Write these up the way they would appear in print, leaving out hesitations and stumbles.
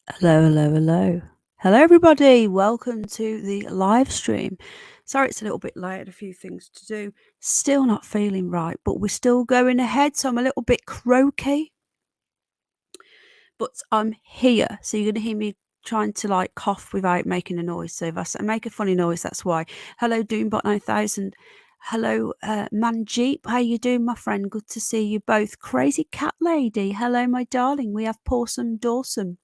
Hello, hello, hello. Hello, everybody. Welcome to the live stream. Sorry it's a little bit late. A few things to do. Still not feeling right, but we're still going ahead. So I'm a little bit croaky, but I'm here. So you're going to hear me trying to cough without making a noise. So if I make a funny noise, that's why. Hello, Doombot 9000. Hello, Manjeep. How you doing, my friend? Good to see you both. Crazy Cat Lady. Hello, my darling. We have Pawsome Dawson.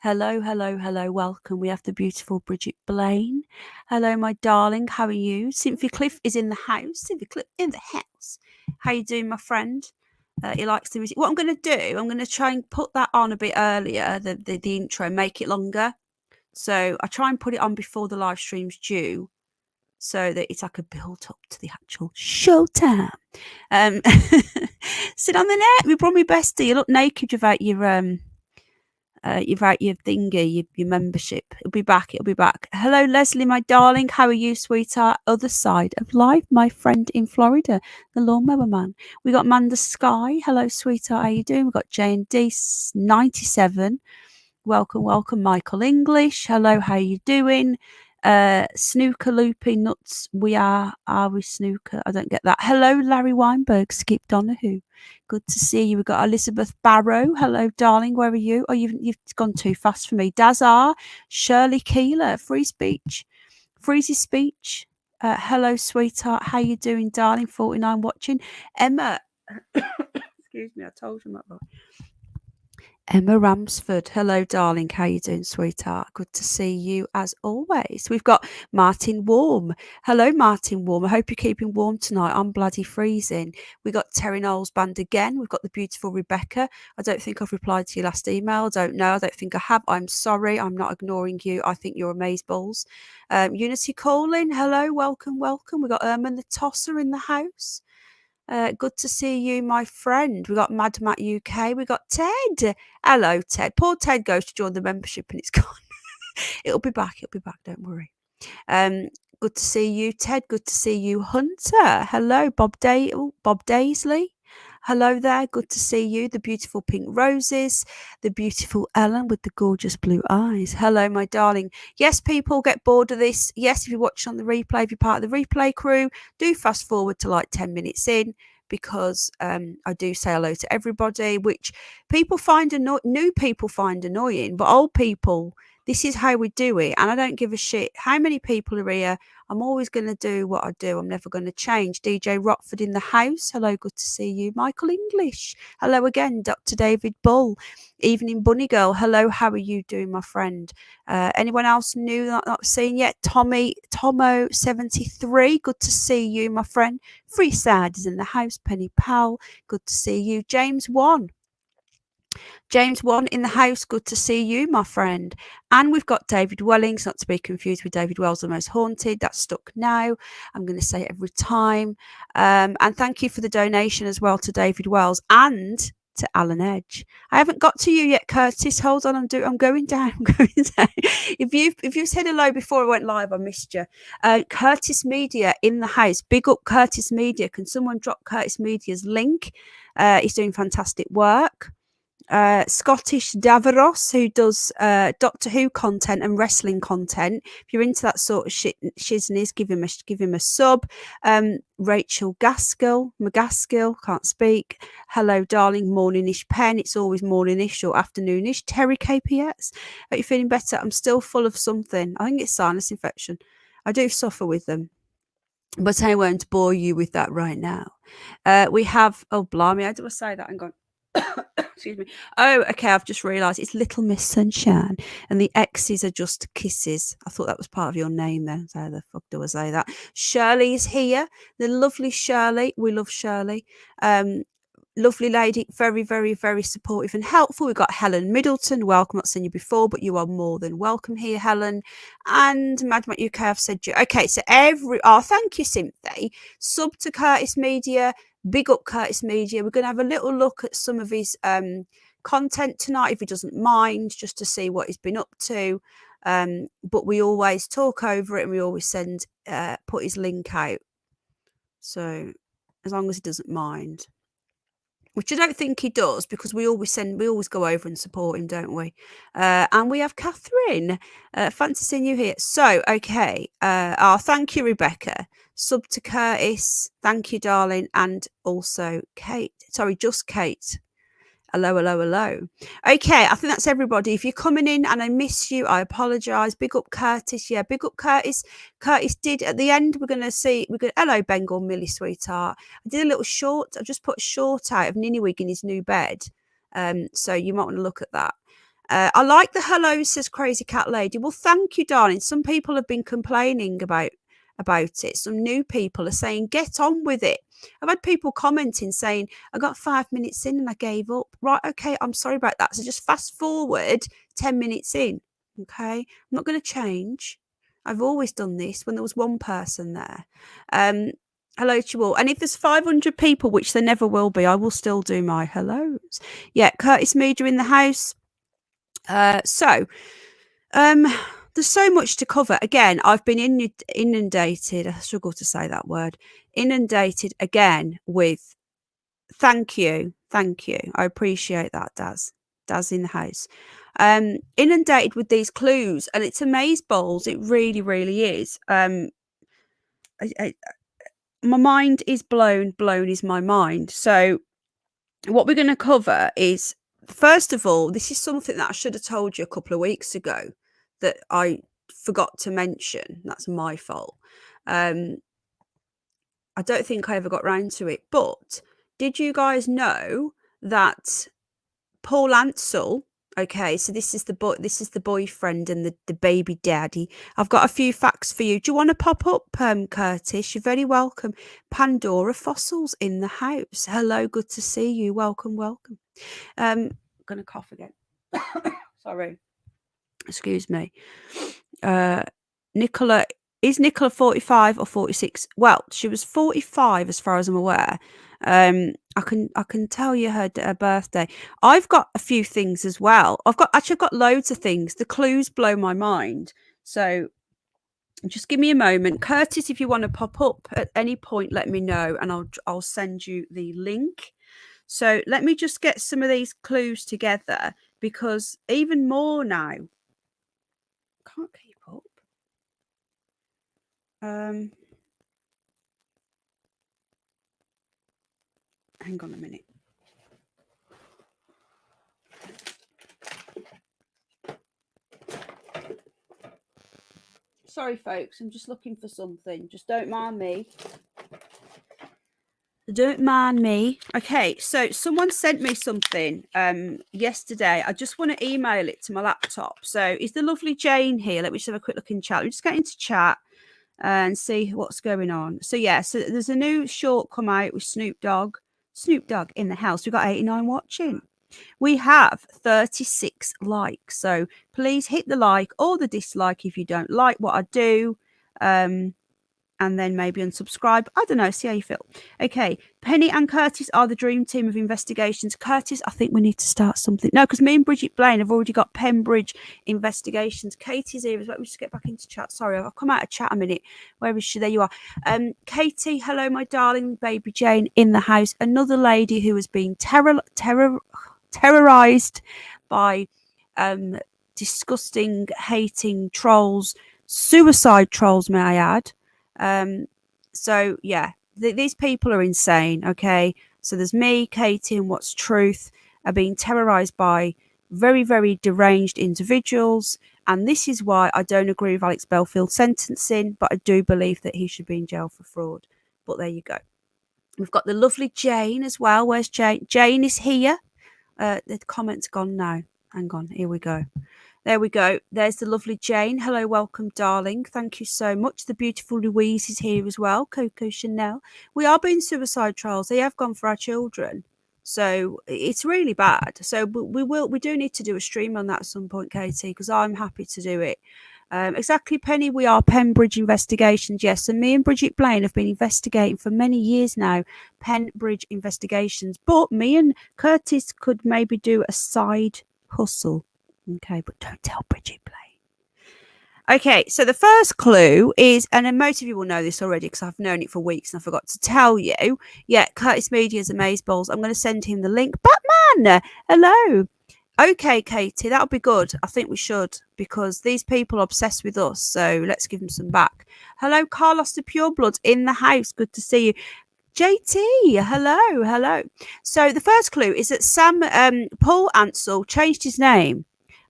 Hello, hello, hello. Welcome. We have the beautiful Bridget Blaine. Hello, my darling. How are you? Cynthia Cliff is in the house. Cynthia Cliff in the house. How you doing, my friend? He likes the music. What I'm going to do, I'm going to try and put that on a bit earlier, the intro, make it longer. So I try and put it on before the live stream's due, so that it's like a build up to the actual showtime. Sit on the net. We brought me bestie. You look naked without your thingy, your membership. It'll be back. Hello, Leslie, my darling. How are you, sweetheart? Other side of life, my friend in Florida, the lawnmower man. We got Manda Sky. Hello, sweetheart. How you doing? We got J&D 97. Welcome, Michael English. Hello, how you doing? Snooker Loopy Nuts. Are we Snooker? I don't get that. Hello, Larry Weinberg, Skip Donahue. Good to see you. We've got Elizabeth Barrow. Hello, darling. Where are you? Oh, you've gone too fast for me. Dazar, Shirley Keeler, Freezy Speech. Hello, sweetheart. How you doing, darling? 49 watching. Emma. Excuse me, I told you that. Emma Ramsford. Hello, darling. How you doing, sweetheart? Good to see you as always. We've got Martin Warm. Hello, Martin Warm. I hope you're keeping warm tonight. I'm bloody freezing. We got Terry Knowles Band again. We've got the beautiful Rebecca. I don't think I've replied to your last email. I don't know. I don't think I have. I'm sorry. I'm not ignoring you. I think you're amazeballs. Unity calling. Hello, welcome. We got Erman the Tosser in the house. Good to see you, my friend. We got Mad Matt UK. We got Ted. Hello, Ted. Poor Ted goes to join the membership and it's gone. It'll be back. Don't worry. Good to see you, Ted. Good to see you, Hunter. Hello, Bob Daisley. Hello there. Good to see you. The beautiful pink roses. The beautiful Ellen with the gorgeous blue eyes. Hello, my darling. Yes, people get bored of this. Yes, if you watch on the replay, if you're part of the replay crew, do fast forward to like 10 minutes in, because I do say hello to everybody, which people find new people find annoying, but old people, this is how we do it. And I don't give a shit how many people are here. I'm always going to do what I do. I'm never going to change. DJ Rockford in the house. Hello, good to see you. Michael English. Hello again, Dr. David Bull. Evening Bunny Girl. Hello, how are you doing, my friend? Anyone else new that I've seen yet? Tomo73. Good to see you, my friend. Freeside is in the house. Penny Powell. Good to see you. James 1 in the house. Good to see you, my friend. And we've got David Wellings, not to be confused with David Wells, The Most Haunted. That's stuck now. I'm going to say it every time. And thank you for the donation as well to David Wells and to Alan Edge. I haven't got to you yet, Curtis. Hold on, I'm going down. If you've said hello before I went live, I missed you. Curtis Media in the house. Big up Curtis Media. Can someone drop Curtis Media's link? He's doing fantastic work. Scottish Davros, who does Doctor Who content and wrestling content. If you're into that sort of shit, shizness, give him a sub. Rachel McGaskill, can't speak. Hello, darling. Morningish Pen. It's always morningish or afternoonish. Terry KPS. Are you feeling better? I'm still full of something. I think it's sinus infection. I do suffer with them, but I won't bore you with that right now. We have, oh blimey, how do I say that? Hang on. Excuse me. Oh, okay. I've just realised it's Little Miss Sunshine, and the X's are just kisses. I thought that was part of your name then. So how the fuck do I say that? Shirley's here. The lovely Shirley. We love Shirley. Lovely lady, very, very, very supportive and helpful. We've got Helen Middleton. Welcome. I've seen you before, but you are more than welcome here, Helen. And Madmat UK, I've said you. Okay, so thank you, Cynthia. Sub to Curtis Media. Big up Curtis Media. We're going to have a little look at some of his content tonight, if he doesn't mind, just to see what he's been up to. But we always talk over it, and we always put his link out. So as long as he doesn't mind. which I don't think he does, because we always go over and support him, don't we? And we have Catherine. Fancy seeing you here. So, okay. Thank you, Rebecca. Sub to Curtis. Thank you, darling. And also Kate. Sorry, just Kate. Hello, hello, hello. Okay, I think that's everybody. If you're coming in and I miss you, I apologise. Big up Curtis. Yeah, big up Curtis. Curtis did at the end. Hello, Bengal Millie, sweetheart. I did a little short. I just put a short out of Ninniwig in his new bed. So you might want to look at that. I like the hello, says Crazy Cat Lady. Well, thank you, darling. Some people have been complaining about it. Some new people are saying, get on with it. I've had people commenting saying, I got 5 minutes in and I gave up. Right, okay, I'm sorry about that. So just fast forward 10 minutes in, okay? I'm not going to change. I've always done this when there was one person there. Hello to you all. And if there's 500 people, which there never will be, I will still do my hellos. Yeah, Curtis Media in the house. There's so much to cover. Again, I've been inundated. I struggle to say that word. Inundated again with thank you. I appreciate that, Daz. Daz in the house. Inundated with these clues, and it's amazeballs. It really, really is. My mind is blown. Blown is my mind. So what we're going to cover is, first of all, this is something that I should have told you a couple of weeks ago that I forgot to mention. That's my fault. I don't think I ever got round to it. But did you guys know that Paul Ansel? Okay, so this is the boyfriend and the baby daddy. I've got a few facts for you. Do you want to pop up, Curtis? You're very welcome. Pandora Fossils in the house. Hello, good to see you. Welcome. I'm gonna cough again. Sorry. Excuse me. Nicola, is Nicola 45 or 46? Well, she was 45 as far as I'm aware. I can tell you her birthday. I've got a few things as well. I've got loads of things. The clues blow my mind. So just give me a moment. Curtis, if you want to pop up at any point, let me know and I'll send you the link. So let me just get some of these clues together, because even more now, can't keep up. Hang on a minute. Sorry, folks. I'm just looking for something. Just don't mind me. Don't mind me. Okay, so someone sent me something yesterday. I just want to email it to my laptop. So is the lovely Jane here? Let me just have a quick look in chat. Let me just get into chat and see what's going on. So yeah, so there's a new short come out with Snoop Dogg in the house. We've got 89 watching. We have 36 likes. So please hit the like or the dislike if you don't like what I do. And then maybe unsubscribe. I don't know. See how you feel. Okay. Penny and Curtis are the dream team of investigations. Curtis, I think we need to start something. No, because me and Bridget Blaine have already got Pembridge investigations. Katie's here as well. We just get back into chat. Sorry, I'll come out of chat a minute. Where is she? There you are. Katie, hello, my darling baby Jane in the house. Another lady who has been terrorized by disgusting, hating trolls, suicide trolls, may I add. So yeah, these people are insane. Okay, so there's me, Katie, and What's Truth are being terrorized by very, very deranged individuals, and this is why I don't agree with Alex Belfield's sentencing, but I do believe that he should be in jail for fraud. But there you go. We've got the lovely Jane as well. Where's Jane? Jane is here. The comment's gone now. Hang on, here we go. There we go. There's the lovely Jane. Hello, welcome, darling. Thank you so much. The beautiful Louise is here as well. Coco Chanel. We are being suicide trials. They have gone for our children. So it's really bad. So we do need to do a stream on that at some point, Katie, because I'm happy to do it. Exactly, Penny. We are Pembridge Investigations. Yes, and me and Bridget Blaine have been investigating for many years now. Pembridge Investigations. But me and Curtis could maybe do a side hustle. Okay, but don't tell Bridget Blaine. Okay, so the first clue is, and then most of you will know this already because I've known it for weeks and I forgot to tell you. Yeah, Curtis Media's Amazeballs. I'm going to send him the link. Batman, hello. Okay, Katie, that'll be good. I think we should, because these people are obsessed with us. So let's give them some back. Hello, Carlos the Pureblood in the house. Good to see you. JT, hello. So the first clue is that Paul Ansel changed his name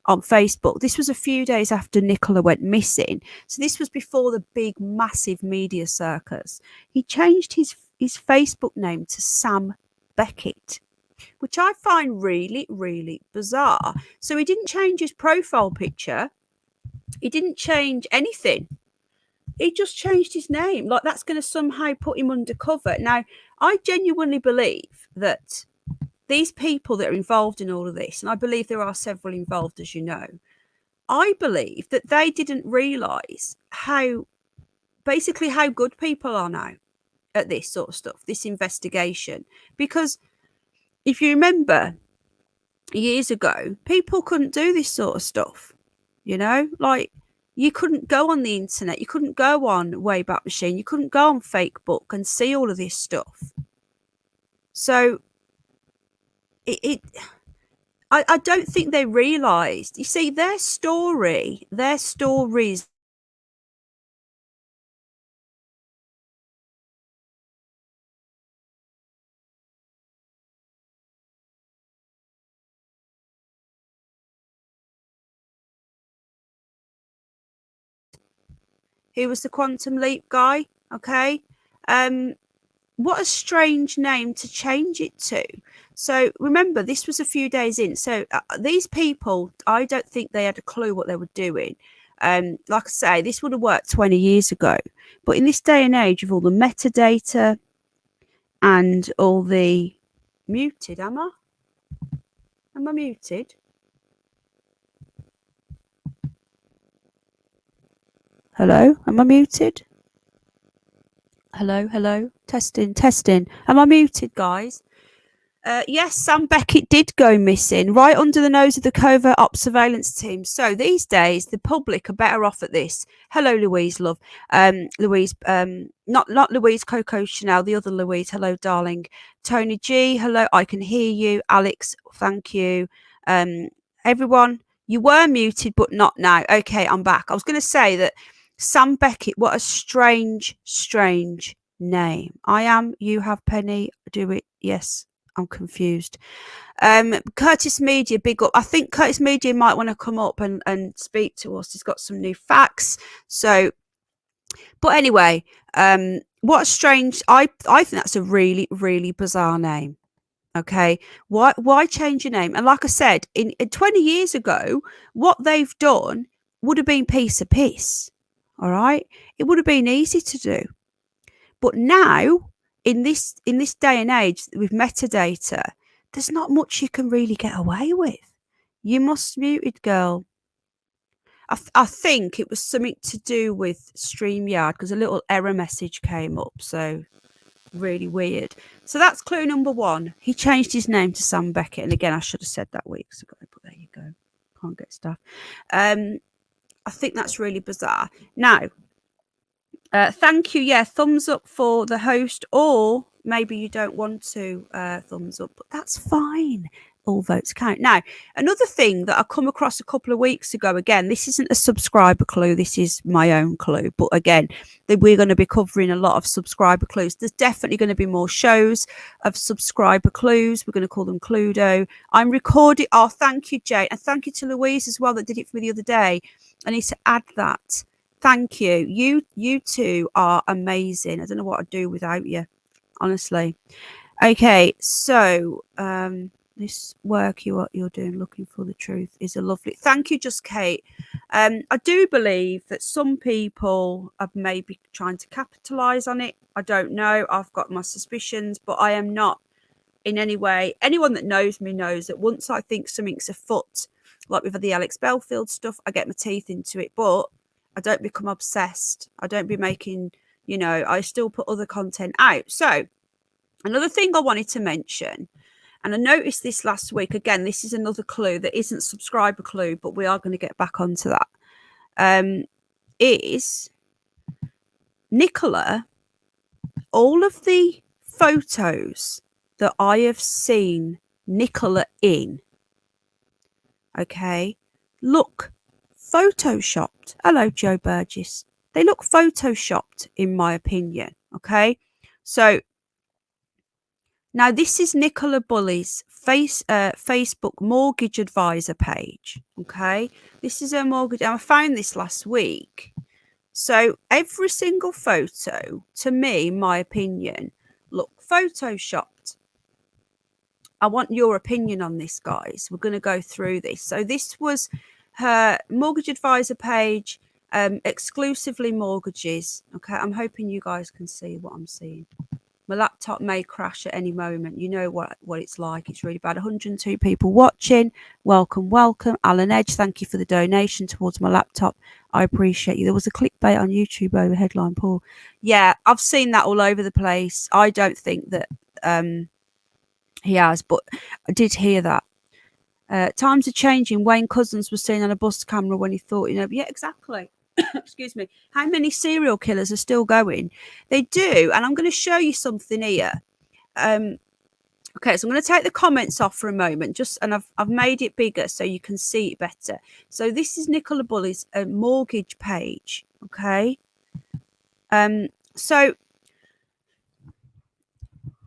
on Facebook. This was a few days after Nicola went missing. So this was before the big, massive media circus. He changed his Facebook name to Sam Beckett, which I find really, really bizarre. So he didn't change his profile picture. He didn't change anything. He just changed his name. Like, that's going to somehow put him undercover. Now, I genuinely believe that these people that are involved in all of this, and I believe there are several involved, as you know, I believe that they didn't realise how good people are now at this sort of stuff, this investigation. Because if you remember, years ago, people couldn't do this sort of stuff, you know, like you couldn't go on the internet, you couldn't go on Wayback Machine, you couldn't go on Facebook and see all of this stuff. So I don't think they realised. You see, their stories. He was the Quantum Leap guy. Okay. What a strange name to change it to. So remember, this was a few days in. So these people, I don't think they had a clue what they were doing. Like I say, this would have worked 20 years ago. But in this day and age of all the metadata and all the muted, am I muted? Hello, am I muted? Hello. Testing. Am I muted, guys? Yes, Sam Beckett did go missing right under the nose of the covert ops surveillance team. So these days, the public are better off at this. Hello, Louise, love. Louise, not Louise Coco Chanel, the other Louise. Hello, darling. Tony G, hello. I can hear you. Alex, thank you. Everyone, you were muted, but not now. Okay, I'm back. I was going to say that Sam Beckett, what a strange name. I am, you have Penny, do it. Yes, I'm confused. Curtis Media, big up. I think Curtis Media might want to come up and speak to us. He's got some new facts. So, but anyway, what a strange, I think that's a really, really bizarre name. Okay, why change your name? And like I said, in 20 years ago, what they've done would have been piece of piss. All right, it would have been easy to do. But now, in this day and age with metadata, there's not much you can really get away with. You must mute it, girl. I think it was something to do with StreamYard because a little error message came up. So really weird. So that's clue number one. He changed his name to Sam Beckett. And again, I should have said that weeks ago, but there you go. Can't get stuff. I think that's really bizarre. Now, thank you. Yeah, thumbs up for the host, or maybe you don't want to thumbs up, but that's fine. All votes count. Now, another thing that I come across a couple of weeks ago, again, this isn't a subscriber clue, this is my own clue, but again, we're going to be covering a lot of subscriber clues. There's definitely going to be more shows of subscriber clues. We're going to call them Cluedo. I'm recording. Oh, thank you, Jane, and thank you to Louise as well that did it for me the other day. I need to add that. Thank you. You two are amazing. I don't know what I'd do without you, honestly. Okay, so this work you're doing, looking for the truth, is a lovely. Thank you, Just Kate. I do believe that some people are maybe trying to capitalize on it. I don't know. I've got my suspicions, but I am not in any way. Anyone that knows me knows that once I think something's afoot, like with the Alex Belfield stuff, I get my teeth into it, but I don't become obsessed. I don't be making, I still put other content out. So another thing I wanted to mention, and I noticed this last week, again, this is another clue that isn't subscriber clue, but we are going to get back onto that. is Nicola, all of the photos that I have seen Nicola in, okay, look photoshopped. Hello, Joe Burgess. They look photoshopped, in my opinion, okay? So now this is Nicola Bulley's Facebook mortgage advisor page, okay? This is her mortgage. I found this last week. So every single photo, to me, in my opinion, look photoshopped. I want your opinion on this, guys. We're going to go through this. So this was her mortgage advisor page, exclusively mortgages. Okay, I'm hoping you guys can see what I'm seeing. My laptop may crash at any moment. You know what it's like. It's really bad. 102 people watching. Welcome, welcome. Alan Edge, thank you for the donation towards my laptop. I appreciate you. There was a clickbait on YouTube over headline, Paul. Yeah, I've seen that all over the place. I don't think that he has, but I did hear that. Times are changing. Wayne Couzens was seen on a bus camera when he thought, yeah, exactly. Excuse me. How many serial killers are still going? They do, and I'm going to show you something here. Okay, so I'm going to take the comments off for a moment, and I've made it bigger so you can see it better. So this is Nicola Bulley's mortgage page. Okay. So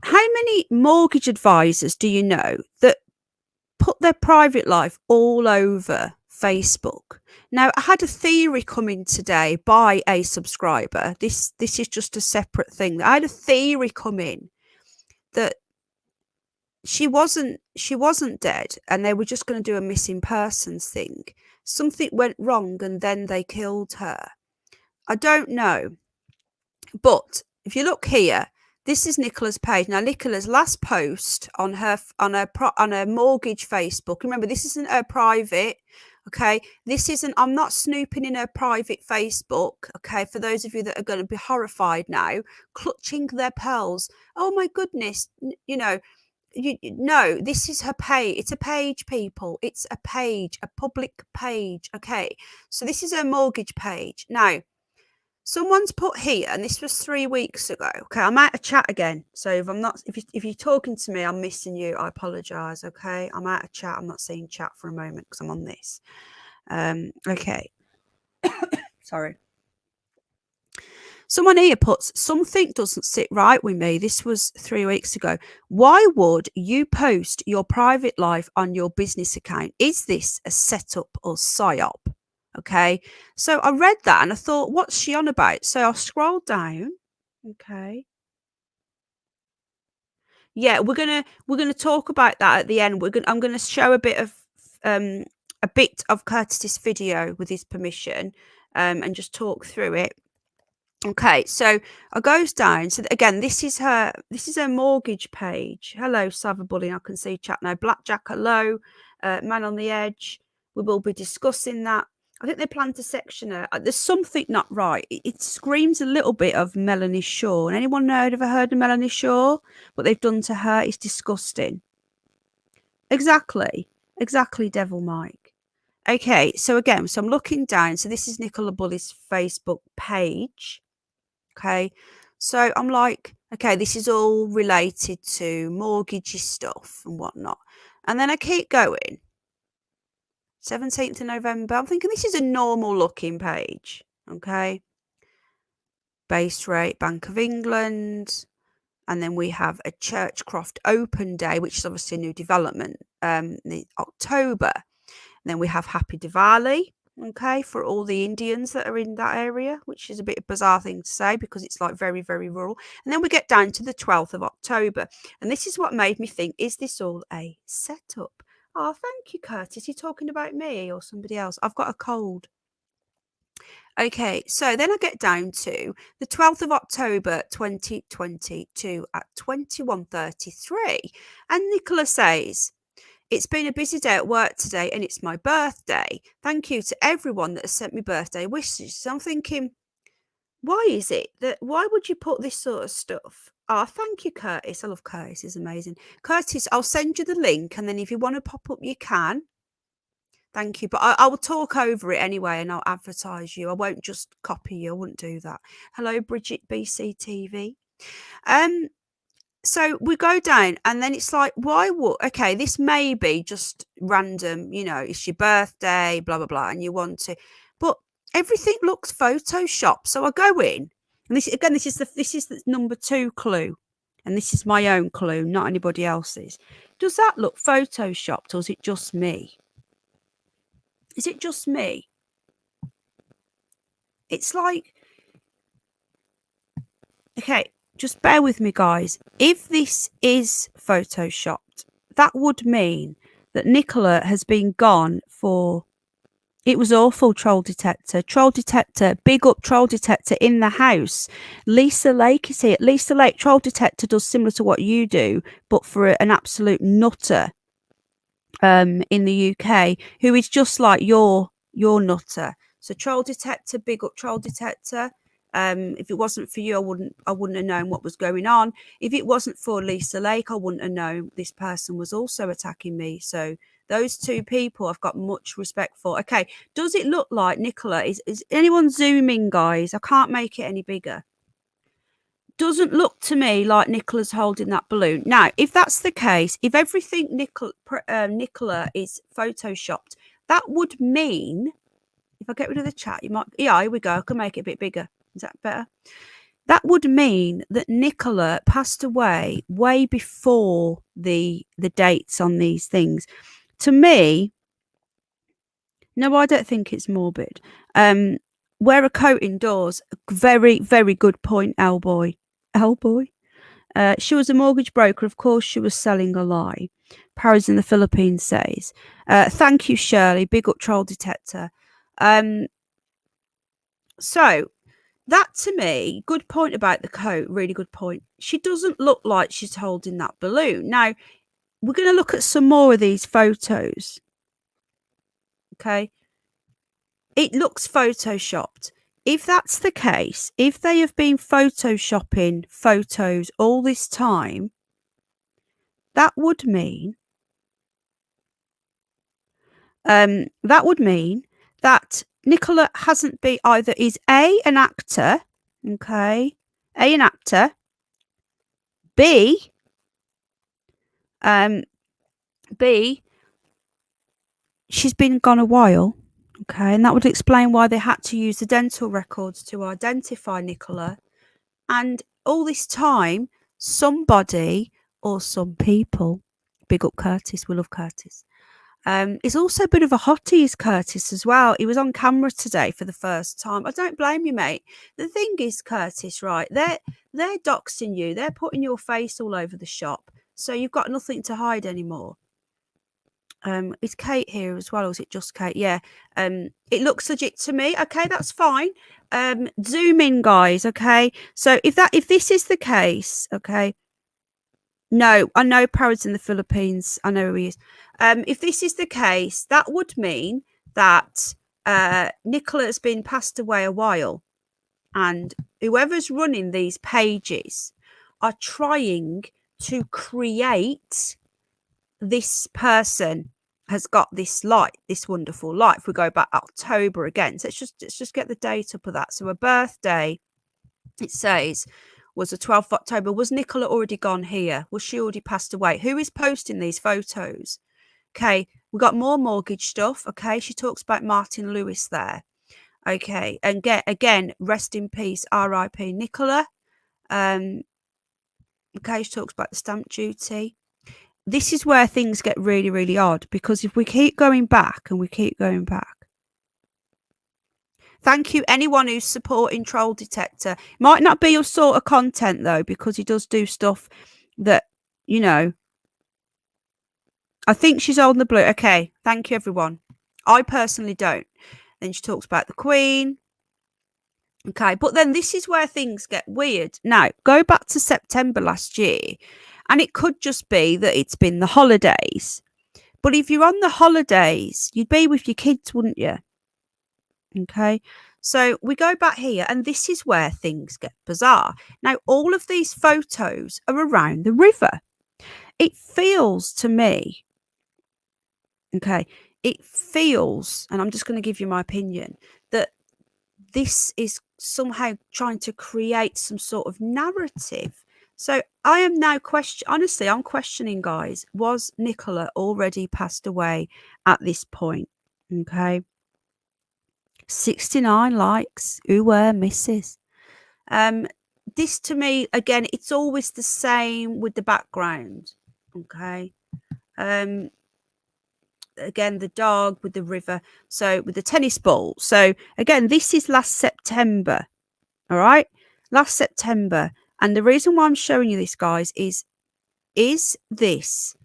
how many mortgage advisors do you know that put their private life all over Facebook? Now, I had a theory come in today by a subscriber. This is just a separate thing. I had a theory come in that she wasn't dead, and they were just going to do a missing persons thing. Something went wrong, and then they killed her. I don't know, but if you look here, this is Nicola's page. Now, Nicola's last post on her mortgage Facebook. Remember, this isn't her private. Okay, this isn't. I'm not snooping in her private Facebook. Okay, for those of you that are going to be horrified now, clutching their pearls. Oh my goodness, no, this is her page. It's a page, people. It's a page, a public page. Okay, so this is her mortgage page. Now, someone's put here, and this was 3 weeks ago. Okay, I'm out of chat again. So if you're talking to me, I'm missing you. I apologise. Okay, I'm out of chat. I'm not seeing chat for a moment because I'm on this. Okay. Sorry. Someone here puts, something doesn't sit right with me. This was 3 weeks ago. Why would you post your private life on your business account? Is this a setup or psyop? Okay, so I read that and I thought, what's she on about? So I scrolled down. Okay. Yeah, we're gonna talk about that at the end. I'm gonna show a bit of Curtis's video with his permission, and just talk through it. Okay, so I goes down. So again, this is her mortgage page. Hello, Cyberbullying. I can see chat now. Blackjack, hello. Man on the Edge. We will be discussing that. I think they plan to section her. There's something not right. It screams a little bit of Melanie Shaw. And anyone ever heard of Melanie Shaw? What they've done to her is disgusting. Exactly, Devil Mike. Okay, so again, so I'm looking down. So this is Nicola Bulley's Facebook page. Okay, so I'm like, okay, this is all related to mortgagey stuff and whatnot. And then I keep going. 17th of November. I'm thinking this is a normal looking page. Okay. Base rate, Bank of England. And then we have a Churchcroft Open Day, which is obviously a new development, in October. And then we have Happy Diwali. Okay, for all the Indians that are in that area, which is a bit of a bizarre thing to say because it's like very, very rural. And then we get down to the 12th of October. And this is what made me think, is this all a setup? Oh, thank you, Curtis. You're talking about me or somebody else. I've got a cold. Okay, so then I get down to the 12th of October 2022 at 21:33. And Nicola says, it's been a busy day at work today and it's my birthday. Thank you to everyone that has sent me birthday wishes. So I'm thinking, why would you put this sort of stuff? Oh, thank you, Curtis. I love Curtis. He's amazing. Curtis, I'll send you the link, and then if you want to pop up, you can. Thank you. But I will talk over it anyway, and I'll advertise you. I won't just copy you. I wouldn't do that. Hello, Bridget BCTV. So we go down, and then it's like, why would, okay, this may be just random, you know, it's your birthday, blah, blah, blah, and you want to, but everything looks photoshopped. So I go in, and this is the number 2 clue, and this is my own clue, not anybody else's. Does that look photoshopped, or is it just me? Is it just me? It's like, okay, just bear with me, guys. If this is photoshopped, that would mean that Nicola has been gone for... It was awful, Troll Detector. Troll Detector, big up Troll Detector in the house. Lisa Lake is here. Lisa Lake, Troll Detector does similar to what you do, but for an absolute nutter in the UK, who is just like your nutter. So Troll Detector, big up Troll Detector. If it wasn't for you, I wouldn't have known what was going on. If it wasn't for Lisa Lake, I wouldn't have known this person was also attacking me. So those 2 people I've got much respect for. Okay, does it look like Nicola? Is anyone zooming, guys? I can't make it any bigger. Doesn't look to me like Nicola's holding that balloon. Now, if that's the case, if everything Nicola is photoshopped, that would mean, if I get rid of the chat, you might, yeah, here we go. I can make it a bit bigger. Is that better? That would mean that Nicola passed away way before the dates on these things. To me, no, I don't think it's morbid. Wear a coat indoors. Very, very good point, L-boy. L-boy. She was a mortgage broker. Of course, she was selling a lie. Paris in the Philippines says. Thank you, Shirley. Big up Troll Detector. So that, to me, good point about the coat. Really good point. She doesn't look like she's holding that balloon. Now, we're going to look at some more of these photos. Okay. It looks photoshopped. If that's the case, if they have been photoshopping photos all this time, that would mean that Nicola hasn't been, either is A, an actor, okay, A, an actor, B, she's been gone a while, okay, and that would explain why they had to use the dental records to identify Nicola. And all this time, somebody or some people, big up Curtis, we love Curtis, is also a bit of a hottie, is Curtis as well. He was on camera today for the first time. I don't blame you, mate. The thing is, Curtis, right, they're doxing you. They're putting your face all over the shop. So you've got nothing to hide anymore. Is Kate here as well, or is it just Kate? Yeah. It looks legit to me. Okay, that's fine. Zoom in, guys. Okay. So if this is the case, okay. No, I know Paris in the Philippines. I know who he is. If this is the case, that would mean that Nicola has been passed away a while, and whoever's running these pages are trying to create this person has got this light, this wonderful light. If we go back October again, so let's just get the date up of that. So her birthday, it says, was the 12th of October. Was Nicola already gone here? Was she already passed away? Who is posting these photos? Okay, we got more mortgage stuff. Okay, she talks about Martin Lewis there. Okay, and again, rest in peace, R.I.P. Nicola. Okay, she talks about the stamp duty. This is where things get really, really odd, because if we keep going back and we keep going back. Thank you, anyone who's supporting Troll Detector. Might not be your sort of content, though, because he does do stuff that, you know. I think she's holding the blue. Okay, thank you, everyone. I personally don't. Then she talks about the Queen. Okay, but then this is where things get weird. Now, go back to September last year, and it could just be that it's been the holidays. But if you're on the holidays, you'd be with your kids, wouldn't you? Okay, so we go back here, and this is where things get bizarre. Now, all of these photos are around the river. It feels to me, okay, it feels, and I'm just going to give you my opinion, that this is somehow trying to create some sort of narrative. So I am now honestly, I'm questioning, guys, was Nicola already passed away at this point? Okay. 69 likes. Who were misses? This to me, again, it's always the same with the background. Okay. Again, the dog with the river. So with the tennis ball. So again, this is last September. All right. Last September. And the reason why I'm showing you this, guys, is this,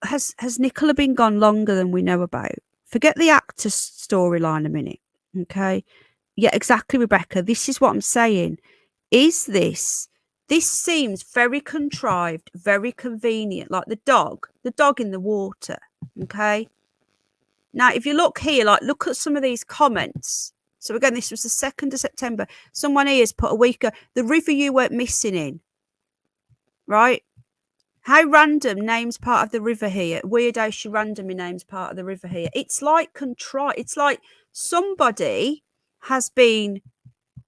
has Nicola been gone longer than we know about? Forget the actor's storyline a minute. Okay. Yeah, exactly, Rebecca. This is what I'm saying. Is this seems very contrived, very convenient, like the dog in the water. Okay. Now, if you look here, like, look at some of these comments. So again, this was the 2nd of September. Someone here has put a week ago, the river you weren't missing in. Right? How random, names part of the river here. Weird how she randomly names part of the river here. It's like contrived. It's like somebody has been,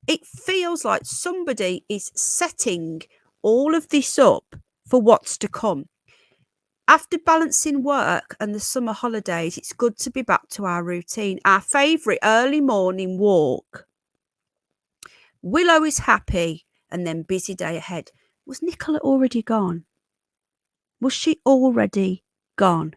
it feels like somebody is setting all of this up for what's to come. After balancing work and the summer holidays, it's good to be back to our routine, our favourite early morning walk. Willow is happy, and then busy day ahead. Was Nicola already gone? Was she already gone?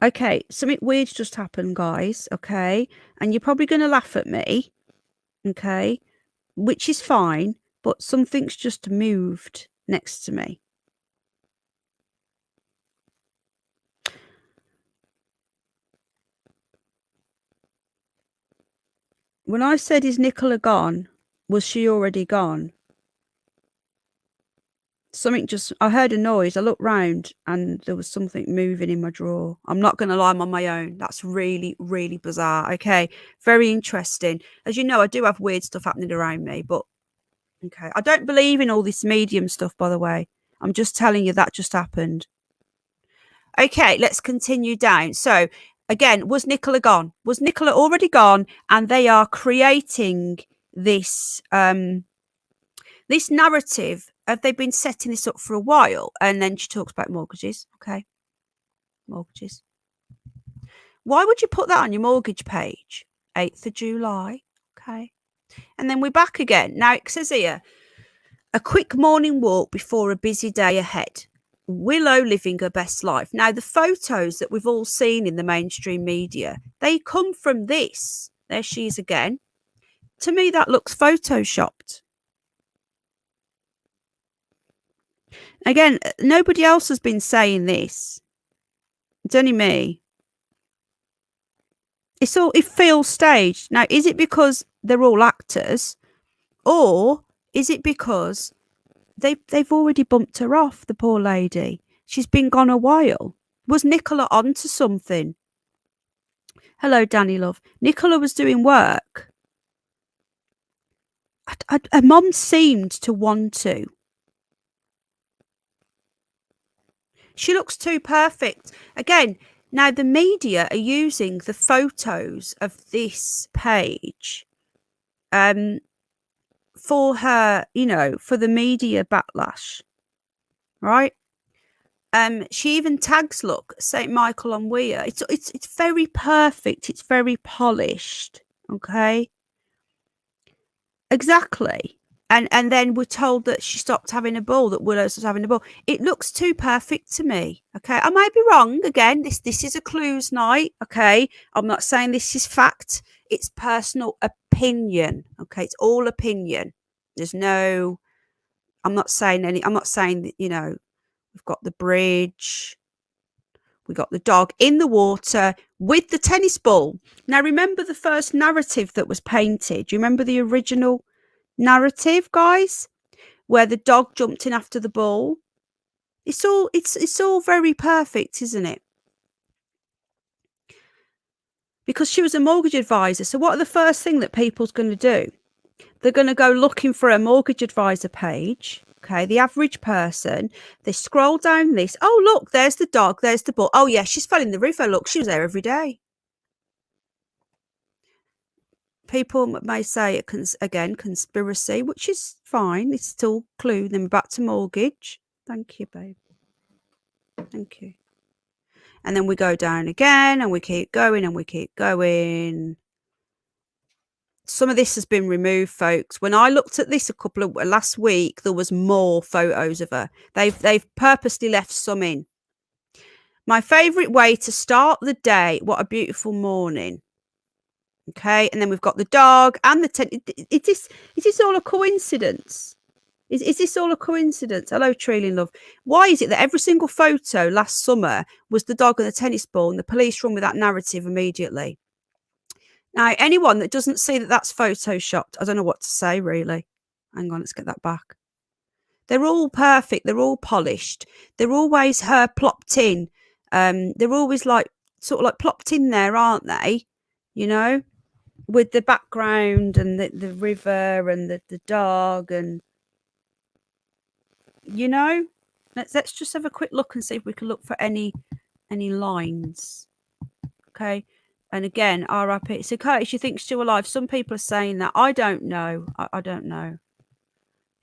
Okay, something weird's just happened, guys, okay? And you're probably going to laugh at me, okay? Which is fine, but something's just moved next to me. When I said, is Nicola gone? Was she already gone? Something just, I heard a noise. I looked round and there was something moving in my drawer. I'm not going to lie, I'm on my own. That's really, really bizarre. Okay. Very interesting. As you know, I do have weird stuff happening around me, but okay. I don't believe in all this medium stuff, by the way. I'm just telling you that just happened. Okay, let's continue down. So again, was Nicola gone? Was Nicola already gone? And they are creating this, this narrative. Have they been setting this up for a while? And then she talks about mortgages. Okay. Mortgages. Why would you put that on your mortgage page? 8th of July. Okay. And then we're back again. Now it says here, a quick morning walk before a busy day ahead. Willow living her best life. Now, the photos that we've all seen in the mainstream media, they come from this. There she is again. To me, that looks photoshopped. Again, nobody else has been saying this. It's only me. It feels staged. Now, is it because they're all actors, or is it because they've already bumped her off, the poor lady? She's been gone a while. Was Nicola onto something? Hello, Danny love. Nicola was doing work. Her mum seemed to want to. She looks too perfect. Again, now the media are using the photos of this page for her, you know, for the media backlash, right? She even tags, look, St. Michael on Weir. It's very perfect. It's very polished. Okay. Exactly. And then we're told that she stopped having a ball, that Willow's was having a ball. It looks too perfect to me. Okay. I might be wrong. Again, this is a clues night. Okay. I'm not saying this is fact. It's personal opinion. Okay. It's all opinion. There's no, I'm not saying that, you know, we've got the bridge. We got the dog in the water with the tennis ball. Now, remember the first narrative that was painted? Do you remember the original narrative, guys, where the dog jumped in after the ball? It's all very perfect, isn't it? Because she was a mortgage advisor. So what are the first thing that people's going to do? They're going to go looking for a mortgage advisor page, Okay, the average person, they scroll down this. Oh, look, there's the dog, there's the bull. Oh, yeah, she's fell in the river. Look, she was there every day. People may say, again, conspiracy, which is fine. It's still clue. Then we're back to mortgage. Thank you, babe. Thank you. And then we go down again and we keep going and we keep going. Some of this has been removed, folks. When I looked at this last week, there was more photos of her. They've purposely left some in. My favourite way to start the day. What a beautiful morning. Okay, and then we've got the dog and the tent. Is this all a coincidence? Is this all a coincidence? Hello, Treeling Love. Why is it that every single photo last summer was the dog and the tennis ball, and the police run with that narrative immediately? Now, anyone that doesn't see that that's photoshopped, I don't know what to say, really. Hang on, let's get that back. They're all perfect. They're all polished. They're always her plopped in. They're always sort of like plopped in there, aren't they? You know, with the background and the river and the dog and, you know, let's just have a quick look and see if we can look for any lines. Okay. And again, RIP. So Curtis, you think she's still alive? Some people are saying that. I don't know. I don't know.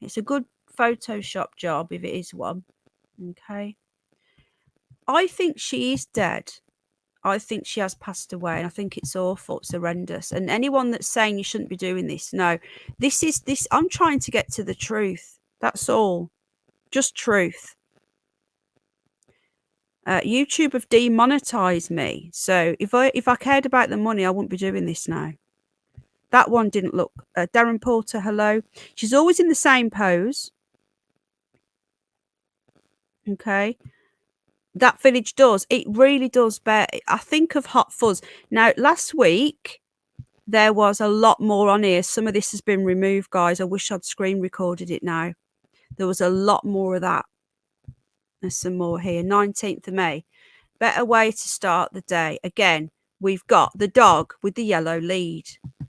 It's a good Photoshop job if it is one. Okay. I think she is dead. I think she has passed away, and I think it's awful. It's horrendous. And anyone that's saying you shouldn't be doing this, no. This. I'm trying to get to the truth. That's all. Just truth. YouTube have demonetized me. So if I cared about the money, I wouldn't be doing this now. That one didn't look. Darren Porter, hello. She's always in the same pose. Okay. That village does. It really does bear. I think of Hot Fuzz. Now, last week, there was a lot more on here. Some of this has been removed, guys. I wish I'd screen recorded it now. There was a lot more of that. There's some more here. 19th of May. Better way to start the day. Again, we've got the dog with the yellow lead. Do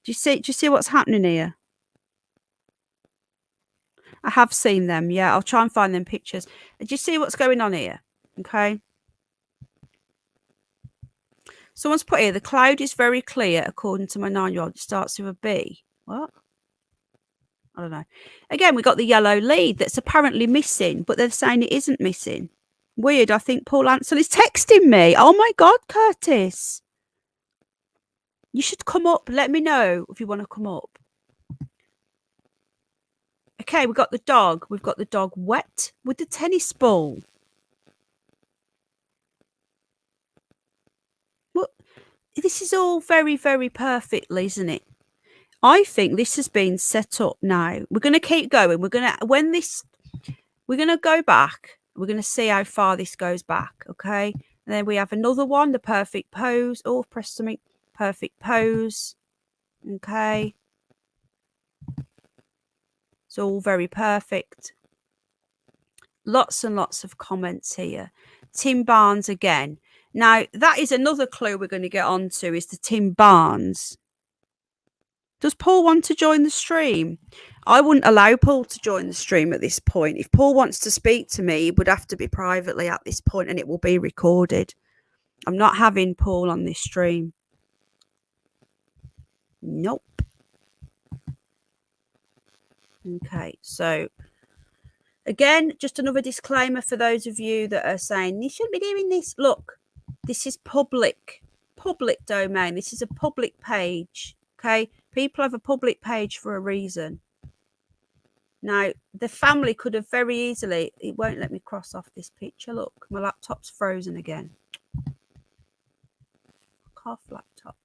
you see what's happening here? I have seen them. Yeah, I'll try and find them pictures. Do you see what's going on here? Okay. Someone's put here, the cloud is very clear, according to my 9-year-old. It starts with a B. What? I don't know. Again, we got the yellow lead that's apparently missing, but they're saying it isn't missing. Weird. I think Paul Ansel is texting me. Oh my God, Curtis. You should come up. Let me know if you want to come up. Okay, we've got the dog. We've got the dog wet with the tennis ball. Well, this is all very, very perfectly, isn't it? I think this has been set up now. We're going to keep going. We're going to go back. We're going to see how far this goes back. Okay. And then we have another one, the perfect pose. Oh, press something. Perfect pose. Okay. It's all very perfect. Lots and lots of comments here. Tim Barnes again. Now, that is another clue we're going to get onto is the Tim Barnes. Does Paul want to join the stream? I wouldn't allow Paul to join the stream at this point. If Paul wants to speak to me, it would have to be privately at this point and it will be recorded. I'm not having Paul on this stream. Nope. Okay, so again, just another disclaimer for those of you that are saying you shouldn't be doing this. Look, this is public domain. This is a public page. Okay, people have a public page for a reason. Now, the family could have very easily, it won't let me cross off this picture. Look, my laptop's frozen again. Half laptop.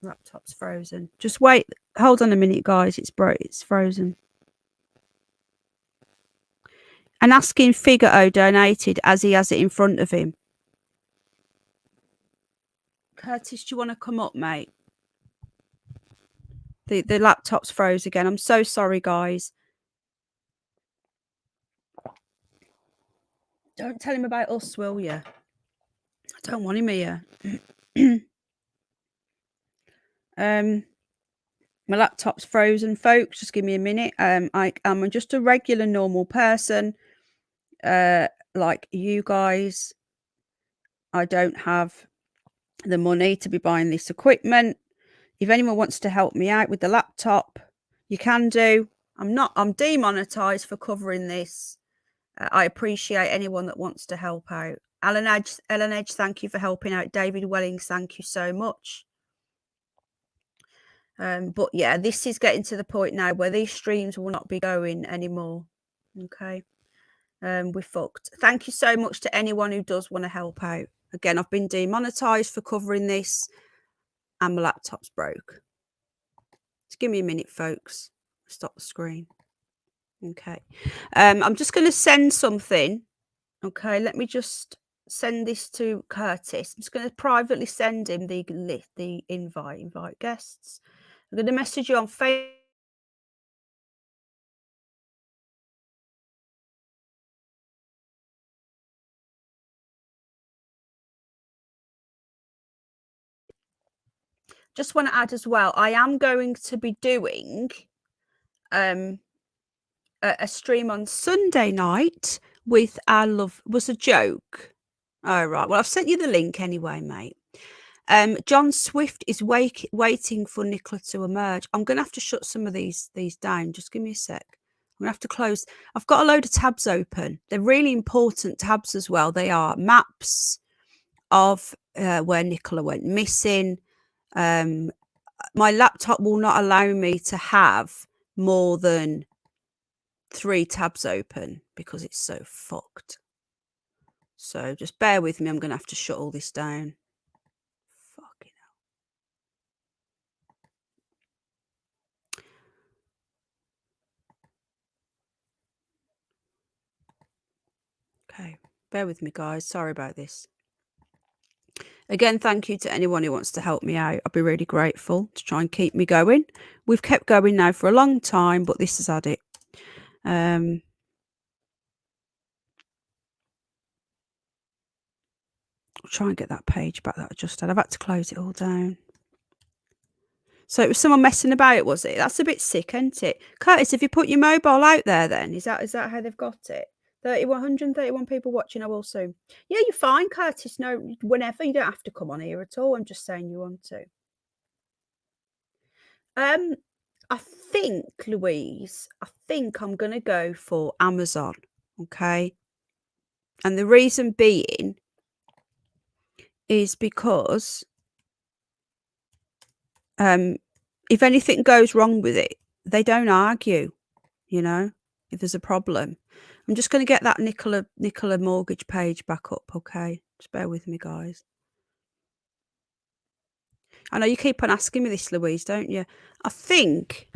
Laptop's frozen. Just wait. Hold on a minute, guys. It's frozen. And asking Figaro donated as he has it in front of him. Curtis, do you want to come up, mate? The laptop's froze again. I'm so sorry, guys. Don't tell him about us, will you? I don't want him here. My laptop's frozen, folks. Just give me a minute. I'm just a regular, normal person, like you guys. I don't have the money to be buying this equipment. If anyone wants to help me out with the laptop, you can do. I'm demonetized for covering this. I appreciate anyone that wants to help out. Ellen Edge, thank you for helping out. David Wellings, thank you so much. But yeah, this is getting to the point now where these streams will not be going anymore. Okay. We're fucked. Thank you so much to anyone who does want to help out. Again, I've been demonetized for covering this and my laptop's broke. Just give me a minute, folks. Stop the screen. Okay. I'm just going to send something. Okay, let me just send this to Curtis. I'm just going to privately send him the invite guests. I'm going to message you on Facebook. Just want to add as well, I am going to be doing a stream on Sunday night with our love was a joke. Oh, right. Well, I've sent you the link anyway, mate. John Swift is waiting for Nicola to emerge. I'm going to have to shut some of these down. Just give me a sec. I'm going to have to close. I've got a load of tabs open. They're really important tabs as well. They are maps of where Nicola went missing. My laptop will not allow me to have more than 3 tabs open because it's so fucked. So just bear with me. I'm going to have to shut all this down. Fucking hell. Okay, bear with me, guys. Sorry about this. Again, thank you to anyone who wants to help me out. I'll be really grateful to try and keep me going. We've kept going now for a long time, but this has had it. I'll try and get that page back that I just had. I've had to close it all down. So it was someone messing about, was it? That's a bit sick, isn't it? Curtis, if you put your mobile out there, then is that how they've got it? 131 people watching. I will soon. Yeah, you're fine, Curtis. No, whenever, you don't have to come on here at all. I'm just saying you want to. I think, Louise, I'm going to go for Amazon. Okay. And the reason being is because if anything goes wrong with it, they don't argue, you know, if there's a problem. I'm just going to get that Nicola mortgage page back up. Okay. Just bear with me, guys. I know you keep on asking me this, Louise, don't you? I think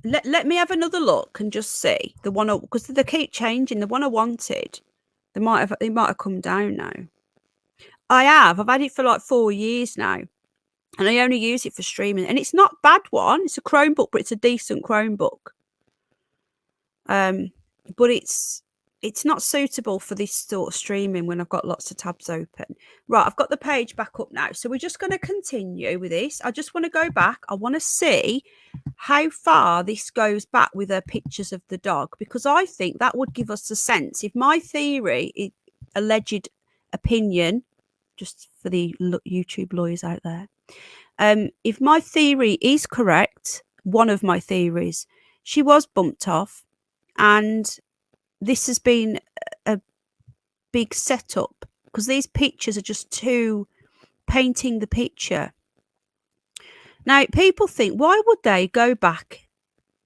let me have another look and just see the one, because they keep changing. The one I wanted, it might have come down now. I've had it for like 4 years now, and I only use it for streaming, and it's not a bad one. It's a Chromebook, but it's a decent Chromebook. But it's not suitable for this sort of streaming when I've got lots of tabs open. Right, I've got the page back up now. So we're just going to continue with this. I just want to go back. I want to see how far this goes back with the pictures of the dog, because I think that would give us a sense. If my theory, alleged opinion, just for the YouTube lawyers out there, if my theory is correct, one of my theories, she was bumped off, and this has been a big setup, because these pictures are just too painting the picture. Now, people think, why would they go back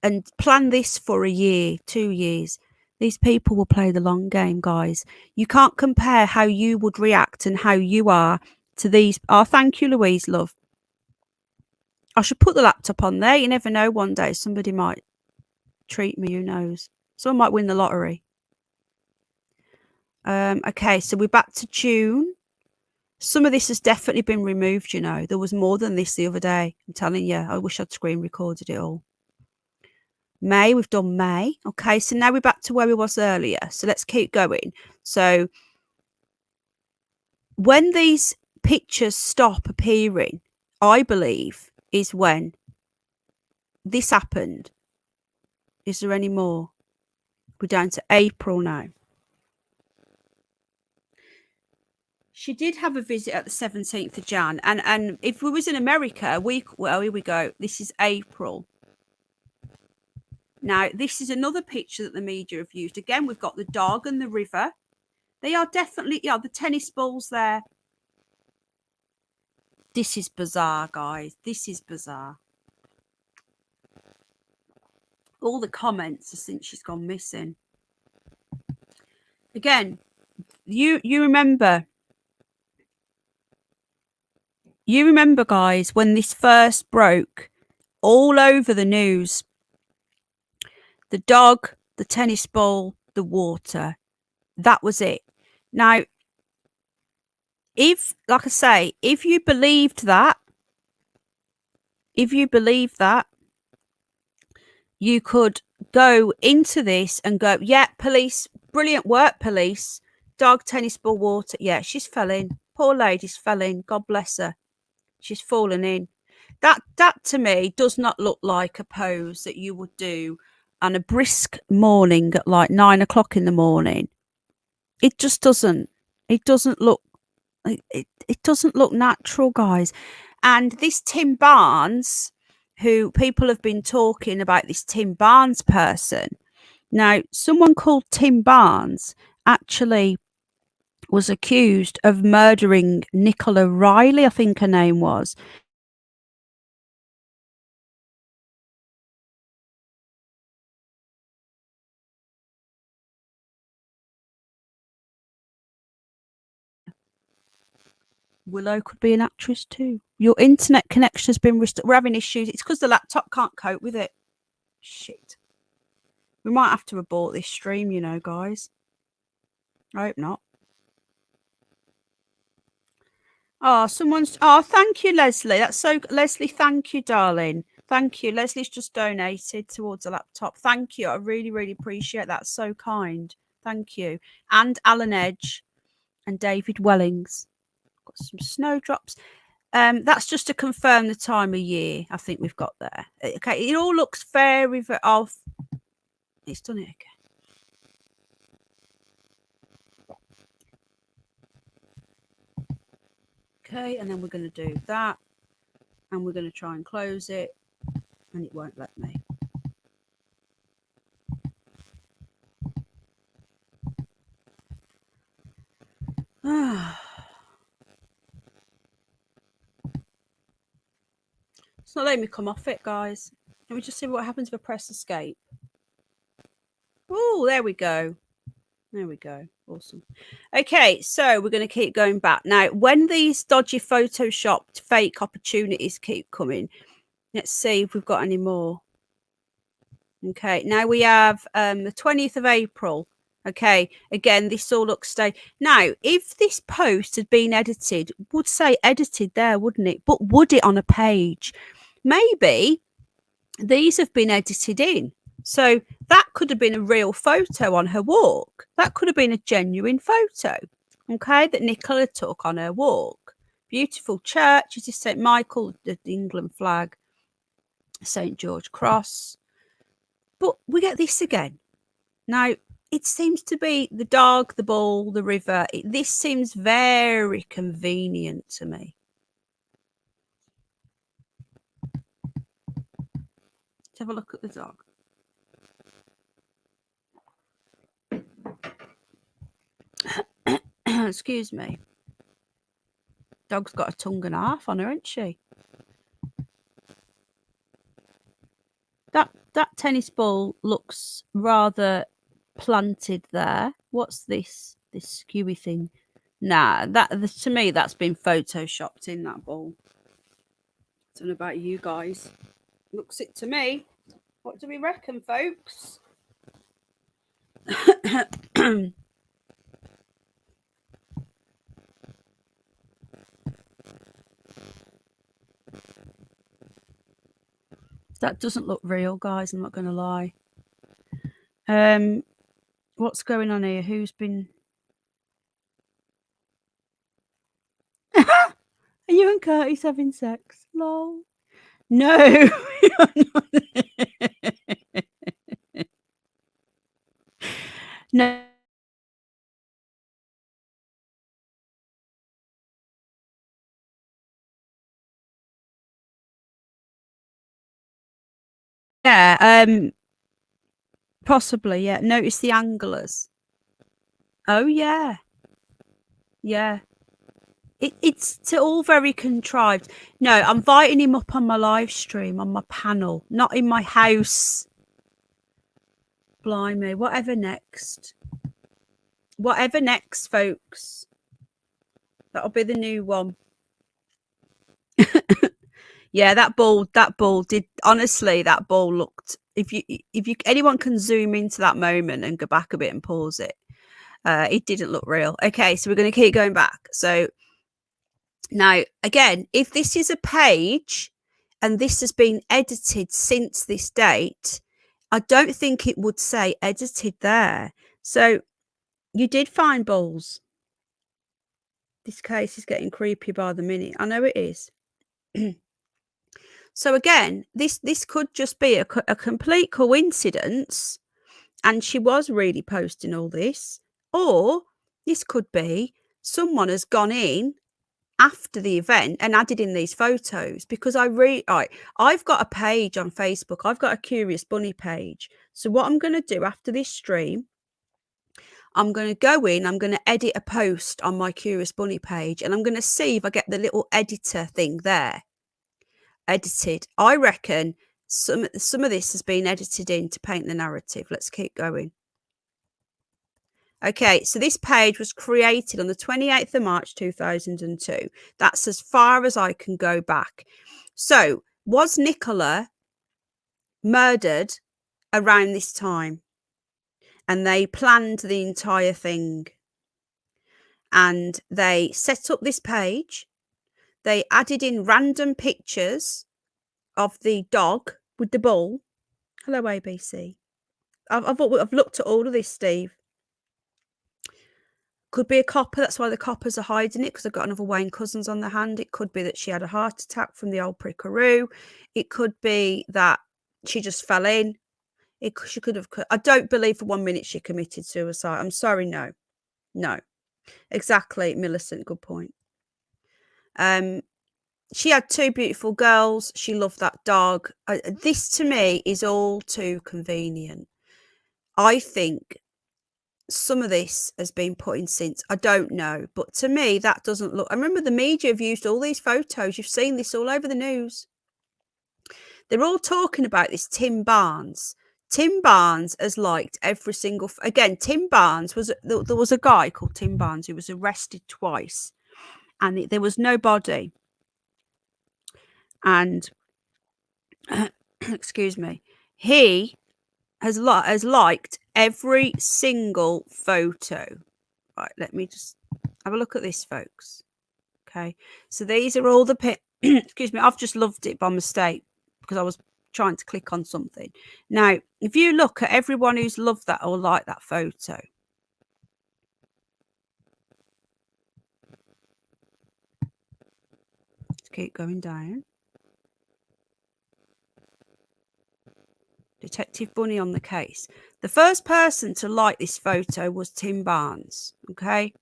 and plan this for a year, 2 years? These people will play the long game, guys. You can't compare how you would react and how you are to these. Oh, thank you, Louise, love. I should put the laptop on there. You never know, one day somebody might treat me, who knows? Someone might win the lottery. Okay, so we're back to June. Some of this has definitely been removed, you know. There was more than this the other day. I'm telling you, I wish I'd screen recorded it all. May, we've done May. Okay, so now we're back to where we was earlier. So let's keep going. So when these pictures stop appearing, I believe, is when this happened. Is there any more? We're down to April now. She did have a visit at the 17th of Jan. And if we was in America, well, here we go. This is April. Now, this is another picture that the media have used. Again, we've got the dog and the river. They are definitely, the tennis balls there. This is bizarre, guys. This is bizarre. All the comments are since she's gone missing. Again, you remember, guys, when this first broke all over the news. The dog, the tennis ball, the water. That was it. Now, if, like I say, if you believed that, you could go into this and go, yeah, police, brilliant work, police. Dog, tennis ball, water. Yeah, she's fell in. Poor lady's fell in. God bless her. She's fallen in. That to me does not look like a pose that you would do on a brisk morning at like 9 o'clock in the morning. It just doesn't. It doesn't look. It doesn't look natural, guys. And this Tim Barnes, who people have been talking about, this Tim Barnes person. Now, someone called Tim Barnes actually was accused of murdering Nicola Riley, I think her name was. Willow could be an actress too. Your internet connection has been restored. We're having issues. It's because the laptop can't cope with it. Shit. We might have to abort this stream, guys. I hope not. Oh, thank you, Leslie. That's so, Leslie, thank you, darling. Thank you. Leslie's just donated towards a laptop. Thank you. I really, really appreciate that. So kind. Thank you. And Alan Edge and David Wellings. Got some snowdrops. That's just to confirm the time of year. I think we've got there. Okay, it all looks very, very off. It's done it again. Okay, and then we're going to do that, and we're going to try and close it, and it won't let me. It's not letting me come off it, guys. Let me just see what happens if I press escape. Oh, there we go. There we go. Awesome. Okay, so we're going to keep going back. Now, when these dodgy photoshopped fake opportunities keep coming, let's see if we've got any more. Okay, now we have the 20th of April. Okay, again, this all looks staged. Now, if this post had been edited, would say edited there, wouldn't it? But would it on a page? Maybe these have been edited in. So that could have been a real photo on her walk. That could have been a genuine photo, okay, that Nicola took on her walk. Beautiful church. It is St. Michael, the England flag, St. George Cross. But we get this again. Now, it seems to be the dog, the ball, the river. This seems very convenient to me. Let's have a look at the dog. Excuse me. Dog's got a tongue and a half on her, hasn't she? That tennis ball looks rather planted there. What's this skewy thing? Nah, to me that's been photoshopped in, that ball. I don't know about you guys. Looks it to me. What do we reckon, folks? That doesn't look real, guys. I'm not going to lie. What's going on here? Who's been... Are you and Curtis having sex? Lol. No. No. Yeah, possibly, yeah. Notice the anglers. Oh, yeah. Yeah. It's all very contrived. No, I'm inviting him up on my live stream, on my panel, not in my house. Blimey. Whatever next. Whatever next, folks. That'll be the new one. Yeah, that ball did, honestly, that ball looked, if you anyone can zoom into that moment and go back a bit and pause it. It didn't look real. Okay, so we're going to keep going back. So now, again, if this is a page and this has been edited since this date, I don't think it would say edited there. So you did find balls. This case is getting creepy by the minute. I know it is. So again, this could just be a complete coincidence, and she was really posting all this, or this could be someone has gone in after the event and added in these photos, because I've got a page on Facebook. I've got a Curious Bunny page. So what I'm going to do after this stream, I'm going to go in, I'm going to edit a post on my Curious Bunny page, and I'm going to see if I get the little editor thing there. Edited. I reckon some of this has been edited in to paint the narrative. Let's keep going. Okay, so this page was created on the 28th of March 2002. That's as far as I can go back. So was Nicola murdered around this time? And they planned the entire thing. And they set up this page. They added in random pictures of the dog with the bull. Hello, ABC. I've looked at all of this, Steve. Could be a copper. That's why the coppers are hiding it, because they've got another Wayne Cousins on their hand. It could be that she had a heart attack from the old prickaroo. It could be that she just fell in. She could have. I don't believe for 1 minute she committed suicide. I'm sorry, no. Exactly, Millicent. Good point. She had 2 beautiful girls. She loved that dog. This to me is all too convenient. I think some of this has been put in since. I don't know. But to me, that doesn't look. I remember the media have used all these photos. You've seen this all over the news. They're all talking about this Tim Barnes. Tim Barnes has liked every single. Again, Tim Barnes was. There was a guy called Tim Barnes who was arrested twice, and there was no body. And excuse me, he has liked every single photo. Right, let me just have a look at this, folks. Okay, so these are all the excuse me, I've just loved it by mistake because I was trying to click on something. Now, if you look at everyone who's loved that or liked that photo, let's keep going down. Detective Bunny on the case. The first person to like this photo was Tim Barnes. Okay.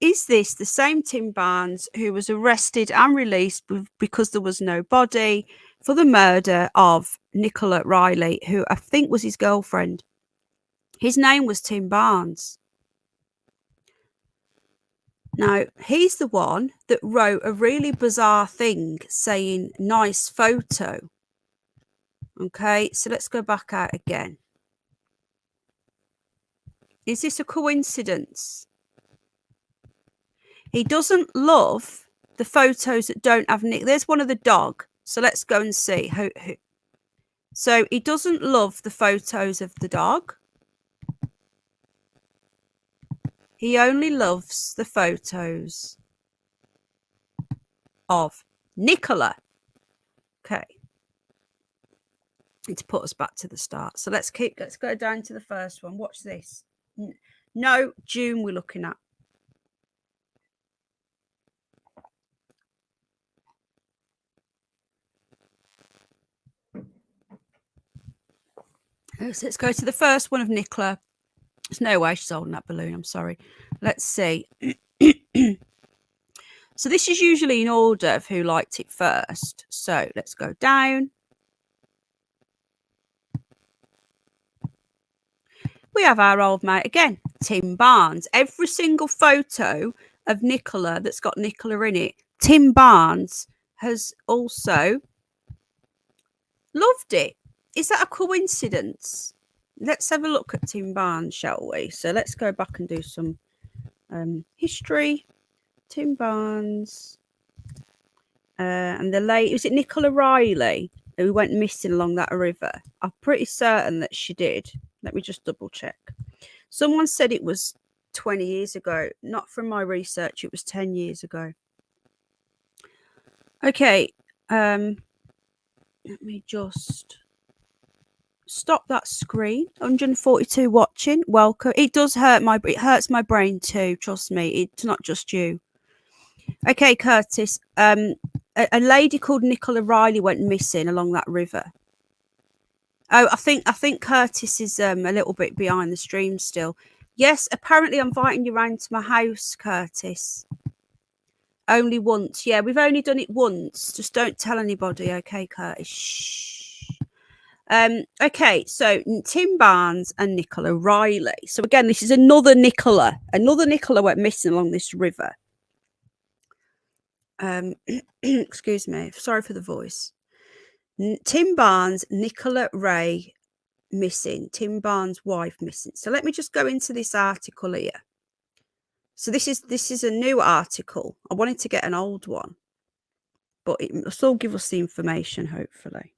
Is this the same Tim Barnes who was arrested and released because there was no body for the murder of Nicola Riley, who I think was his girlfriend? His name was Tim Barnes. Now, he's the one that wrote a really bizarre thing saying, nice photo. Okay, so let's go back out again. Is this a coincidence? He doesn't love the photos that don't have Nick. There's one of the dog. So let's go and see who. So he doesn't love the photos of the dog. He only loves the photos of Nicola. Okay. It's put us back to the start. So let's go down to the first one. Watch this. No, June we're looking at. Let's go to the first one of Nicola. There's no way she's holding that balloon. I'm sorry. Let's see. So this is usually in order of who liked it first. So let's go down. We have our old mate again, Tim Barnes. Every single photo of Nicola that's got Nicola in it, Tim Barnes has also loved it. Is that a coincidence? Let's have a look at Tim Barnes, shall we? So let's go back and do some history. Tim Barnes. And the late, was it Nicola Riley who went missing along that river? I'm pretty certain that she did. Let me just double check. Someone said it was 20 years ago. Not from my research, it was 10 years ago. Okay, let me just stop that screen. 142 watching. Welcome. It does hurt it hurts my brain too, trust me. It's not just you. Okay, Curtis. A lady called Nicola Riley went missing along that river. Oh, I think Curtis is a little bit behind the stream still. Yes, apparently I'm inviting you round to my house, Curtis. Only once. Yeah, we've only done it once. Just don't tell anybody, okay, Curtis? Shh. Okay, so Tim Barnes and Nicola Riley. So again, this is another Nicola. Another Nicola went missing along this river. Excuse me. Sorry for the voice. Tim Barnes, Nicola Ray missing. Tim Barnes' wife missing. So let me just go into this article here. So this is a new article. I wanted to get an old one, but it must all give us the information, hopefully.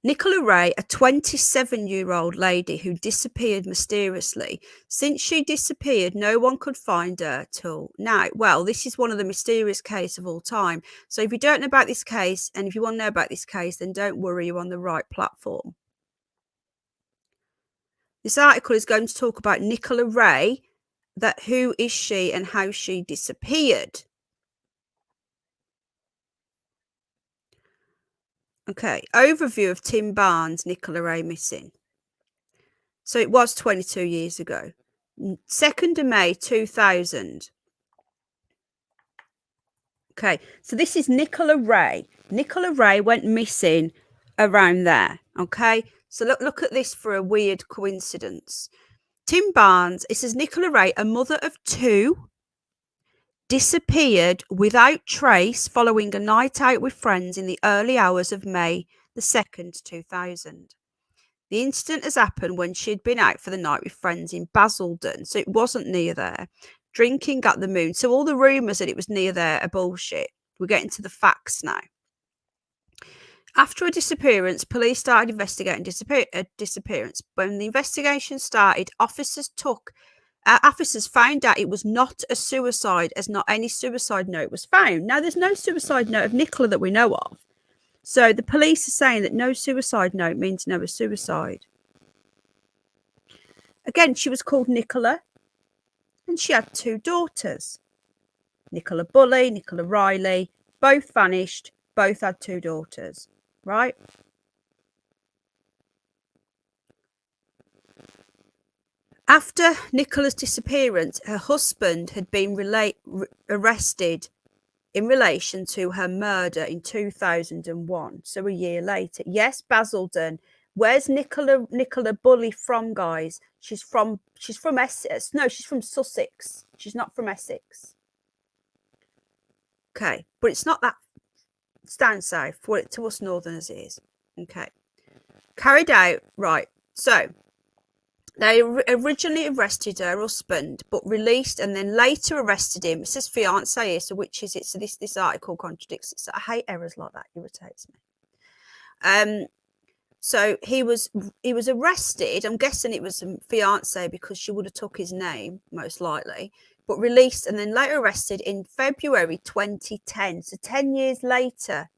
Nicola Ray, a 27-year-old lady who disappeared mysteriously. Since she disappeared, no one could find her till now. Well, this is one of the mysterious cases of all time. So if you don't know about this case, and if you want to know about this case, then don't worry, you're on the right platform. This article is going to talk about Nicola Ray, that who is she and how she disappeared. Okay, overview of Tim Barnes, Nicola Ray missing. So it was 22 years ago. 2nd of May 2000. Okay, so this is Nicola Ray. Nicola Ray went missing around there. Okay, so look at this for a weird coincidence. Tim Barnes, it says Nicola Ray, a mother of 2, disappeared without trace following a night out with friends in the early hours of May the 2nd, 2000. The incident has happened when she'd been out for the night with friends in Basildon, so it wasn't near there, drinking at the Moon. So all the rumours that it was near there are bullshit. We're getting to the facts now. After a disappearance, police started investigating disappearance. When the investigation started, officers found out it was not a suicide, as not any suicide note was found. Now, there's no suicide note of Nicola that we know of. So the police are saying that no suicide note means no suicide. Again, she was called Nicola, and she had 2 daughters. Nicola Bulley, Nicola Riley, both vanished, both had 2 daughters, right? After Nicola's disappearance, her husband had been arrested in relation to her murder in 2001, so a year later. Yes, Basildon. Where's Nicola Bulley from, guys? She's from Essex. No, she's from Sussex. She's not from Essex. Okay, but it's not that. It's down south. What to us northerners is. Okay. Carried out, right. So they originally arrested her husband, but released and then later arrested him. It says fiance here, so which is it? So this article contradicts it. So I hate errors like that. It irritates me. So he was arrested. I'm guessing it was a fiance because she would have took his name most likely, but released and then later arrested in February 2010. So 10 years later.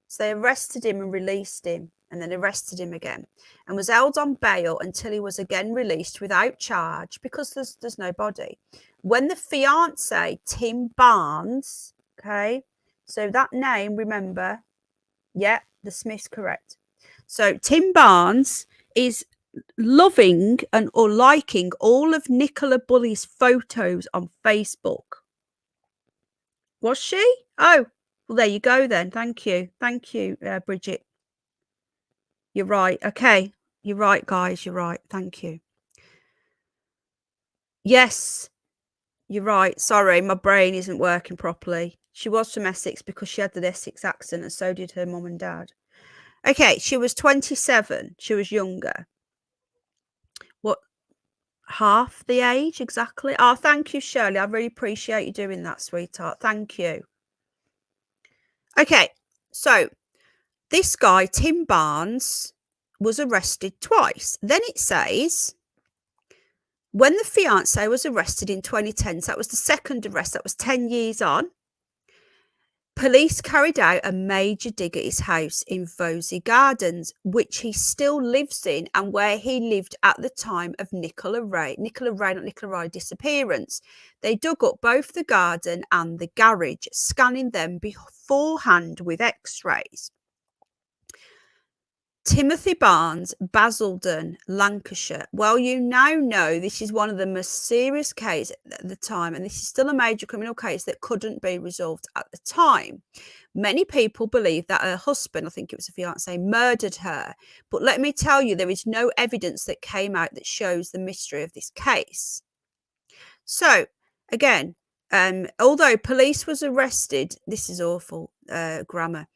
So they arrested him and released him, and then arrested him again, and was held on bail until he was again released without charge because there's no body. When the fiance, Tim Barnes, okay, so that name, remember, yeah, the Smith's correct. So Tim Barnes is loving or liking all of Nicola Bulley's photos on Facebook. Was she? Oh, well, there you go then. Thank you. Thank you, Bridget. You're right. Okay. You're right, guys. You're right. Thank you. Yes, you're right. Sorry, my brain isn't working properly. She was from Essex because she had the Essex accent, and so did her mum and dad. Okay, she was 27. She was younger. What? Half the age exactly? Oh, thank you, Shirley. I really appreciate you doing that, sweetheart. Thank you. Okay, so this guy, Tim Barnes, was arrested twice. Then it says when the fiance was arrested in 2010, so that was the second arrest, that was 10 years on, police carried out a major dig at his house in Vosey Gardens, which he still lives in and where he lived at the time of Nicola Ray disappearance. They dug up both the garden and the garage, scanning them beforehand with x-rays. Timothy Barnes, Basildon, Lancashire. Well, you now know this is one of the most serious cases at the time, and this is still a major criminal case that couldn't be resolved at the time. Many people believe that her husband, I think it was a fiance, murdered her. But let me tell you, there is no evidence that came out that shows the mystery of this case. So, again, although police was arrested, this is awful grammar.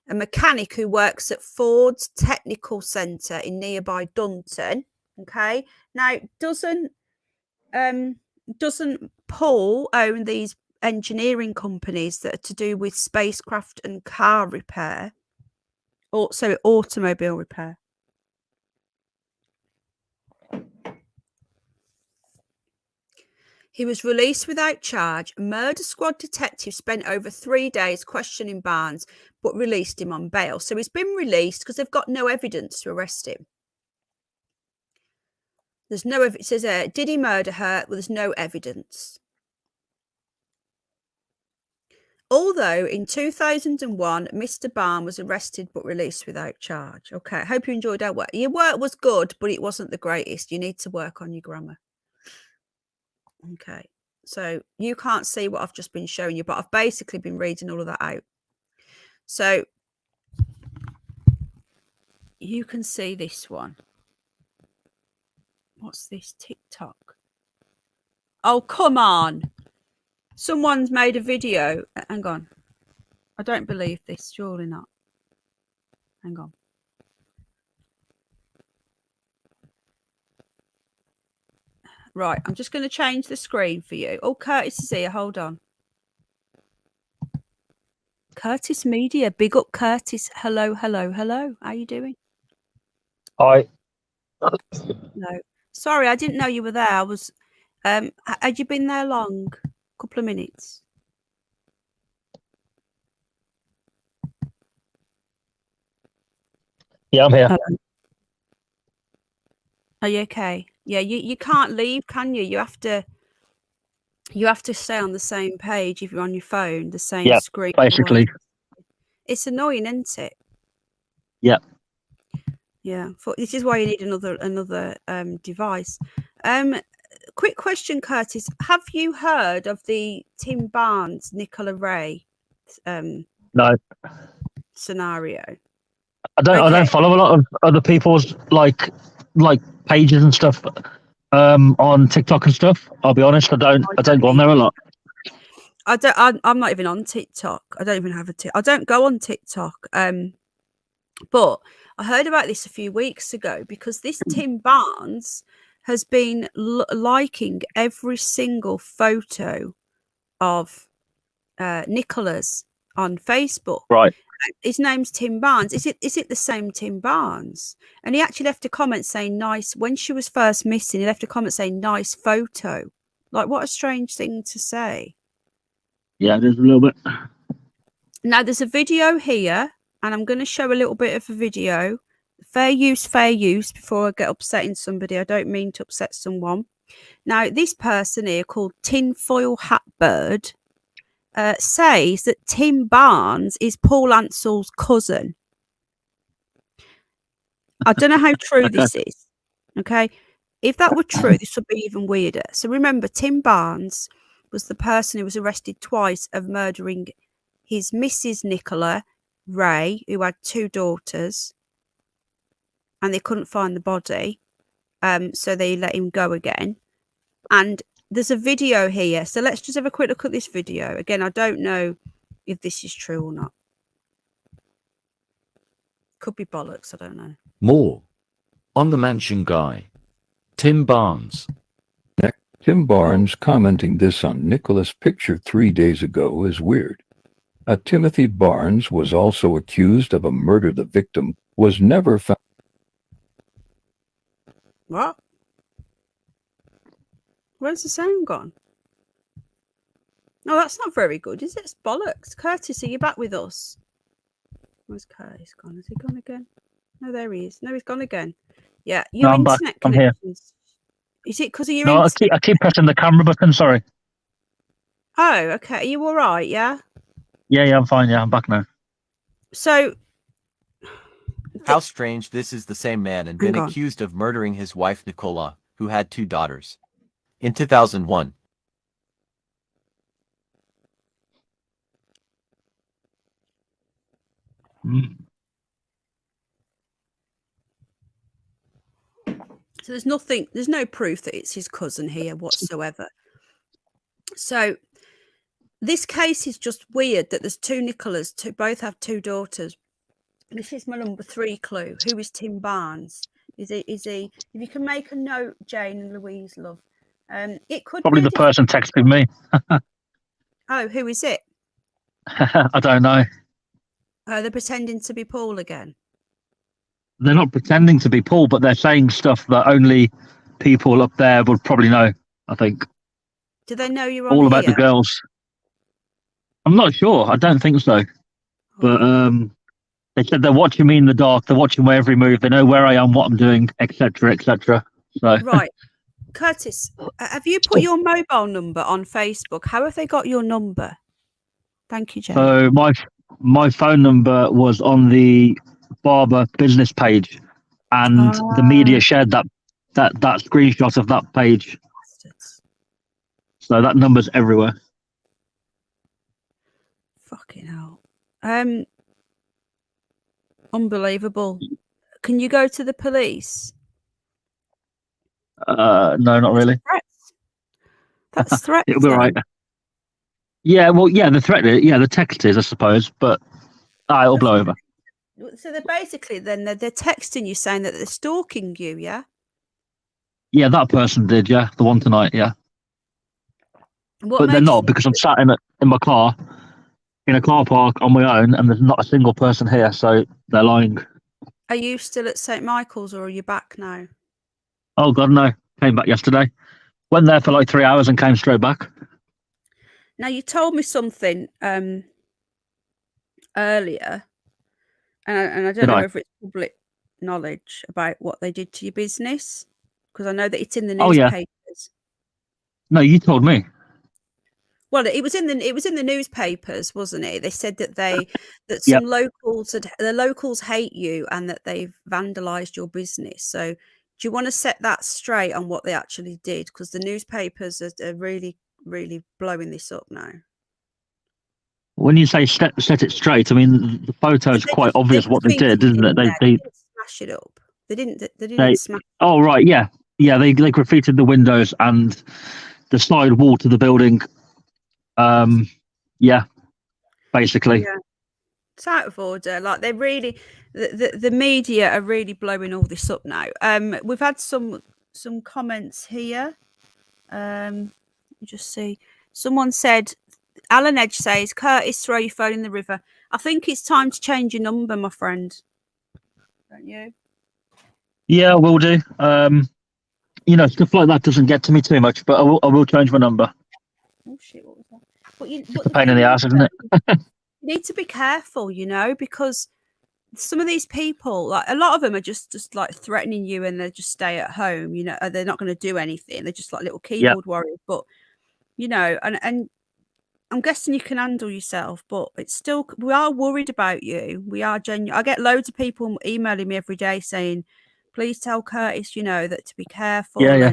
A mechanic who works at Ford's Technical Centre in nearby Dunton. Okay, now doesn't Paul own these engineering companies that are to do with spacecraft and car repair, or so automobile repair? He was released without charge. Murder squad detectives spent over 3 days questioning Barnes, but released him on bail. So he's been released because they've got no evidence to arrest him. There's no evidence. It says, did he murder her? Well, there's no evidence. Although in 2001, Mr. Barnes was arrested but released without charge. Okay, I hope you enjoyed our work. Your work was good, but it wasn't the greatest. You need to work on your grammar. Okay, so you can't see what I've just been showing you, but I've basically been reading all of that out. So you can see this one. What's this? TikTok. Oh, come on. Someone's made a video. Hang on. I don't believe this. Surely not. Hang on. Right, I'm just going to change the screen for you. Oh, Curtis is here. Hold on. Curtis Media. Big up, Curtis. Hello, hello, hello. How you doing? Hi. No. Sorry, I didn't know you were there. I was... had you been there long? A couple of minutes? Yeah, I'm here. Hello. Are you okay? Yeah, you can't leave, can you? You have to stay on the same page if you're on your phone, the same screen. Basically. It's annoying, isn't it? Yeah. Yeah. This is why you need another device. Quick question, Curtis. Have you heard of the Tim Barnes, Nicola Ray No. scenario? I don't follow a lot of other people's like pages and stuff on TikTok and stuff. I'll be honest, I don't go on there a lot. I'm not even on TikTok. I don't even have I don't go on TikTok. But I heard about this a few weeks ago because this Tim Barnes has been liking every single photo of Nicola's on Facebook. Right. His name's Tim Barnes. Is it the same Tim Barnes? And he actually left a comment saying nice. When she was first missing, he left a comment saying nice photo. Like, what a strange thing to say. Yeah, there's a little bit. Now, there's a video here, and I'm going to show a little bit of a video. Fair use before I get upsetting somebody. I don't mean to upset someone. Now, this person here called Tinfoil Hat Bird says that Tim Barnes is Paul Ansel's cousin. I don't know how true this is. Okay. If that were true, this would be even weirder. So remember, Tim Barnes was the person who was arrested twice of murdering his Mrs. Nicola Ray, who had 2 daughters, and they couldn't find the body. So they let him go again. And there's a video here. So let's just have a quick look at this video. Again, I don't know if this is true or not. Could be bollocks, I don't know. More on the mansion guy, Tim Barnes. Tim Barnes commenting this on Nicola's picture 3 days ago is weird. Timothy Barnes was also accused of a murder. The victim was never found. What? Where's the sound gone? No, that's not very good, is it? It's bollocks. Curtis, are you back with us? Where's Curtis gone? Has he gone again? No, there he is. No, he's gone again. Yeah, your No, I'm back. internet I'm here. connections. Is it because of your No, internet? I keep pressing the camera button. Sorry. Oh, okay. Are you all right? Yeah. Yeah, I'm fine. Yeah, I'm back now. So, How strange this is the same man and been Hang on. accused of murdering his wife Nicola, who had 2 daughters. In 2001. so there's no proof that it's his cousin here whatsoever. So this case is just weird that there's 2 Nicolas, both have 2 daughters. This is my number 3 clue. Who is Tim Barnes? Is he? If you can make a note, Jane and Louise, love. It could Probably be the person texting me. Oh, who is it? I don't know. Oh, they're pretending to be Paul again. They're not pretending to be Paul, but they're saying stuff that only people up there would probably know. I think Do they know you're on all about here? the girls. I'm not sure. I don't think so. But they said they're watching me in the dark. They're watching my every move. They know where I am, what I'm doing, etc., etc. So Right. Curtis, have you put your mobile number on Facebook? How have they got your number? Thank you, Jane. So my phone number was on the barber business page, and the media shared that screenshot of that page. Bastards. So that number's everywhere. Fucking hell. Unbelievable. Can you go to the police? No, not really. Threats. That's threats. It'll be all right. Yeah, well, yeah, the text is, I suppose, but it'll blow over. So they're basically then they're texting you saying that they're stalking you, yeah? Yeah, that person did, yeah, the one tonight, yeah. What But they're made you not, think because I'm sat in my car, in a car park on my own, and there's not a single person here, so they're lying. Are you still at St. Michael's or are you back now? Oh, God, no. Came back yesterday. Went there for like 3 hours and came straight back. Now, you told me something earlier, and I don't know if it's public knowledge about what they did to your business, because I know that it's in the Oh, yeah. newspapers. No, you told me. Well, it was in the newspapers, wasn't it? They said that Yep. some the locals hate you and that they've vandalized your business. So, do you want to set that straight on what they actually did? Because the newspapers are really, really blowing this up now. When you say set it straight, I mean the photo is quite obvious what they did, isn't it? They didn't smash it up. They didn't smash. Oh right, yeah. They graffitied the windows and the side wall to the building. Basically. Yeah. It's out of order. Like they really, the media are really blowing all this up now. We've had some comments here. Just see. Someone said, Alan Edge says, Curtis, throw your phone in the river. I think it's time to change your number, my friend. Don't you? Yeah, I will do. Stuff like that doesn't get to me too much, but I will change my number. Oh shit! What was that? But It's a pain in the ass, isn't it? You need to be careful, because some of these people, like a lot of them, are just like threatening you, and they just stay at home. They're not going to do anything. They're just like little keyboard warriors. But and I'm guessing you can handle yourself, but it's still, we are worried about you. We are genuine. I get loads of people emailing me every day saying, please tell Curtis, you know, that to be careful. Yeah, yeah.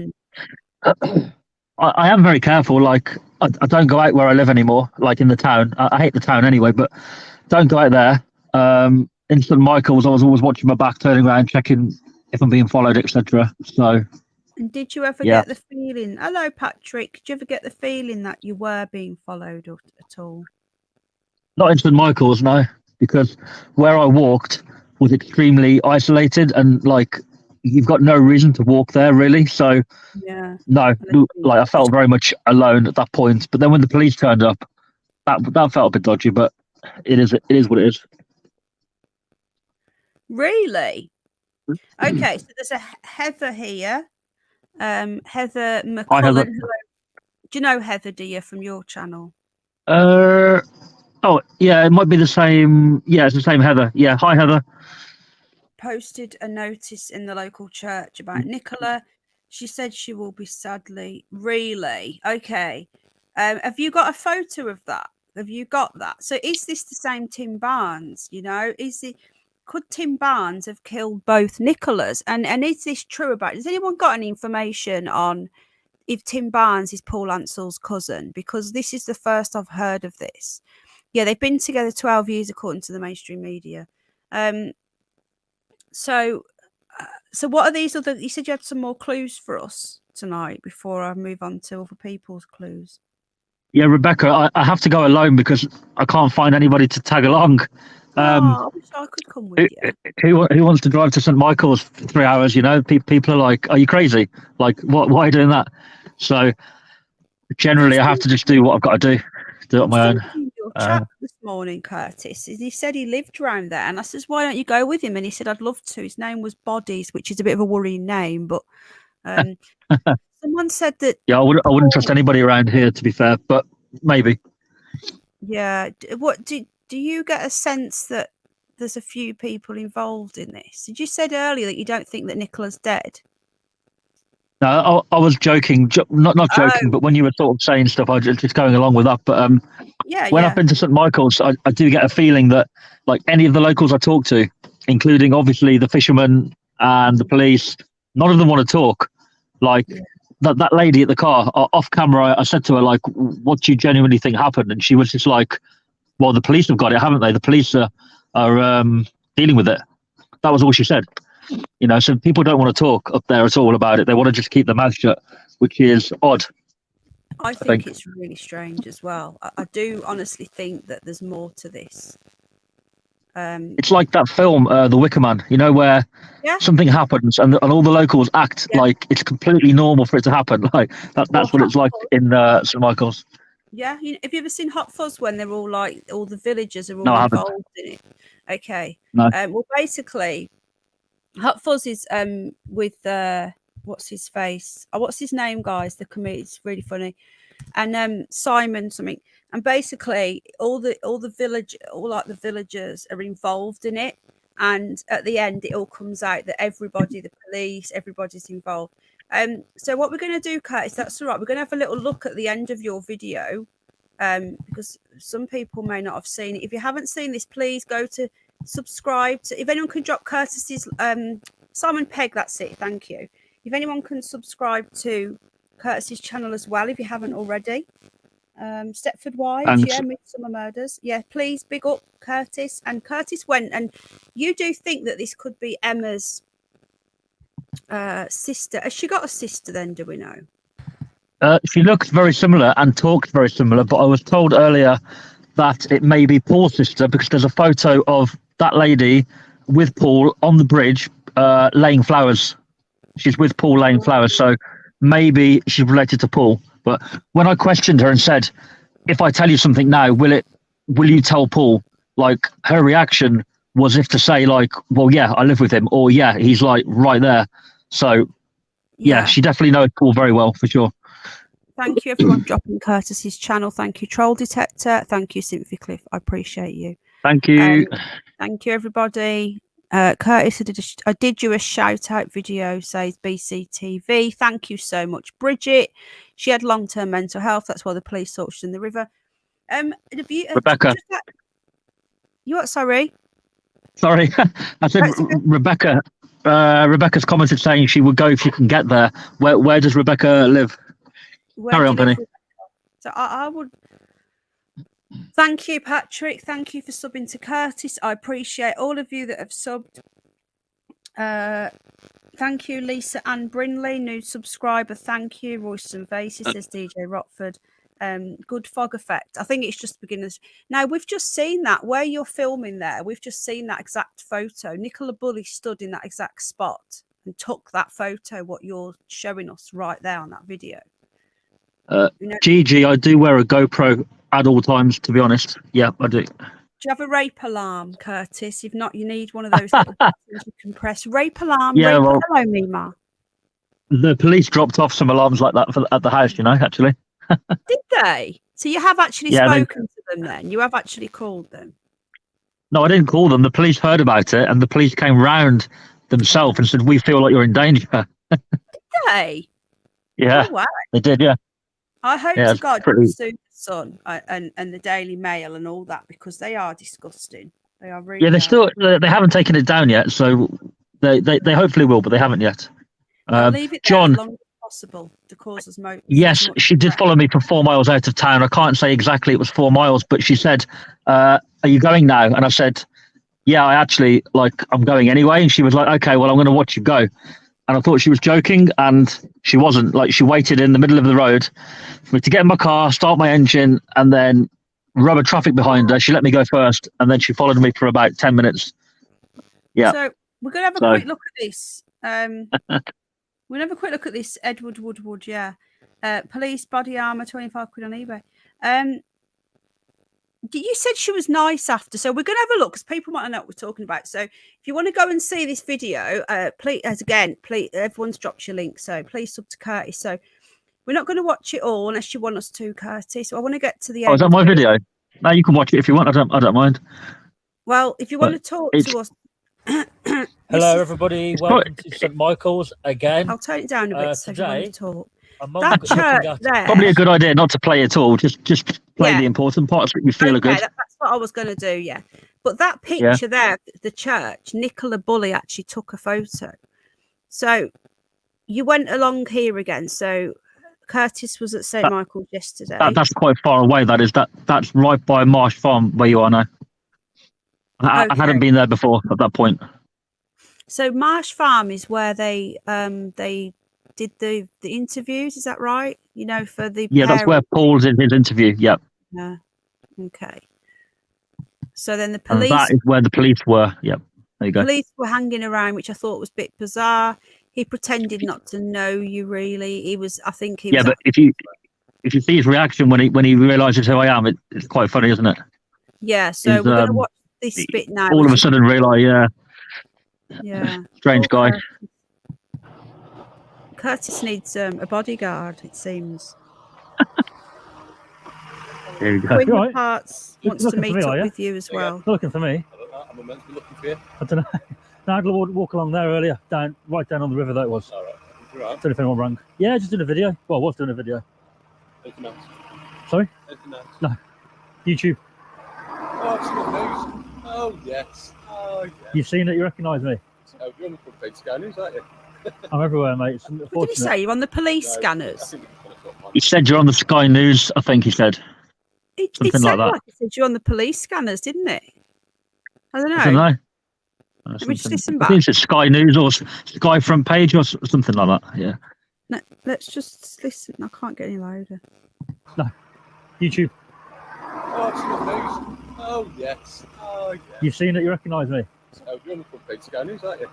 And I am very careful. Like, I don't go out where I live anymore, like in the town. I hate the town anyway, but don't go out there. In St. Michael's, I was always watching my back, turning around, checking if I'm being followed, etc. So, and did you ever yeah. get the feeling, hello, Patrick, did you ever get the feeling that you were being followed at all? Not in St. Michael's, no, because where I walked was extremely isolated and like you've got no reason to walk there really. So Yeah. no, like I felt very much alone at that point. But then when the police turned up, that felt a bit dodgy. But it is what it is. Really? Okay, so there's a Heather here. Heather Hi, McCullen. Heather. Hello. Do you know Heather, do you, from your channel? Oh yeah, it might be the same. Yeah, it's the same Heather. Yeah, hi Heather. Posted a notice in the local church about Nicola. She said she will be sadly. Really? Okay. Have you got a photo of that? Have you got that? So is this the same Tim Barnes? You know, could Tim Barnes have killed both Nicolas? And is this true about? Has anyone got any information on if Tim Barnes is Paul Ansel's cousin? Because this is the first I've heard of this. Yeah, they've been together 12 years according to the mainstream media. So what are these other? You said you had some more clues for us tonight before I move on to other people's clues. Yeah, Rebecca, I have to go alone because I can't find anybody to tag along. I wish I could come with you. Who wants to drive to St. Michael's for 3 hours? You know, people are like, "Are you crazy? Like, why are you doing that?" So generally, I have to just do what I've got to do it on my own. Your chat this morning, Curtis, he said he lived around there, and I says, "Why don't you go with him?" And he said, "I'd love to." His name was Bodies, which is a bit of a worrying name, but someone said that. Yeah, I wouldn't trust anybody around here, to be fair, but maybe. Yeah. What do you get a sense that there's a few people involved in this? Did you said earlier that you don't think that Nicola's dead? No, I was joking, not joking, but when you were sort of saying stuff, I was just going along with that. But when I've been to St. Michael's, I do get a feeling that like any of the locals I talk to, including obviously the fishermen and the police, none of them want to talk. Like that lady at the car, off camera, I said to her, like, what do you genuinely think happened? And she was just like, well, the police have got it, haven't they? The police are dealing with it. That was all she said. You know, so people don't want to talk up there at all about it. They want to just keep their mouth shut, which is odd. I think it's really strange as well. I do honestly think that there's more to this. It's like that film, The Wicker Man, you know, where something happens and all the locals act like it's completely normal for it to happen. Like that's what it's like in St. Michael's. Yeah, have you ever seen Hot Fuzz when they're all like, all the villagers are all involved in it? Okay. No. Well, basically, Hot Fuzz is with what's his face? Oh, what's his name, guys? The comedian, it's really funny, and Simon something. And basically, all the villagers are involved in it. And at the end, it all comes out that everybody, the police, everybody's involved. So what we're going to do, Curtis, that's all right. We're going to have a little look at the end of your video, because some people may not have seen it. If you haven't seen this, please go to subscribe. If anyone can drop Curtis's Simon Pegg, that's it. Thank you. If anyone can subscribe to Curtis's channel as well, if you haven't already. Stepford Wives, Midsummer Murders. Yeah, please big up Curtis. And Curtis went, and you do think that this could be Emma's sister. Has she got a sister then, do we know? She looked very similar and talked very similar, but I was told earlier that it may be Paul's sister because there's a photo of that lady with Paul on the bridge laying flowers. She's with Paul laying flowers, so maybe she's related to Paul. But when I questioned her and said, if I tell you something now, will you tell Paul? Like, her reaction was if to say like, well, yeah, I live with him, or yeah, he's like right there. So yeah, she definitely knows Paul very well for sure. Thank you everyone dropping Curtis's channel. Thank you, Troll Detector. Thank you, Cynthia Cliff. I appreciate you. Thank you. Thank you everybody. Curtis, I did you a shout out video, says BCTV. Thank you so much, Bridget. She had long-term mental health. That's why the police thought she was in the river. Have you, Rebecca. You what? Sorry. Sorry, I said Rebecca. Rebecca's commented saying she would go if she can get there. Where does Rebecca live? Carry on, Penny. So I would. Thank you, Patrick. Thank you for subbing to Curtis. I appreciate all of you that have subbed. Thank you, Lisa Ann Brinley, new subscriber. Thank you, Royston Vasey, says DJ Rockford. Good fog effect. I think it's just beginners. Now, we've just seen that where you're filming there. We've just seen that exact photo. Nicola Bulley stood in that exact spot and took that photo, what you're showing us right there on that video. Gigi, I do wear a GoPro at all times, to be honest. Yeah, I do. Do you have a rape alarm, Curtis? If not, you need one of those little buttons you can press. Rape alarm. Yeah, rape well, hello, Mima. The police dropped off some alarms like that at the house, actually. Did they? So you have actually spoken to them then? You have actually called them? No, I didn't call them. The police heard about it and the police came round themselves and said, we feel like you're in danger. Did they? Yeah, oh, wow. They did, yeah. I hope to God you sue the Sun and the Daily Mail and all that because they are disgusting. They are really. Yeah, they haven't taken it down yet, so they hopefully will, but they haven't yet. Leave it there John, as long as possible to cause us more. Yes, she did follow me for 4 miles out of town. I can't say exactly it was 4 miles, but she said, "Are you going now?" And I said, "Yeah, I'm going anyway." And she was like, "Okay, well, I'm going to watch you go." And I thought she was joking, and she wasn't. Like, she waited in the middle of the road for me to get in my car, start my engine, and then rubber traffic behind her. She let me go first, and then she followed me for about 10 minutes. Yeah. So we're going to have a quick look at this. We'll have a quick look at this. Edward Woodward, yeah. Police body armor, 25 quid on eBay. You said she was nice after, so we're going to have a look because people might not know what we're talking about. So if you want to go and see this video, please, everyone's dropped your link, so please sub to Curtis. So we're not going to watch it all unless you want us to, Curtis. So I want to get to the end. Oh, is that my video? No, you can watch it if you want. I don't mind. Well, if you want to talk to us. Hello, everybody. Welcome to St. Michael's again. I'll turn it down a bit so today, you talk. That church there. Probably a good idea not to play at all. Just play the important parts that you feel are good. That's what I was going to do, yeah. But that picture there, the church, Nicola Bulley actually took a photo. So you went along here again. So Curtis was at St. Michael's yesterday. That's quite far away. That's right by Marsh Farm where you are now. I hadn't been there before at that point. So Marsh Farm is where they did the interviews. Is that right? For the that's where Paul did his interview. Yep. Yeah. Okay. So then the police. And that is where the police were. Yep. There you go. Police were hanging around, which I thought was a bit bizarre. He pretended not to know you. Really, he was. I think he. Yeah, but if you see his reaction when he realizes who I am, it's quite funny, isn't it? Yeah. So we're going to watch this bit now. All of a sudden, realize, yeah. Strange guy. Curtis needs a bodyguard, it seems. There you go. Quinn right. Parts wants to meet up with you as well. Looking for me? I'm meant to be looking for you. I don't know. No, I had to walk along there earlier, right down on the river that was. All right. You're right. Don't know if anyone rang. Yeah, just doing a video. Well, I was doing a video. Anything else? Sorry? Anything else? No. YouTube. Oh, it's not news. Oh, yes. Oh, yes. You've seen it, you recognise me. Oh, you're on the front page Sky News, aren't you? I'm everywhere, mate. It's unfortunate. What did he say? You're on the police scanners? He said you're on the Sky News, I think he said. It Something like that. Like he said you're on the police scanners, didn't it? I don't know. I don't know. Let me just listen I back. think it's Sky News or Sky Front Page or something like that. Yeah. No, let's just listen. I can't get any louder. No. YouTube. Oh, it's not news. Oh, yes. Oh, yes. You've seen it, you recognise me. Oh, you're on the front page Sky News, aren't you?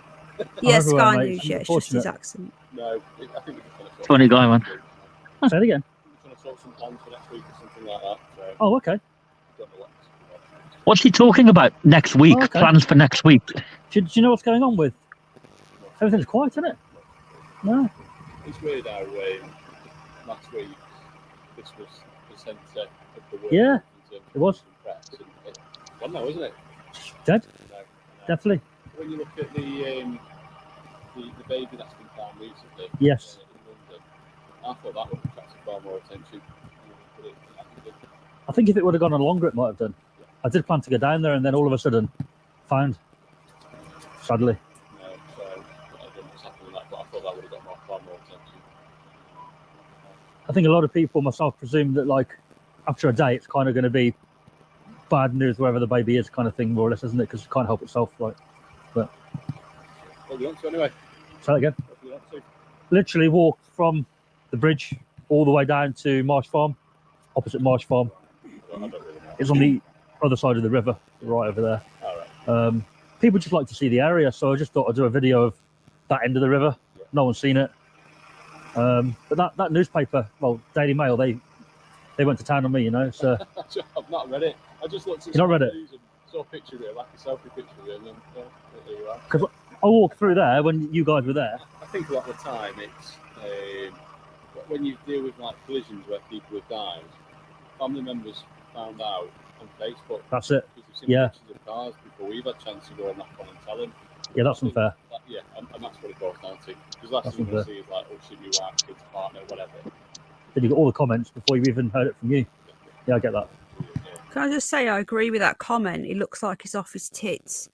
Yeah, everywhere, Sky mate. News, It's yeah, it's just his unfortunate. accent. No, I think we're just going to Funny guy, man. Say it again. We're trying to sort some plans for next week or something like that. So Oh, okay. don't know what. What's he talking about next week? Oh, okay. Plans for next week? Do you know what's going on with? Everything's quiet, isn't it? No. It's weird how last week this was the centre of the world. Yeah, in terms of it was. press, and well, no, wasn't it? Dead? No. Definitely. When you look at the baby that's been found recently, Yes. in London, I thought that would attract far more attention. But I think if it would have gone on longer, it might have done. I did plan to go down there, and then all of a sudden, found. Sadly. No, so I don't know what's happening with that, but I thought that would have got far more attention. I think a lot of people, myself, presume that like after a day, it's kind of going to be bad news wherever the baby is, kind of thing, more or less, isn't it? Because it can't help itself, like. But. What do you want to anyway? Say that again. What do you want to? Literally walked from the bridge all the way down to Marsh Farm, opposite Marsh Farm. Well, I don't really know. It's on the other side of the river, right over there. All right. People just like to see the area, so I just thought I'd do a video of that end of the river. Yeah. No one's seen it. But that newspaper, well, Daily Mail, they went to town on me, you know. So I've not read it. I just looked at you not read it? and saw a picture of it, like a selfie picture of it, and then there you are. Because I walked through there when you guys were there. I think a lot of the time it's when you deal with like collisions where people have died, family members found out on Facebook. That's it. Because they've seen Yeah. pictures of cars before we've had a chance to go and knock on and tell them. Yeah, that's unfair. Yeah, and that's what it boils down to. Because last thing you see is like, oh shit, your wife, kids, partner, whatever. Then you got all the comments before you even heard it from you. Yeah, I get that. Can I just say I agree with that comment? He looks like he's off his tits.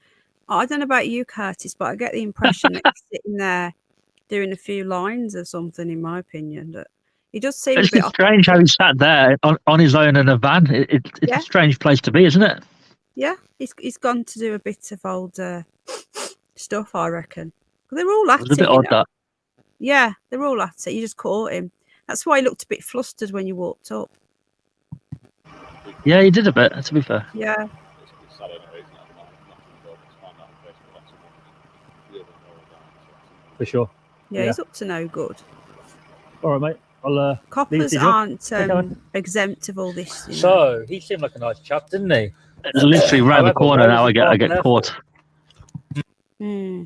I don't know about you, Curtis, but I get the impression that he's sitting there doing a few lines or something, in my opinion. That he does seem It's a bit just strange how he sat there on his own in a van. It's Yeah. a strange place to be, isn't it? Yeah, he's gone to do a bit of old stuff, I reckon. They're all at It was a it. bit odd, that. Yeah, they're all at it. You just caught him. That's why he looked a bit flustered when you walked up. Yeah, he did a bit, to be fair. Yeah. It's sad anyway, isn't it? Nothing involved. It's fine on Facebook, that's someone really know about. For sure. Yeah, he's up to no good. All right, mate. I'll Coppers you job. aren't Take on. exempt of all this. You know. So he seemed like a nice chap, didn't he? Literally round the However, corner where now, was I he get parked caught. Hmm.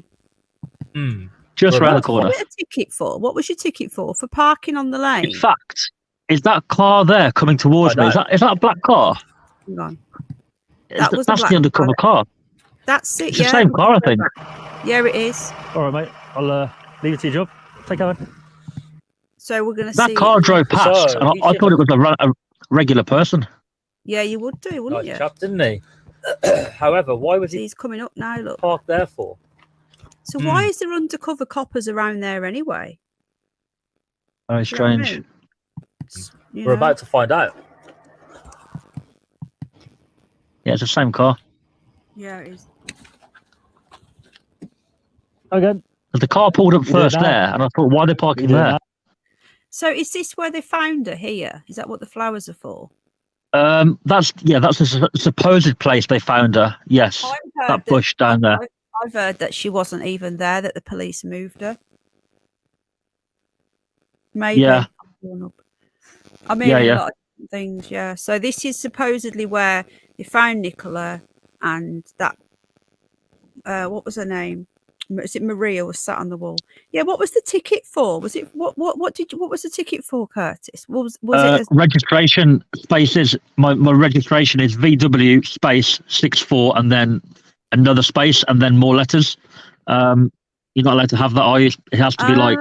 Just round the What corner. was your ticket for? What was your ticket for? For parking on the lane? In fact, is that car there coming towards me? Is that a black car? Hang on. That's was a black the undercover car. That's it. It's yeah. the same car, I think. Yeah, it is. All right, mate. I'll leave it to your job. Take care. So we're going to see. That car drove past, So, and I thought it was a regular person. Yeah, you would do, wouldn't you? Nice chap, didn't he? However, why was See, he he's coming up now. Look. parked there for? So why is there undercover coppers around there anyway? Very Do you know what I strange. mean? You We're know? about to find out. Yeah, it's the same car. Yeah, it is. Again. The car pulled up You do first it now. there, and I thought, why are they parking there? So is this where they found her here? Is that what the flowers are for? That's a supposed place they found her. Yes, I've heard that bush down there. I've heard that she wasn't even there, that the police moved her. Maybe. Yeah. I mean, Yeah, a yeah. lot of different things, yeah. So this is supposedly where they found Nicola and that, what was her name? Was it Maria was sat on the wall? Yeah, what was the ticket for? Was it what was the ticket for, Curtis? Was it Registration spaces? My registration is VW space 64 and then another space and then more letters. You're not allowed to have that, are you? It has to be like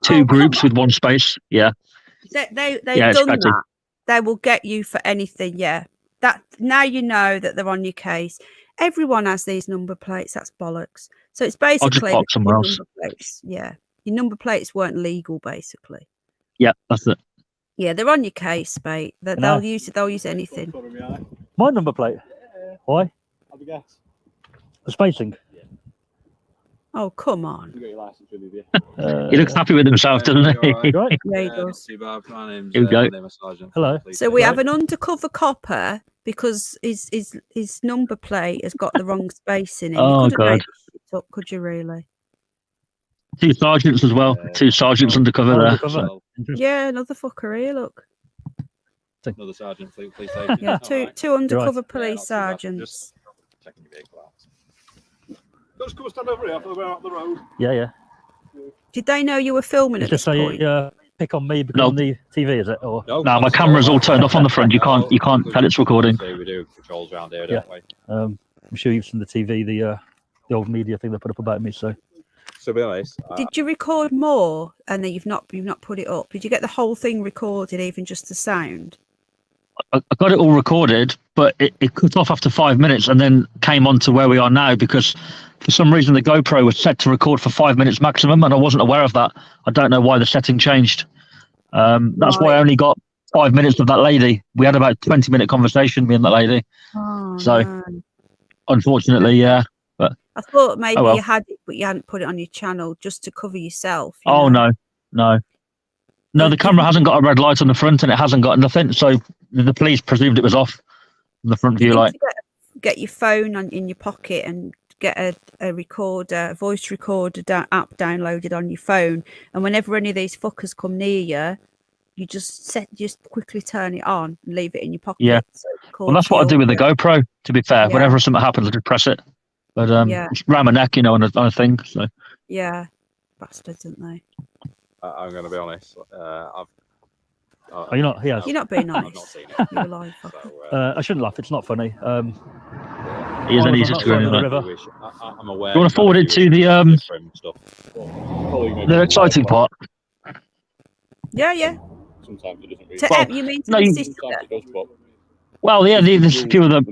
two groups with one space. Yeah. They've Yeah, it's done crazy. that. They will get you for anything. Yeah. That now you know that they're on your case. Everyone has these number plates. That's bollocks. So it's I'll just basically park somewhere your else. number plates. Yeah, your number plates weren't legal, basically. Yeah, that's it. Yeah, they're on your case, mate. They'll use it. They'll use anything. My number plate. Why? Have a guess. The spacing. Oh, come on. You got your license with you. He looks happy with himself, doesn't he? Right. Yeah, he does. Too bad. My name's, Here we go. my name is Sergeant. Hello. So we have an undercover copper because his number plate has got the wrong space in it. Oh, You couldn't make God. this shit up, could you really? Two sergeants as well. Two sergeants undercover there. Undercover. So. Yeah, another fucker here. Look. Another sergeant, please safety. Yeah, two undercover right. police Yeah, not too bad. sergeants. Just checking your vehicle out. Just come stand over here for the up the road. Yeah, yeah. Did they know you were filming It's at this just so point? you pick on me because No. on the TV, is it? Or No, my camera's all turned off on the front. You can't tell it's recording. So we do patrols around here, Yeah. don't we? I'm sure you've seen the TV, the old media thing they put up about me. So So be honest, Did you record more and then you've not put it up? Did you get the whole thing recorded, even just the sound? I got it all recorded, but it cut off after 5 minutes and then came on to where we are now because for some reason the GoPro was set to record for 5 minutes maximum, and I wasn't aware of that. I don't know why the setting changed. That's why I only got 5 minutes of that lady. We had about a 20-minute conversation, me and that lady. Oh, So, no. unfortunately, yeah. But I thought maybe well. you had it, but you hadn't put it on your channel just to cover yourself. Oh, know? no. No, the camera hasn't got a red light on the front and it hasn't got nothing. So the police presumed it was off the front view light. Get your phone in your pocket and get a recorder, a voice recorder app downloaded on your phone. And whenever any of these fuckers come near you, you just quickly turn it on and leave it in your pocket. Yeah. So Well, that's what I do with the GoPro, to be fair. Yeah. Whenever something happens, I just press it. But it's around my neck, on a thing. So. Yeah. Bastards, aren't they? I'm going to be honest. You're not. He has. You're not being honest. I've not seen it. You're a liar. So, I shouldn't laugh. It's not funny. He is, and he's I'm just not going from the in river. I'm aware. You want to forward it to the exciting part? Yeah. Sometimes it doesn't really. To you mean to no, the you- sister? Sometimes it does, but Well, yeah, there's a few of the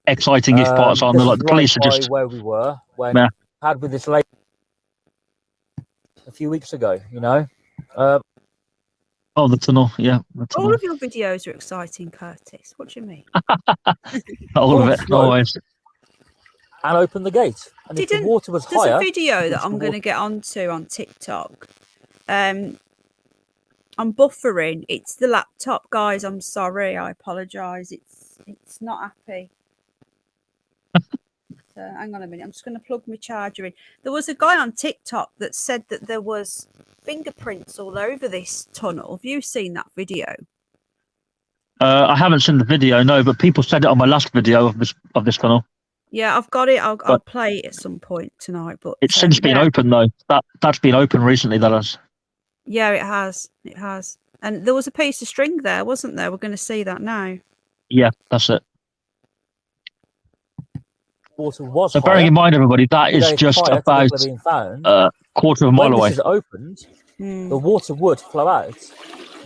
exciting-ish parts on there. Like the police are just. where we were when Yeah. had with this lady a few weeks ago. Oh, the tunnel. Yeah. The tunnel. All of your videos are exciting, Curtis. What do you mean? Not all of it, not always. and opened the gate. And if the water was There's higher, a video that I'm going to get onto on TikTok. I'm buffering. It's the laptop, guys. I'm sorry. I apologise. It's not happy. So hang on a minute. I'm just going to plug my charger in. There was a guy on TikTok that said that there was fingerprints all over this tunnel. Have you seen that video? I haven't seen the video, no, but people said it on my last video of this tunnel. Yeah, I've got it. I'll play it at some point tonight. But It's since been open though. That's been open recently. That has. Yeah, it has. It has. And there was a piece of string there, wasn't there? We're going to see that now. Yeah, that's it. water was So higher. bearing in mind, everybody, that is Days just prior to about this being found, a quarter of a mile when away. this is opened, the water would flow out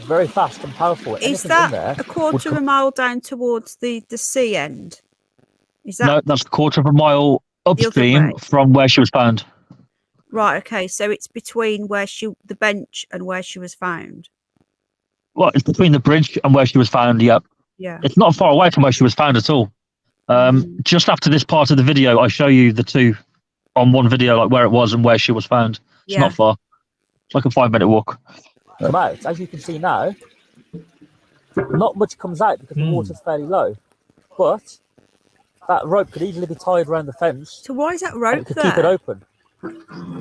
very fast and powerful. Is Anything in that there a quarter of a mile down towards the sea end? Is that No, that's a quarter of a mile upstream way. from where she was found. right? Okay, so it's between the bench and where she was found. Well, it's between the bridge and where she was found. Yep. Yeah. It's not far away from where she was found at all. Just after this part of the video, I show you the two on one video, like where it was and where she was found. It's not far. It's like a 5-minute walk. come out. As you can see now, not much comes out because the water's fairly low. But that rope could easily be tied around the fence. So why is that And rope it could there? keep it open.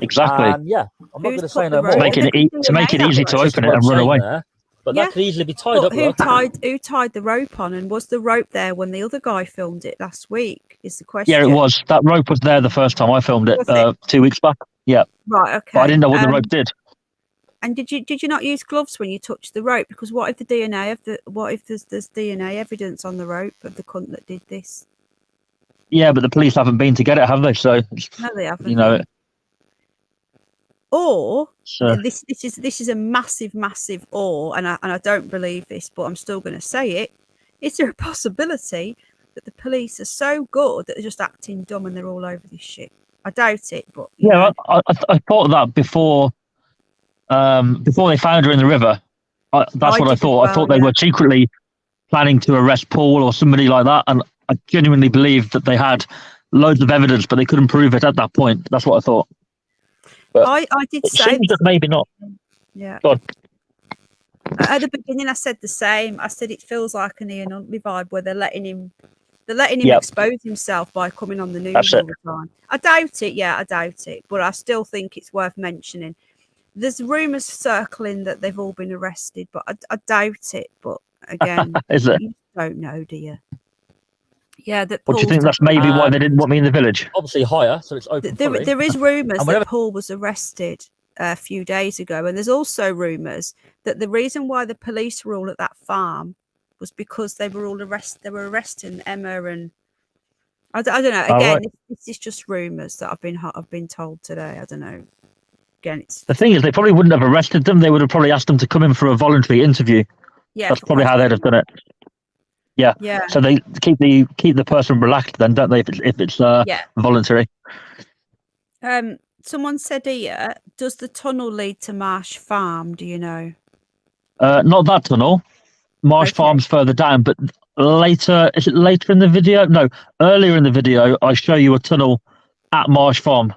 Exactly. And yeah, I'm not Who's going to put say the no more. rope? To make it easy to open it and run away. But Yeah, that could easily be tied But up. who look. tied the rope on, and was the rope there when the other guy filmed it last week? Is the question. Yeah, it was. That rope was there the first time I filmed it, Was it? 2 weeks back. Yeah. Right. Okay. But I didn't know what the rope did. And did you not use gloves when you touched the rope? Because what if there's DNA evidence on the rope of the cunt that did this? Yeah, but the police haven't been to get it, have they? So, No, they haven't. you know, Or so, this is a massive or, and I don't believe this, but I'm still going to say it. Is there a possibility that the police are so good that they're just acting dumb and they're all over this shit? I doubt it, but you yeah, know. I thought of that before they found her in the river. That's what I did as thought. I well, thought they yeah. were secretly planning to arrest Paul or somebody like that, and I genuinely believed that they had loads of evidence, but they couldn't prove it at that point. That's what I thought. But I did it say seems that maybe not. yeah. God. At the beginning, I said the same. I said it feels like an Ian Huntley vibe where they're letting him Yep. expose himself by coming on the news That's all it. the time. I doubt it. Yeah, I doubt it. But I still think it's worth mentioning. There's rumours circling that they've all been arrested, but I doubt it. But again, Is it? you don't know, do you? Yeah. That What do you Paul's think? That's maybe why they didn't want me in the village. Obviously higher, so it's open fully. there is rumours And whenever- that Paul was arrested a few days ago, and there's also rumours that the reason why the police were all at that farm was because they were all They were arresting Emma, and I don't know. Oh, Again, right. this is just rumours that I've been told today. I don't know. Again, it's The thing is, they probably wouldn't have arrested them. They would have probably asked them to come in for a voluntary interview. yeah. That's probably how they'd have done it. Yeah. Yeah. So they keep the person relaxed, then, don't they? If it's Yeah. voluntary. Someone said here, does the tunnel lead to Marsh Farm? Do you know? Not that tunnel. Marsh Okay. Farm's further down, but later. Is it later in the video? No, earlier in the video, I show you a tunnel at Marsh Farm.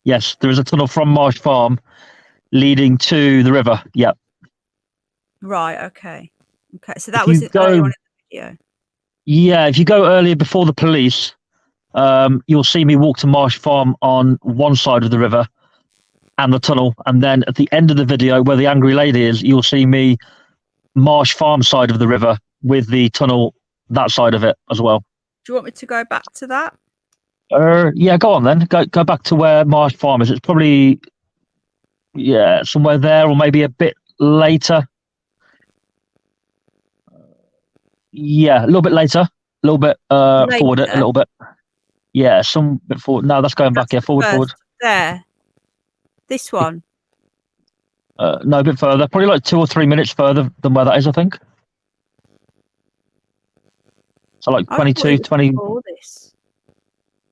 Yes, there is a tunnel from Marsh Farm leading to the river. Yep. Right. Okay. Okay. So that If was you it earlier on go, in the video. yeah, if you go earlier before the police, you'll see me walk to Marsh Farm on one side of the river and the tunnel, and then at the end of the video, where the angry lady is, you'll see me Marsh Farm side of the river with the tunnel that side of it as well. Do you want me to go back to that? Yeah, go on then. Go back to where Marsh Farm is. It's probably somewhere there, or maybe a bit later. Yeah, a little bit later, a little bit forward it, a little bit. Yeah, some bit forward. No, that's going back. Yeah, forward. There. This one. No, a bit further. Probably like 2 or 3 minutes further than where that is, I think. So like 22, 20. This.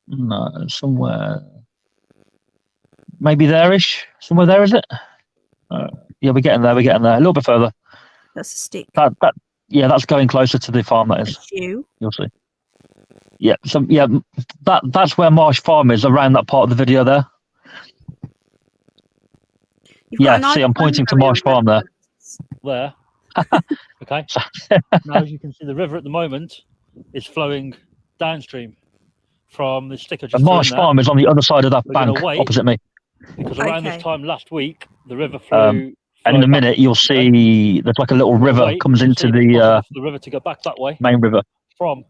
No, somewhere. Maybe there-ish. Somewhere there, is it? Yeah, we're getting there. We're getting there. A little bit further. That's a stick. That's going closer to the farm. That is. That's you. You'll see. Yeah. So that's where Marsh Farm is, around that part of the video there. See, I'm pointing to Marsh Farm there. There. Okay. Now, as you can see, the river at the moment is flowing downstream from the sticker. The Marsh Farm is on the other side of that bank, opposite me. Because around this time last week, the river flew. And in a minute, you'll see there's like a little river comes into the river to go back that way. Main river. From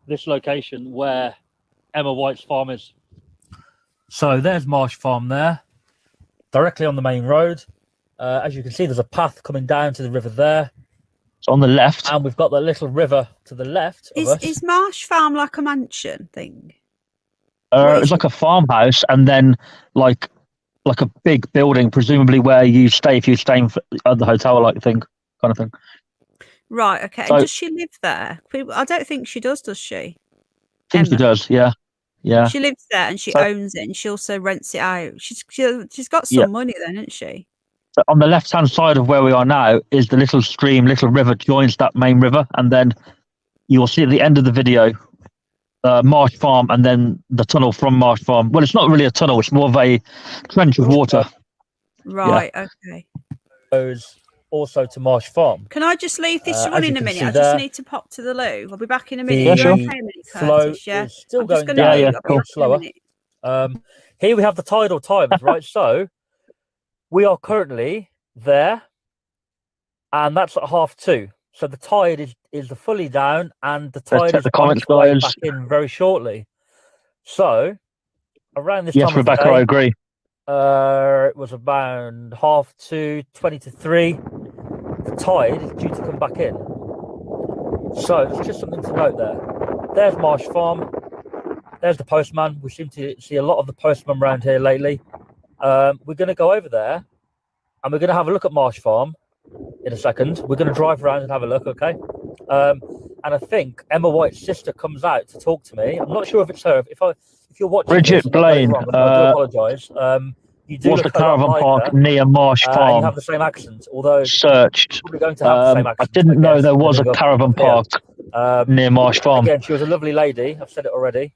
this location where Emma White's farm is. So there's Marsh Farm there, directly on the main road. As you can see, there's a path coming down to the river there. It's on the left. And we've got the little river to the left of us. Is Marsh Farm like a mansion thing? It's like a farmhouse, and then like a big building, presumably where you stay if you're staying at the hotel, like kind of thing. Right. Okay. So, and does she live there? I don't think she does she? I think she does. Yeah. Yeah. She lives there and she owns it, and she also rents it out. She's got some money then, hasn't she? So on the left-hand side of where we are now is the little stream, little river joins that main river, and then you'll see at the end of the video Marsh Farm, and then the tunnel from Marsh Farm. Well, it's not really a tunnel; it's more of a trench of water. Right. Yeah. Okay. Goes also to Marsh Farm. Can I just leave this running a minute? I just need to pop to the loo. I'll be back in a minute. Yeah, You're sure. okay, minute, flow yeah? is still going down. Yeah, cool. Slower. Here we have the tidal times, right? So we are currently there, and that's at 2:30. So the tide is fully down, and the tide is on its way back in very shortly. So around this time of Rebecca, the day, I agree. It was about 2:30, 20 to 3. The tide is due to come back in. So it's just something to note there. There's Marsh Farm. There's the postman. We seem to see a lot of the postman around here lately. We're going to go over there, and we're going to have a look at Marsh Farm in a second. We're going to drive around and have a look, okay? And I think Emma White's sister comes out to talk to me. I'm not sure if it's her. If you're watching Bridget this, Blaine, I do apologise. You do was the caravan park near Marsh Farm? You have the same accent, although searched. Probably going to have the same accent. I didn't know there was a caravan park near Marsh Farm. Again, she was a lovely lady. I've said it already.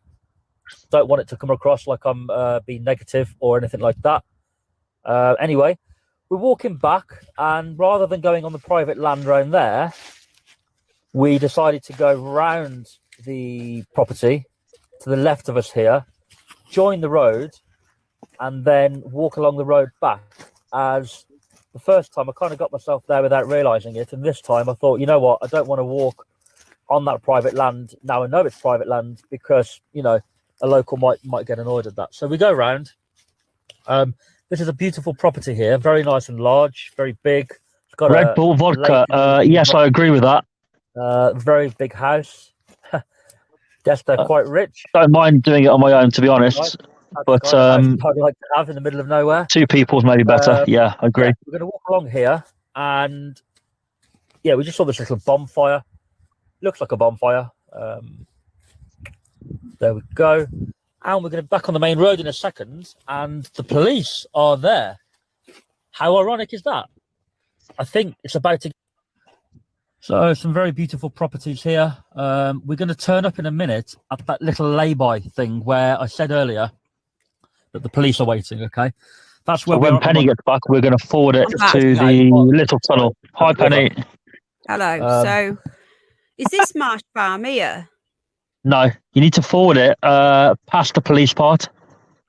Don't want it to come across like I'm being negative or anything like that. Anyway, we're walking back, and rather than going on the private land around there, we decided to go round the property to the left of us here, join the road, and then walk along the road back. As the first time I kind of got myself there without realising it, and this time I thought, you know what, I don't want to walk on that private land. Now I know it's private land, because, you know, a local might get annoyed at that. So we go round. This is a beautiful property here, very nice and large, very big. It's got Red Bull vodka. Yes, I agree with that. Very big house. Guess they're quite rich. Don't mind doing it on my own, to be honest. Right. But I'd like to have in the middle of nowhere. 2 people's maybe better. Yeah, I agree. Yeah, we're going to walk along here, and yeah, we just saw this little bonfire. Looks like a bonfire. There we go. And we're going to be back on the main road in a second, and the police are there. How ironic is that? I think it's about to... So some very beautiful properties here. We're going to turn up in a minute at that little lay-by thing where I said earlier that the police are waiting, okay? That's where when Penny gets back, we're going to forward it to the little tunnel. Hi, Penny. Hello. So, is this Marsh Farm here? No, you need to forward it past the police part.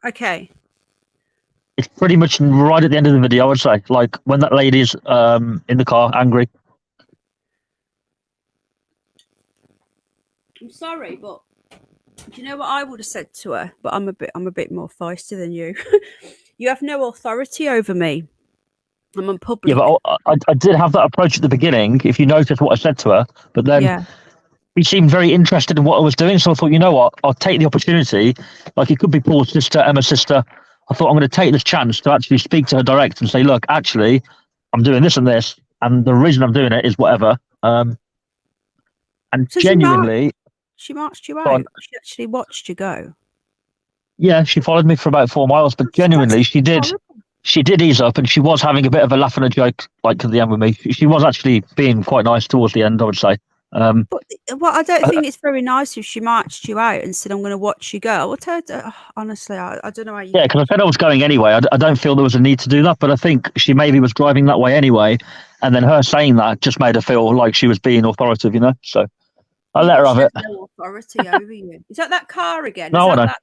Okay. It's pretty much right at the end of the video, I would say. Like when that lady's in the car, angry. I'm sorry, but do you know what I would have said to her? But I'm a bit more feisty than you. You have no authority over me. I'm in public. Yeah, but I did have that approach at the beginning, if you noticed what I said to her. But then he seemed very interested in what I was doing. So I thought, you know what? I'll take the opportunity. Like, it could be Paul's sister, Emma's sister. I thought I'm going to take this chance to actually speak to her direct and say, look, actually, I'm doing this and this. And the reason I'm doing it is whatever. And so genuinely... She marched you out? She actually watched you go? Yeah, she followed me for about 4 miles, but genuinely, she did ease up, and she was having a bit of a laugh and a joke, like, at the end with me. She was actually being quite nice towards the end, I would say. But I don't think it's very nice if she marched you out and said, I'm going to watch you go. Well, honestly, I don't know how you... Yeah, because I said I was going anyway. I don't feel there was a need to do that, but I think she maybe was driving that way anyway, and then her saying that just made her feel like she was being authoritative, you know? So I let her have it. No authority over you. Is that car again? No, I know. That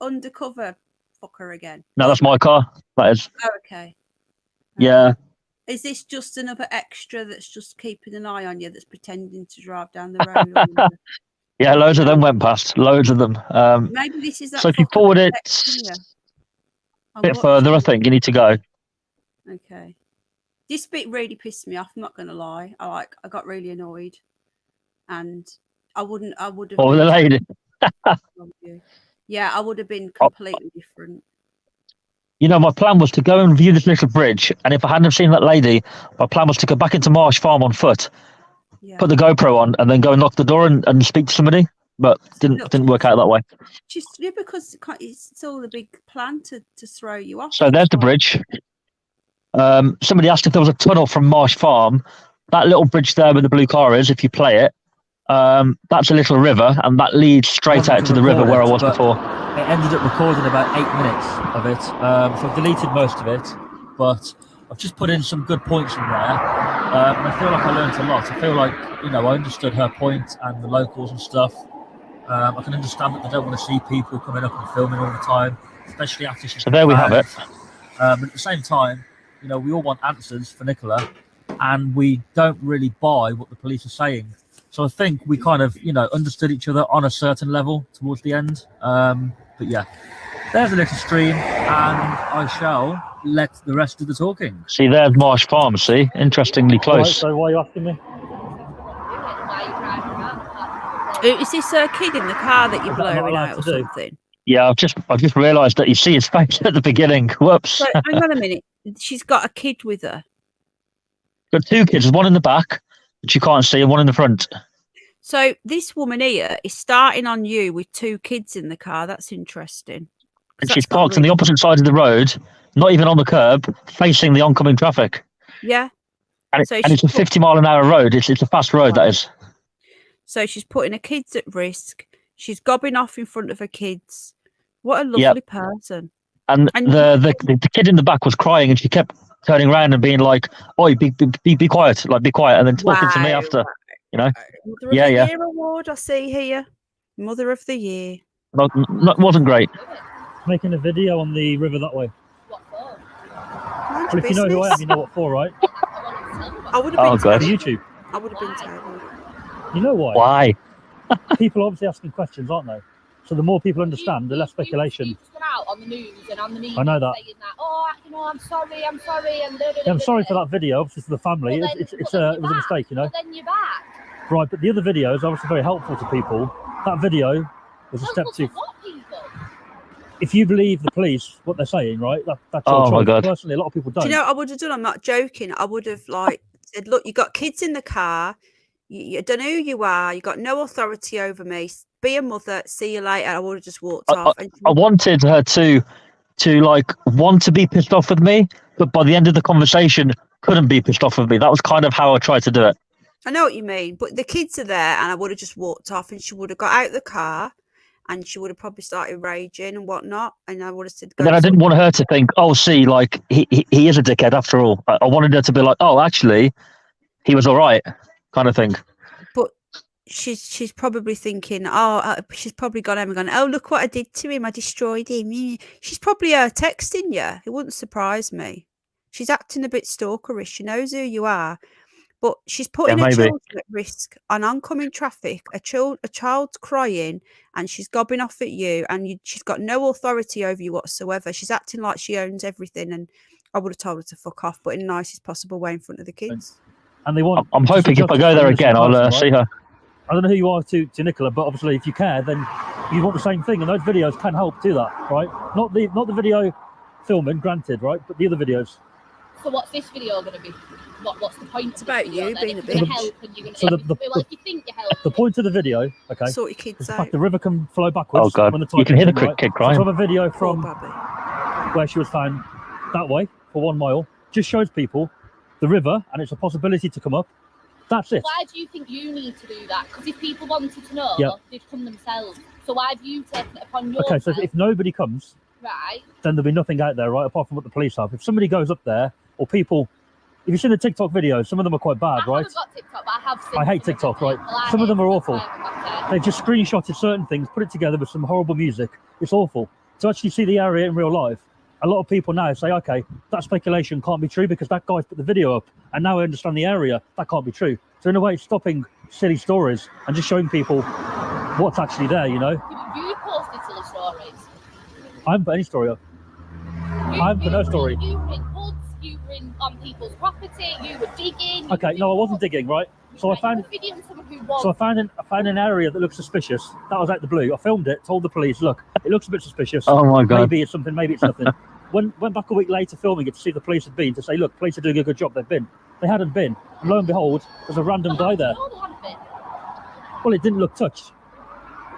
undercover fucker again? No, that's my car. That is. Oh, okay. Yeah. Is this just another extra that's just keeping an eye on you, that's pretending to drive down the road? Yeah, loads of them went past. Loads of them. Maybe this is that. So if you forward it a bit further, I think you need to go. Okay. This bit really pissed me off. I'm not going to lie. I got really annoyed, and I would have. Oh, the lady. Yeah, I would have been completely different. You know, my plan was to go and view this little bridge, and if I hadn't have seen that lady, my plan was to go back into Marsh Farm on foot, put the GoPro on, and then go and knock the door and speak to somebody. But didn't work out that way. Just because it's all a big plan to throw you off. So there's the bridge. Somebody asked if there was a tunnel from Marsh Farm. That little bridge there where the blue car is, if you play it, that's a little river, and that leads straight out to the river where I was before. It ended up recording about 8 minutes of it, so I've deleted most of it, but I've just put in some good points in there, and I feel like I learned a lot. I feel like, you know, I understood her point and the locals and stuff. I can understand that they don't want to see people coming up and filming all the time, especially after she's... So there we have it. But at the same time, you know, we all want answers for Nicola, and we don't really buy what the police are saying. So I think we kind of, you know, understood each other on a certain level towards the end. But yeah, there's a little stream, and I shall let the rest do the talking. See, there's Marsh Farm, see? Interestingly close. Right, so why are you asking me? Is this a kid in the car that you're blurring out or something? Yeah, I've just realised that you see his face at the beginning. Whoops. So, hang on a minute. She's got a kid with her. Got 2 kids, one in the back, which you can't see, and one in the front. So this woman here is starting on you with 2 kids in the car. That's interesting. And she's parked on the opposite side of the road, not even on the curb, facing the oncoming traffic. Yeah. And, it's a 50-mile-an-hour road. It's a fast road, that is. So she's putting her kids at risk. She's gobbing off in front of her kids. What a lovely person. And the kid in the back was crying, and she kept turning around and being like, "Oi, be quiet, like be quiet," and then talking to me after. You know, Mother of the Year award I see here. Mother of the Year. Wasn't great. Making a video on the river that way. What for? Well, if you know who I am, you know what for, right? I would have been YouTube. I would have been terrible. You know why? Why? People are obviously asking questions, aren't they? So the more people understand, the less speculation. You just out on the news and on the media. I know that. Saying that, oh, you know, I'm sorry, and I'm sorry for that video, obviously for the family. Well, it was a mistake, you know. Well, then you're back. Right, but the other video is obviously very helpful to people. That video was a step too. If you believe the police, what they're saying, right? That's your choice. My God. Personally, a lot of people don't. Do you know what I would have done? I'm not joking. I would have said, look, you got kids in the car. You don't know who you are. You got no authority over me. Be a mother. See you later. I would have just walked off. And I wanted her to like want to be pissed off with me, but by the end of the conversation, couldn't be pissed off with me. That was kind of how I tried to do it. I know what you mean, but the kids are there, and I would have just walked off, and she would have got out of the car, and she would have probably started raging and whatnot, and I would have said. But then I didn't want her to think, oh, see, like he is a dickhead after all. I wanted her to be like, oh, actually, he was all right, kind of thing. But she's probably thinking, she's probably gone home and gone, oh, look what I did to him. I destroyed him. She's probably texting you. It wouldn't surprise me. She's acting a bit stalkerish. She knows who you are. But she's putting her children at risk on oncoming traffic. A child's crying and she's gobbing off at you, and she's got no authority over you whatsoever. She's acting like she owns everything, and I would have told her to fuck off, but in the nicest possible way in front of the kids. And they want. I'm hoping if I go there again, I'll see her. I don't know who you are to Nicola, but obviously if you care, then you want the same thing, and those videos can help do that, right? Not the video filming, granted, right? But the other videos. So what's this video going to be? What's the point? It's about you being a bitch. The point of the video, okay, sort your kids out. The river can flow backwards. Oh God, when the you can hear the kid crying. So a video from where she was found that way for 1 mile just shows people the river, and it's a possibility to come up. That's it. Why do you think you need to do that? Because if people wanted to know, they'd come themselves. So why have you taken it upon yourself? Okay, so if nobody comes, right, then there'll be nothing out there, right, apart from what the police have. If somebody goes up there, or people, if you've seen the TikTok videos, some of them are quite bad, right? I haven't got TikTok, but I have seen. I hate TikTok, right? Some of them are awful. They've just screenshotted certain things, put it together with some horrible music. It's awful. To actually see the area in real life, a lot of people now say, okay, that speculation can't be true because that guy's put the video up, and now I understand the area. That can't be true. So in a way, it's stopping silly stories and just showing people what's actually there, you know? You posted silly stories. I haven't put any story up. I haven't put no story. You were in woods, you were on people's property, you were digging. Okay, no, I wasn't digging, right? So I found I found an area that looked suspicious. That was out the blue. I filmed it, told the police, look, it looks a bit suspicious. Oh my God. Maybe it's something, maybe it's nothing. Went back a week later filming it to see if the police had been, to say, look, police are doing a good job, they've been. They hadn't been. And lo and behold, there's a random guy there. No, they hadn't been. Well, it didn't look touched.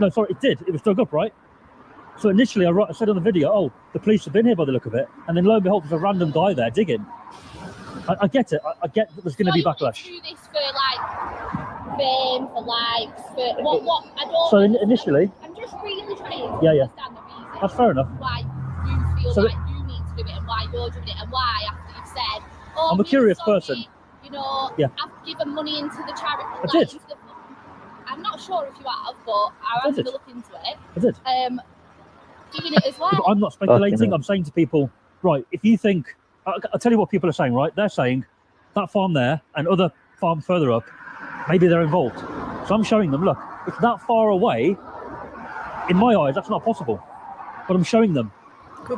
No, sorry, it did. It was dug up, right? So initially I said on the video, oh, the police have been here by the look of it. And then lo and behold, there's a random guy there digging. I get it. I get that there's going to be backlash. You do this for like fame, for likes, for what? I don't. So initially, I'm just really trying to understand the reason. That's fair enough. Why you feel like you need to do it, and why you're doing it, and why after you've said, oh, I'm a curious person. You know, I've given money into the charity. I did. I'm not sure if you have, but I am going to look into it. I did. Doing it as well. I'm not speculating. I'm saying to people, right, if you think, I'll tell you what people are saying, right? They're saying that farm there and other farms further up, maybe they're involved. So I'm showing them, look, it's that far away. In my eyes, that's not possible. But I'm showing them.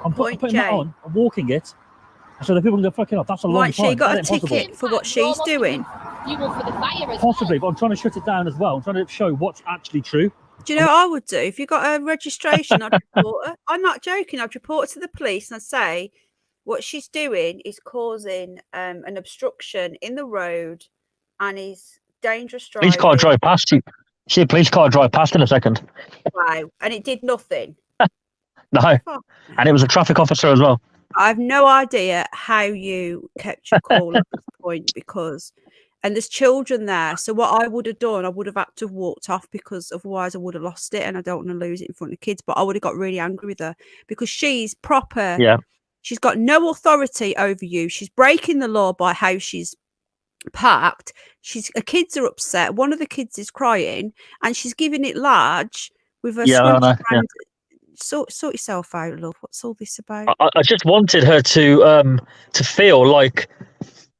I'm putting that on, I'm walking it, so the people can go, fucking up, that's a long time. She got a ticket for what she's doing. You will for the fire as possibly, but I'm trying to shut it down as well. I'm trying to show what's actually true. Do you know what I would do? If you got a registration, I'd report her. I'm not joking. I'd report it to the police and I'd say what she's doing is causing an obstruction in the road and is dangerous driving. Police can't drive past you. See, police can't drive past in a second. Wow. And it did nothing. No. And it was a traffic officer as well. I have no idea how you kept your cool at this point and there's children there. So what I would have done, I would have had to have walked off because otherwise I would have lost it and I don't want to lose it in front of kids. But I would have got really angry with her because she's proper. Yeah. She's got no authority over you. She's breaking the law by how she's parked. Her kids are upset. One of the kids is crying and she's giving it large with her. Sort yourself out, love. What's all this about? I just wanted her to feel like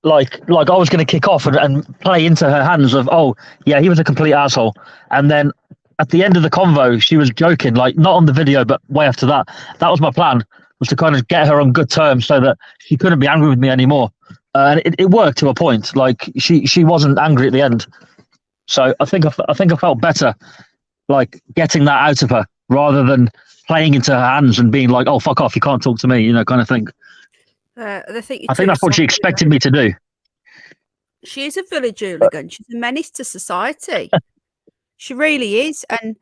I was going to kick off and play into her hands of, oh yeah, he was a complete asshole. And then at the end of the convo, she was joking, like not on the video, but way after that. That was my plan, was to kind of get her on good terms so that she couldn't be angry with me anymore. And it worked to a point. Like she wasn't angry at the end. So I think I felt better, like getting that out of her rather than playing into her hands and being like, oh, fuck off, you can't talk to me, kind of thing. I think that's what she expected me to do. She is a village hooligan. She's a menace to society. She really is. And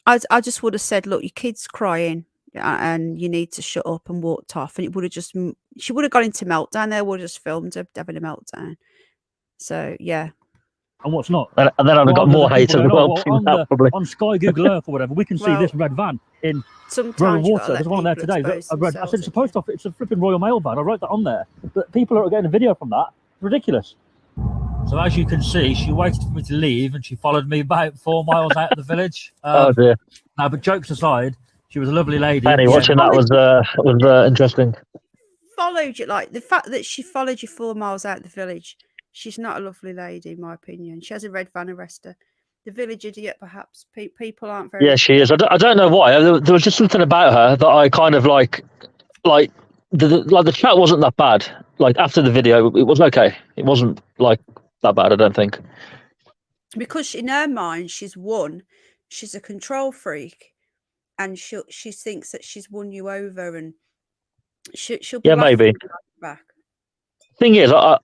I just would have said, look, your kid's crying and you need to shut up, and walked off. And it would have just, she would have gone into meltdown. They would have just filmed her having a meltdown. So, yeah. And what's not? And then I'd have got more hate as well. On Sky, Google Earth or whatever, we can see this red van in Royal Water. There's one on there today. I said it's a post office. It's a flipping Royal Mail van. I wrote that on there. But people are getting a video from that. It's ridiculous. So as you can see, she waited for me to leave and she followed me about 4 miles out of the village. Oh dear. Now, but jokes aside, she was a lovely lady. Penny, watching that was interesting. Followed you, like the fact that she followed you 4 miles out of the village. She's not a lovely lady, in my opinion. She has a red van arrestor. The village idiot, perhaps. People aren't very. Yeah, she is. I don't know why. There was just something about her that I kind of like the chat wasn't that bad. Like after the video, it was okay. It wasn't like that bad, I don't think. Because in her mind, she's won. She's a control freak, and she thinks that she's won you over, and she'll be maybe. Back. Thing is, I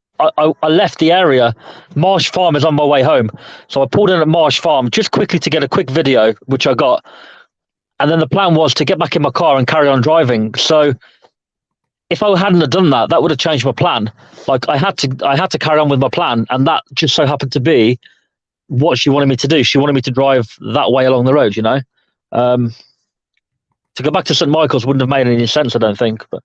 left the area. Marsh Farm is on my way home, so I pulled in at Marsh Farm just quickly to get a quick video, which I got, and then the plan was to get back in my car and carry on driving. So if I hadn't have done that, that would have changed my plan. Like I had to carry on with my plan, and that just so happened to be what she wanted me to do. She wanted me to drive that way along the road, you know. To go back to St. Michael's wouldn't have made any sense, I don't think. But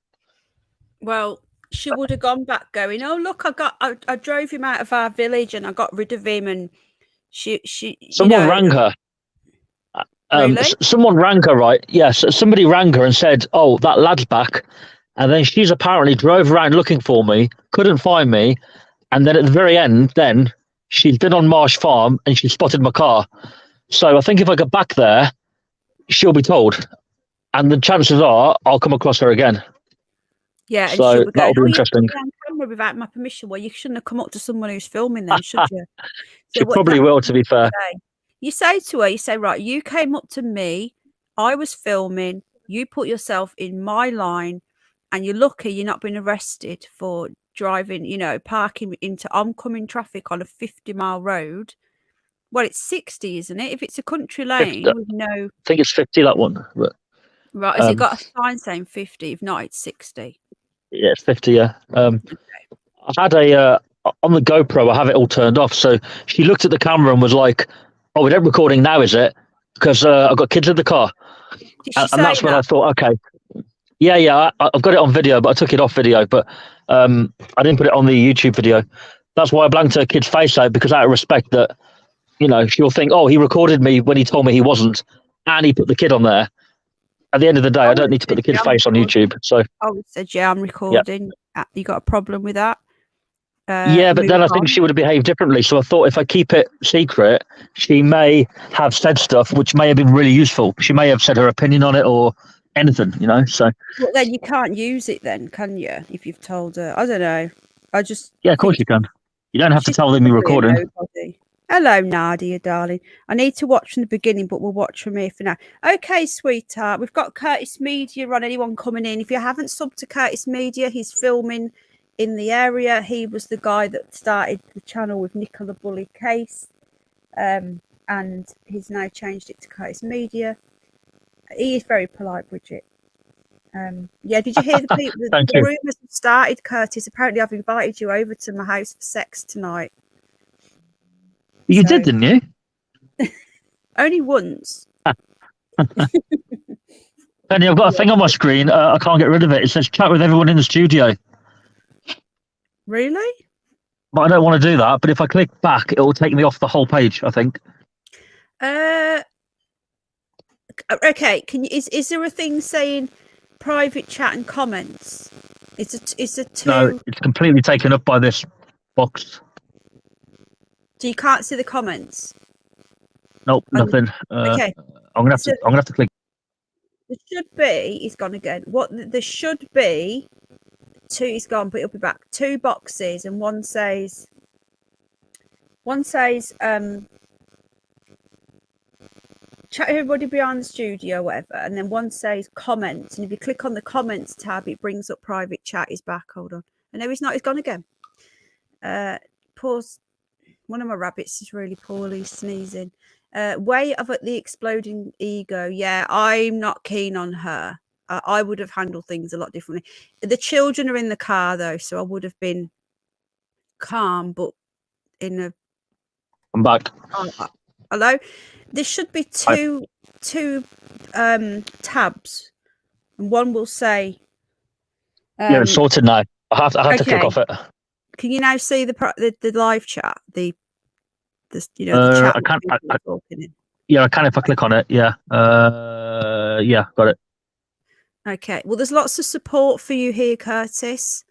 well, she would have gone back going, oh look, I drove him out of our village and I got rid of him, and she someone rang her. Really? Someone rang her, right? Yes, somebody rang her and said, oh, that lad's back. And then she's apparently drove around looking for me, couldn't find me. And then at the very end, then she's been on Marsh Farm and she spotted my car. So I think if I go back there, she'll be told. And the chances are I'll come across her again. Yeah, and so that'll be interesting. You on camera without my permission. Well, you shouldn't have come up to someone who's filming them, should you? She probably will, to be fair. You say to her, you say, right, you came up to me, I was filming, you put yourself in my line, and you're lucky you're not being arrested for driving, parking into oncoming traffic on a 50-mile road. Well, it's 60, isn't it? If it's a country lane, 50. I think it's 50, that one. But, right, has it got a sign saying 50? If not, it's 60. Yeah, it's 50, yeah. I had on the GoPro, I have it all turned off. So she looked at the camera and was like, oh, we're not recording now, is it? Because I've got kids in the car. And that's when I thought, okay. Yeah, I've got it on video, but I took it off video. But I didn't put it on the YouTube video. That's why I blanked her kid's face out, because out of respect that, she'll think, oh, he recorded me when he told me he wasn't, and he put the kid on there. At the end of the day, I don't need to put the kid's face on YouTube. So I would say, yeah, I'm recording. Yeah. You got a problem with that? Yeah, but then I think she would have behaved differently. So I thought if I keep it secret, she may have said stuff which may have been really useful. She may have said her opinion on it or anything, so. Well, then you can't use it then, can you? If you've told her. I don't know. Yeah, of course you can. You don't have to tell them you're recording. Nobody. Hello, Nadia, darling. I need to watch from the beginning, but we'll watch from here for now. Okay, sweetheart. We've got Curtis Media on. Anyone coming in? If you haven't subbed to Curtis Media, he's filming in the area. He was the guy that started the channel with Nicola Bulley Case, and he's now changed it to Curtis Media. He is very polite, Bridget. Yeah, did you hear the rumours have started, Curtis? Apparently I've invited you over to my house for sex tonight. You did, didn't you? Only once. Penny, I've got a thing on my screen. I can't get rid of it. It says chat with everyone in the studio. Really? But I don't want to do that. But if I click back, it will take me off the whole page, I think. Okay. Is there a thing saying private chat and comments? It's a two. No, it's completely taken up by this box. So you can't see the comments? Nope, nothing. Okay. I'm gonna have to click. There should be. He's gone again. There should be two. He's gone, but he'll be back. 2 boxes, and one says. Chat everybody behind the studio, whatever, and then one says comments, and if you click on the comments tab, it brings up private chat. He's back. Hold on. And no, he's not. He's gone again. pause. One of my rabbits is really poorly sneezing. Way of the exploding ego. Yeah, I'm not keen on her. I would have handled things a lot differently. The children are in the car though, so I would have been calm, but in a. I'm back. Hello. There should be two tabs, and one will say. Yeah, it's sorted now. I have to click off it. Can you now see the live chat? The chat. I can't. Yeah, I can if I click on it. Yeah. Yeah, got it. Okay. Well, there's lots of support for you here, Curtis.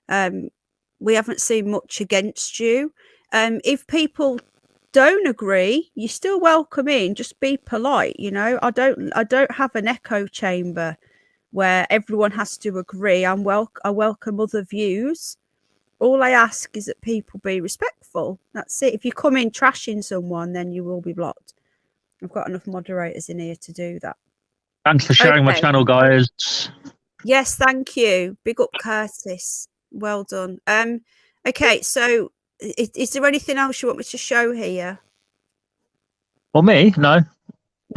We haven't seen much against you. If people don't agree, you're still welcome in. Just be polite. I don't have an echo chamber where everyone has to agree. I welcome other views. All I ask is that people be respectful. That's it. If you come in trashing someone, then you will be blocked. I've got enough moderators in here to do that. Thanks for sharing my channel, guys. Yes, thank you. Big up, Curtis. Well done. Okay, so is there anything else you want me to show here? Well, me? No.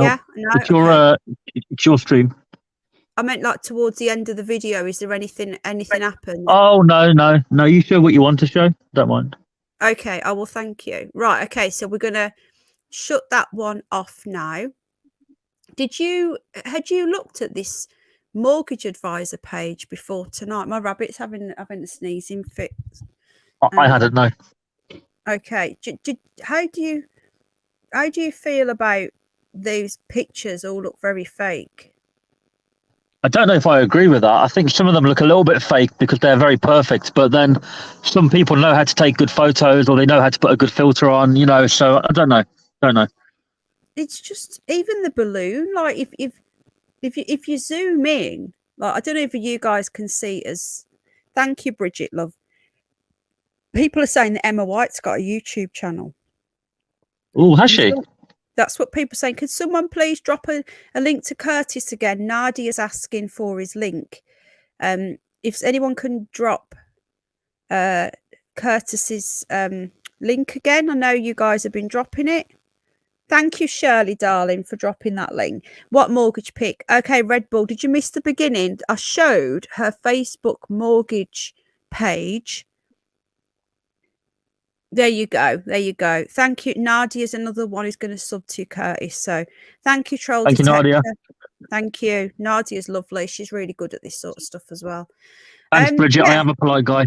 Yeah, no. It's your stream. I meant like towards the end of the video. Is there anything happen? Oh no. You show what you want to show. Don't mind. Okay. Oh well, thank you. Right. Okay. So we're gonna shut that one off now. Had you looked at this mortgage advisor page before tonight? My rabbit's having a sneezing fit. I hadn't. No. Okay. How do you feel about these pictures? All look very fake. I don't know if I agree with that. I think some of them look a little bit fake because they're very perfect, but then some people know how to take good photos or they know how to put a good filter on, so I don't know. It's just even the balloon, like if you zoom in, like I don't know if you guys can see as thank you, Bridget, love. People are saying that Emma White's got a YouTube channel. Oh, has she? That's what people are saying. Could someone please drop a link to Curtis again? Nadia's asking for his link. If anyone can drop Curtis's link again. I know you guys have been dropping it. Thank you, Shirley, darling, for dropping that link. What mortgage pick? Okay, Red Bull, did you miss the beginning? I showed her Facebook mortgage page. There you go. There you go. Thank you. Nadia's another one who's going to sub to Curtis. So thank you, Troll Thank Detector. you, Nadia. Thank you. Nadia's lovely. She's really good at this sort of stuff as well. Thanks, Bridget. Yeah. I am a polite guy.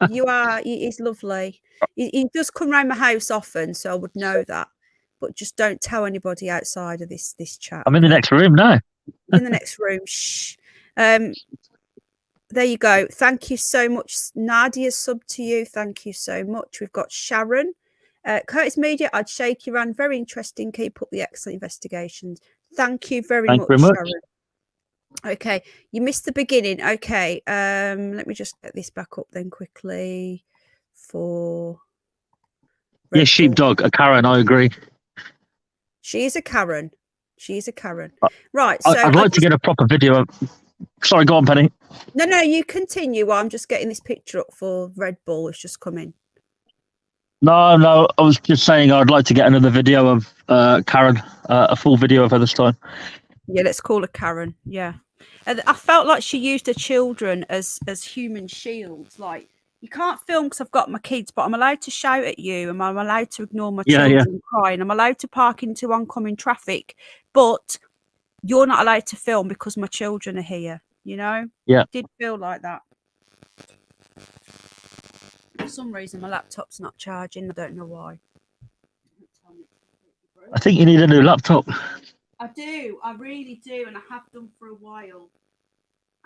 You are. He's lovely. He does come around my house often, so I would know that. But just don't tell anybody outside of this chat. I'm in the next room now. In the next room. Shh. There you go. Thank you so much. Nadia sub to you. Thank you so much. We've got Sharon. Curtis Media, I'd shake your hand. Very interesting. Keep up the excellent investigations. Thank you very much, Sharon. Okay. You missed the beginning. Okay. Let me just get this back up then quickly for Yes, sheepdog, a Karen, I agree. She is a Karen. She's a Karen. Right. So I'd like to get a proper video. Sorry, go on, Penny. No, you continue. I'm just getting this picture up for Red Bull. It's just come in. No, I was just saying I'd like to get another video of Karen, a full video of her this time. Yeah, let's call her Karen. Yeah. I felt like she used her children as human shields. Like, you can't film because I've got my kids, but I'm allowed to shout at you and I'm allowed to ignore my children crying. I'm allowed to park into oncoming traffic, but you're not allowed to film because my children are here, you know? Yeah. It did feel like that. For some reason, my laptop's not charging. I don't know why. I think you need a new laptop. I do. I really do. And I have done for a while.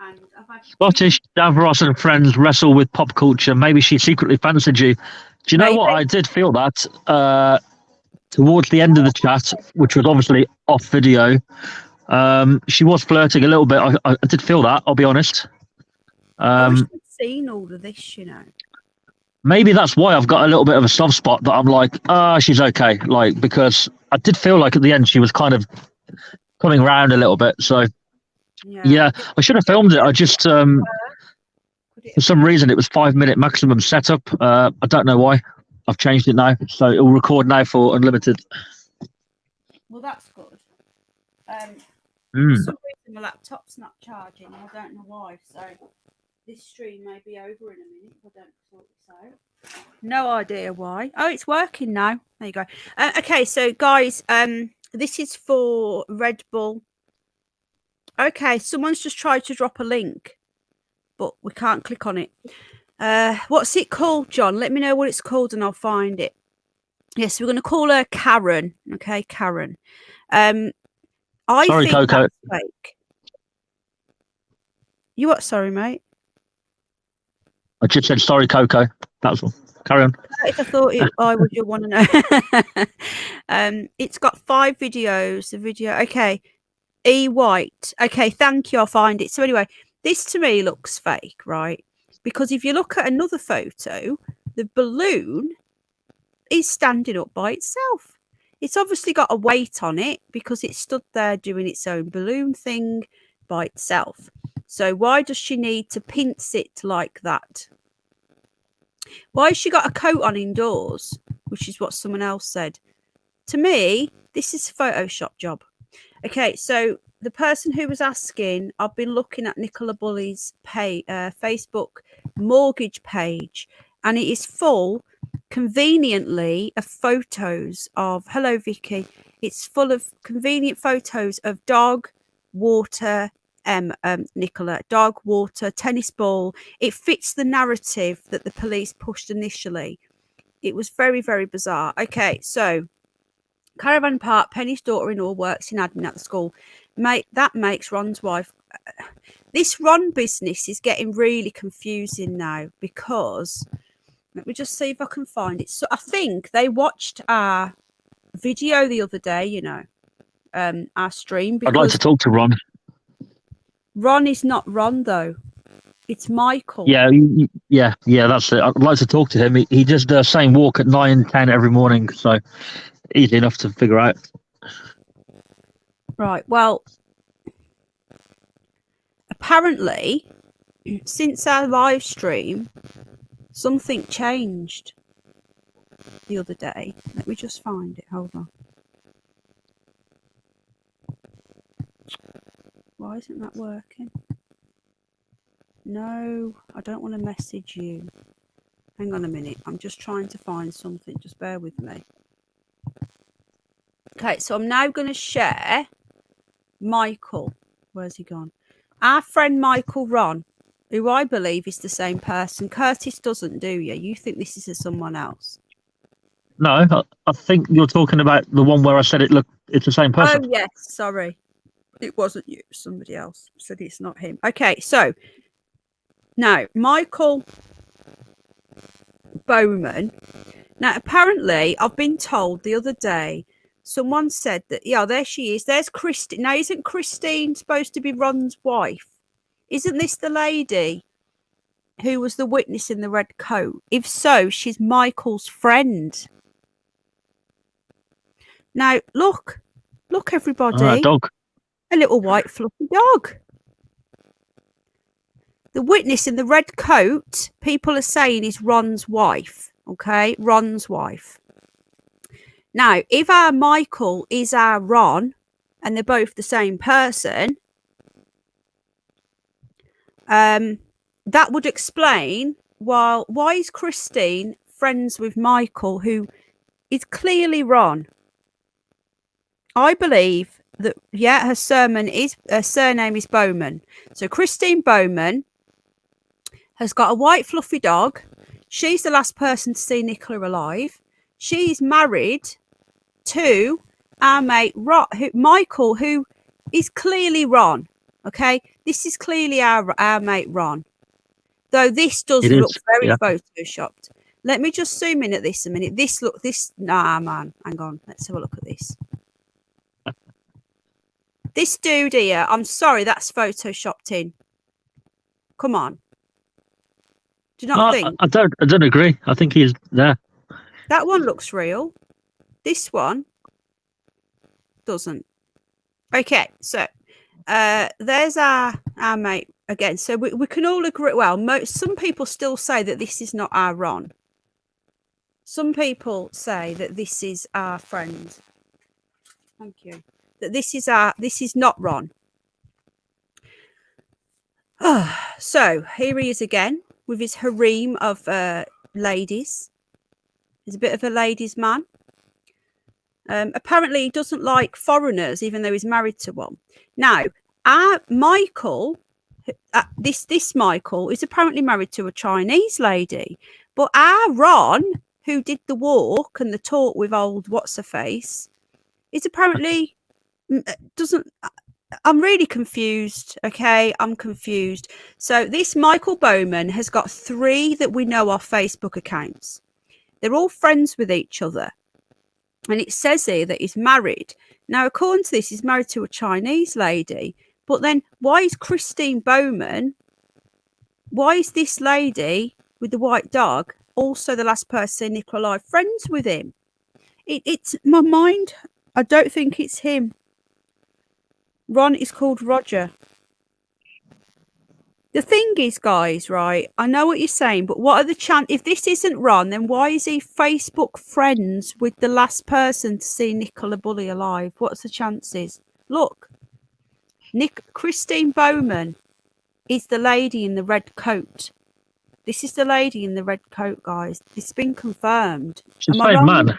And I've had Scottish Davros and friends wrestle with pop culture. Maybe she secretly fancied you. Do you know what? I did feel that towards the end of the chat, which was obviously off video. She was flirting a little bit. I did feel that, I'll be honest. I wish I'd seen all of this, you know. Maybe that's why I've got a little bit of a soft spot that I'm like, she's okay. Like, because I did feel like at the end she was kind of coming around a little bit. So, yeah I should have filmed it. I just, for some reason, it was 5-minute maximum setup. I don't know why. I've changed it now, so it'll record now for unlimited. Well, that's good. For Mm. some reason, my laptop's not charging. I don't know why. So this stream may be over in a minute if I don't sort this out. No idea why. Oh, it's working now. There you go. Okay, so guys, this is for Red Bull. Okay, someone's just tried to drop a link, but we can't click on it. What's it called, John? Let me know what it's called and I'll find it. Yes, we're going to call her Karen. Okay, Karen. I Sorry, think Coco. that's fake. You what? Sorry, mate. I just said sorry, Coco. That's all. Carry on. If I thought I would you want to know. It's got 5 videos. The video. Okay. E White. Okay, thank you. I'll find it. So anyway, this to me looks fake, right? Because if you look at another photo, the balloon is standing up by itself. It's obviously got a weight on it because it stood there doing its own balloon thing by itself. So why does she need to pinch it like that? Why has she got a coat on indoors? Which is what someone else said. To me, this is a Photoshop job. Okay, so the person who was asking, I've been looking at Nicola Bulley's Facebook mortgage page, and it is full, conveniently, of photos of, hello Vicky, it's full of convenient photos of dog, water, Nicola, dog, water, tennis ball. It fits the narrative that the police pushed initially. It was very, very bizarre. Okay, so Caravan Park, Penny's daughter-in-law works in admin at the school. Mate, that makes Ron's wife. This Ron business is getting really confusing now because let me just see if I can find it. So I think they watched our video the other day, you know, our stream. I'd like to talk to Ron. Ron is not Ron though. It's Michael. Yeah, that's it. I'd like to talk to him. He does the same walk at 9, 10 every morning, so easy enough to figure out. Right. Well, apparently, since our live stream, something changed the other day. Let me just find it. Hold on. Why isn't that working? No, I don't want to message you. Hang on a minute. I'm just trying to find something. Just bear with me. Okay, so I'm now going to share Michael. Where's he gone? Our friend Michael Ron, who I believe is the same person. Curtis doesn't, do you? You think this is someone else? No, I think you're talking about the one where I said it's the same person. Oh, yes. Sorry. It wasn't you. It was somebody else. Said it's not him. Okay, so now Michael Bowman. Now, apparently, I've been told the other day, someone said that, yeah, there she is. There's Christine. Now, isn't Christine supposed to be Ron's wife? Isn't this the lady who was the witness in the red coat? If so, she's Michael's friend. Now, look, everybody. Dog. A little white fluffy dog. The witness in the red coat, people are saying is Ron's wife. Okay, Ron's wife. Now, if our Michael is our Ron, and they're both the same person, that would explain why is Christine friends with Michael, who is clearly Ron. I believe that, yeah, her surname is Bowman. So Christine Bowman has got a white fluffy dog. She's the last person to see Nicola alive. She's married to our mate Michael, who is clearly Ron. Okay, this is clearly our mate Ron. Though this does look very photoshopped. Let me just zoom in at this a minute. Nah, man, hang on. Let's have a look at this. This dude here, I'm sorry, that's photoshopped in. Come on. Do you not think? I don't agree. I think he's there. That one looks real. This one doesn't. Okay, so there's our mate again. So we can all agree. Well, some people still say that this is not our Ron. some people say that this is our friend. Thank you. That this is not Ron. So here he is again with his harem of ladies. He's a bit of a ladies' man. Apparently, he doesn't like foreigners, even though he's married to one. Now, our Michael, this Michael, is apparently married to a Chinese lady. But our Ron, who did the walk and the talk with old what's-her-face, is apparently doesn't. I'm really confused. Okay, I'm confused. So this Michael Bowman has got 3 that we know are Facebook accounts. They're all friends with each other. And it says here that he's married. Now, according to this, he's married to a Chinese lady. But then why is Christine Bowman, why is this lady with the white dog also the last person Nicola friends with him? It's my mind. I don't think it's him. Ron is called Roger. The thing is, guys, right, I know what you're saying, but what are the chances? If this isn't Ron, then why is he Facebook friends with the last person to see Nicola Bulley alive? What's the chances? Look, Christine Bowman is the lady in the red coat. This is the lady in the red coat, guys. It's been confirmed. It's the same man.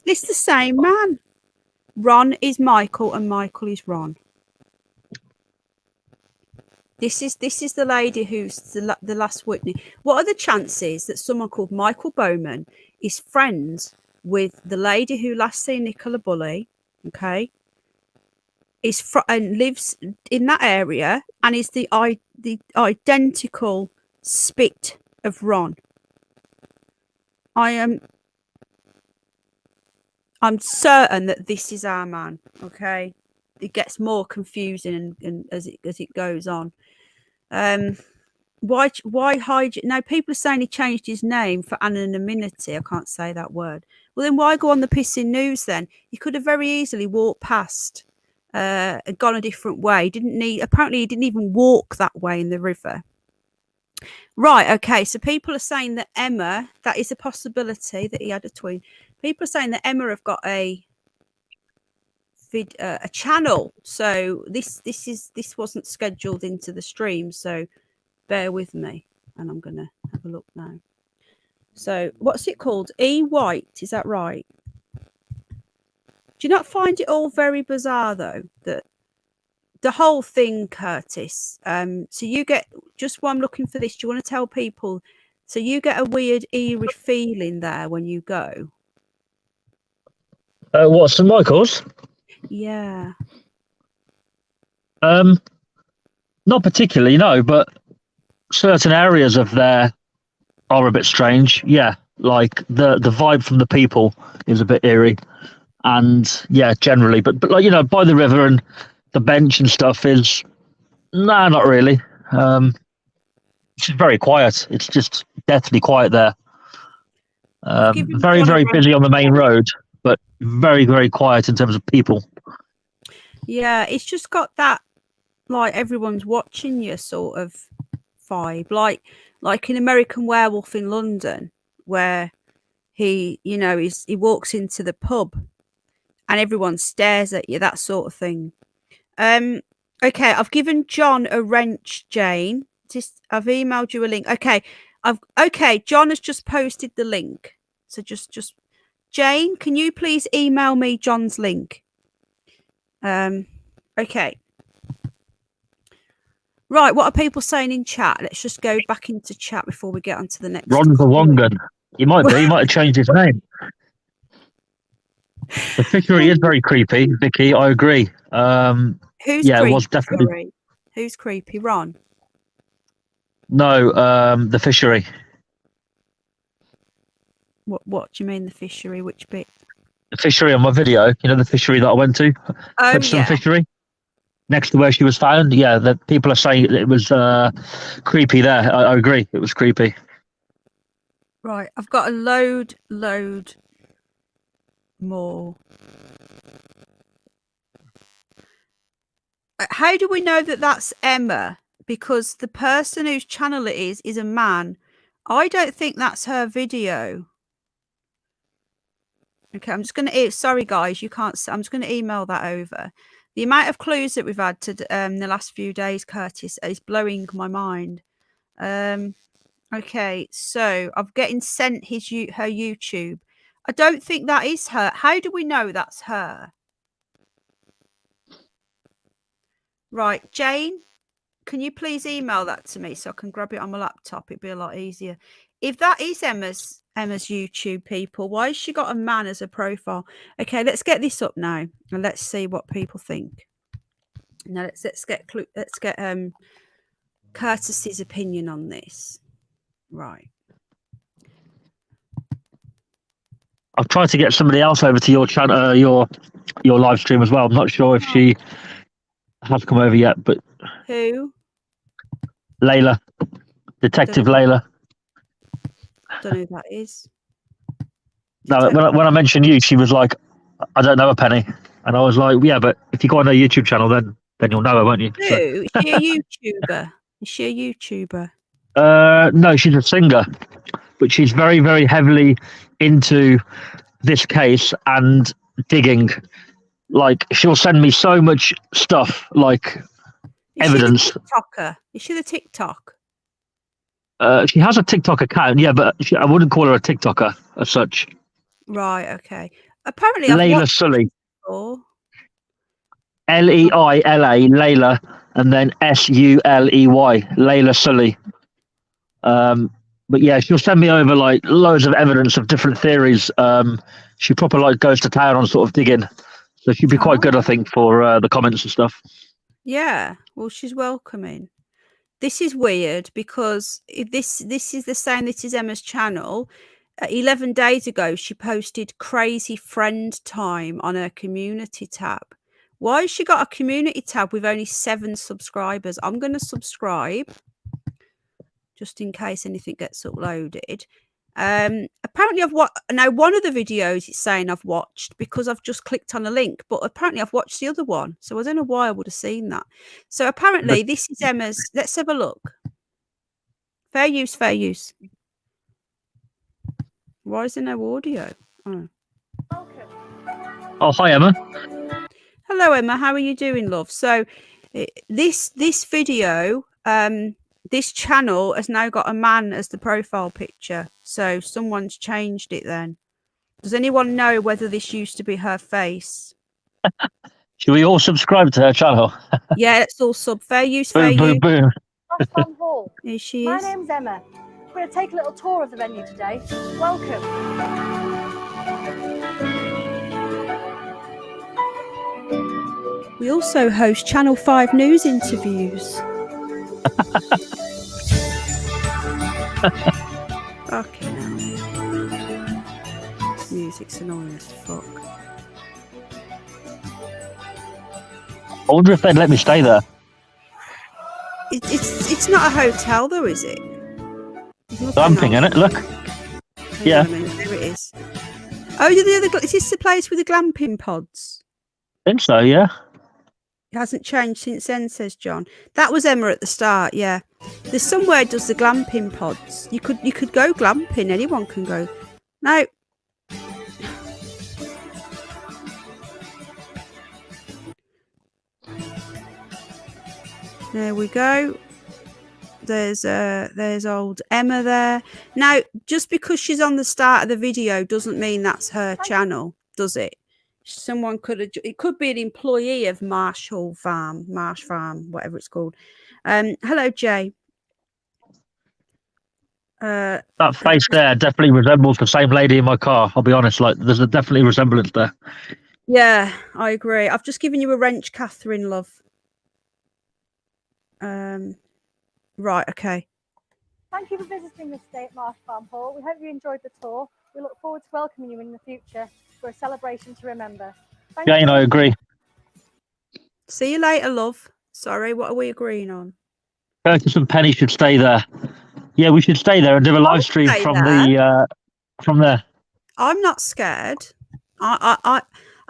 It's the same man. Ron is Michael and Michael is Ron. This is the lady who's the last witness. What are the chances that someone called Michael Bowman is friends with the lady who last seen Nicola Bulley, okay, and lives in that area and is the identical spit of Ron? I'm certain that this is our man. Okay, it gets more confusing and as it goes on. Why hide it? Now people are saying he changed his name for anonymity. I can't say that word. Well, then why go on the pissing news then? He could have very easily walked past and gone a different way. Apparently he didn't even walk that way in the river. Right, okay, so people are saying that Emma, that is a possibility that he had a twin. People are saying that Emma have got a channel, so this wasn't scheduled into the stream, so bear with me, and I'm gonna have a look now. So what's it called? E White, is that right? Do you not find it all very bizarre though, that the whole thing, Curtis? So you get, just while I'm looking for this, do you want to tell people, so you get a weird eerie feeling there when you go? What, St Michael's? Yeah. Not particularly, no, but certain areas of there are a bit strange. Yeah, like the vibe from the people is a bit eerie, and yeah, generally, but like, you know, by the river and the bench and stuff is not really. It's very quiet. It's just deathly quiet there. Very busy on the main road, but very, very quiet in terms of people. Yeah, it's just got that, like, everyone's watching you sort of vibe, like in American Werewolf in London, where he, you know, he walks into the pub and everyone stares at you, that sort of thing. Okay, I've given John a wrench, Jane. I've emailed you a link. Okay, John has just posted the link. So just Jane, can you please email me John's link? Okay. Right, what are people saying in chat? Let's just go back into chat before we get on to the next. Ron the Wongan. He might have changed his name. The fishery is very creepy, Vicky. I agree. Who's yeah, creepy? It was definitely. Sorry. Who's creepy? Ron? No, the fishery. What do you mean the fishery? Which bit? The fishery on my video. You know, the fishery that I went to. Oh, yeah. Fishery. Next to where she was found. Yeah, that people are saying it was creepy there. I agree. It was creepy. Right, I've got a load more. How do we know that that's Emma? Because the person whose channel it is a man. I don't think that's her video. Okay, I'm just going to. Sorry, guys, you can't. I'm just going to email that over. The amount of clues that we've had to the last few days, Curtis, is blowing my mind. Okay, so I'm getting sent her YouTube. I don't think that is her. How do we know that's her? Right, Jane, can you please email that to me so I can grab it on my laptop? It'd be a lot easier. If that is Emma's YouTube, people, why has she got a man as a profile? Okay, let's get this up now and let's see what people think. Now let's get Curtis's opinion on this. Right. I've tried to get somebody else over to your channel, your live stream as well. I'm not sure if she has come over yet, but who? Layla, Detective Layla. Don't know who that is. No, when I mentioned you, she was like, "I don't know a penny," and I was like, "Yeah, but if you go on her YouTube channel, then you'll know her, won't you?" Who? So. Is she a YouTuber? Is she a YouTuber? No, she's a singer, but she's very, very heavily into this case and digging. Like, she'll send me so much stuff, like evidence. She the TikToker? Is she the TikTok? She has a TikTok account, yeah, but I wouldn't call her a TikToker as such. Right, okay. Apparently, Layla Sully. Leila, Layla, and then Suley, Layla Sully. But yeah, she'll send me over like loads of evidence of different theories. She proper like goes to town on sort of digging, so she'd be quite good, I think, for the comments and stuff. Yeah, well, she's welcoming. This is weird because if this is the same. This is Emma's channel. 11 days ago, she posted crazy friend time on her community tab. Why has she got a community tab with only 7 subscribers? I'm going to subscribe just in case anything gets uploaded. Apparently I've watched now one of the videos. It's saying I've watched because I've just clicked on a link, but apparently I've watched the other one, so I don't know why I would have seen that. So apparently this is Emma's. Let's have a look. Fair use, fair use. Why is there no audio? Oh, hi, Emma. Hello, Emma. How are you doing, love? So this video, this channel has now got a man as the profile picture. So someone's changed it then. Does anyone know whether this used to be her face? Should we all subscribe to her channel? Yeah, it's all sub. Fair use, boom, fair use. Boom. Farm Hall. Here she My is. name's Emma. We're going to take a little tour of the venue today. Welcome. We also host Channel 5 news interviews. Fucking hell. This music's annoying as fuck. I wonder if they'd let me stay there. It's not a hotel though, is it? Glamping, isn't it? Look. Yeah. There it is. Oh, is this the place with the glamping pods? I think so, yeah. It hasn't changed since then, says John. That was Emma at the start, yeah. There's somewhere does the glamping pods. You could go glamping. Anyone can go. No. There we go. There's old Emma there. Now, just because she's on the start of the video doesn't mean that's her channel, does it? Someone it could be an employee of Marsh Farm, whatever it's called. Hello, Jay. That face there definitely resembles the same lady in my car. I'll be honest, like there's a definitely resemblance there. Yeah, I agree. I've just given you a wrench, Catherine, love. Right, okay. Thank you for visiting this day at Marsh Farm Hall. We hope you enjoyed the tour. We look forward to welcoming you in the future for a celebration to remember. Jane, I agree. See you later, love. Sorry, what are we agreeing on? Curtis and Penny should stay there. Yeah, we should stay there and do a live stream from there. I'm not scared. I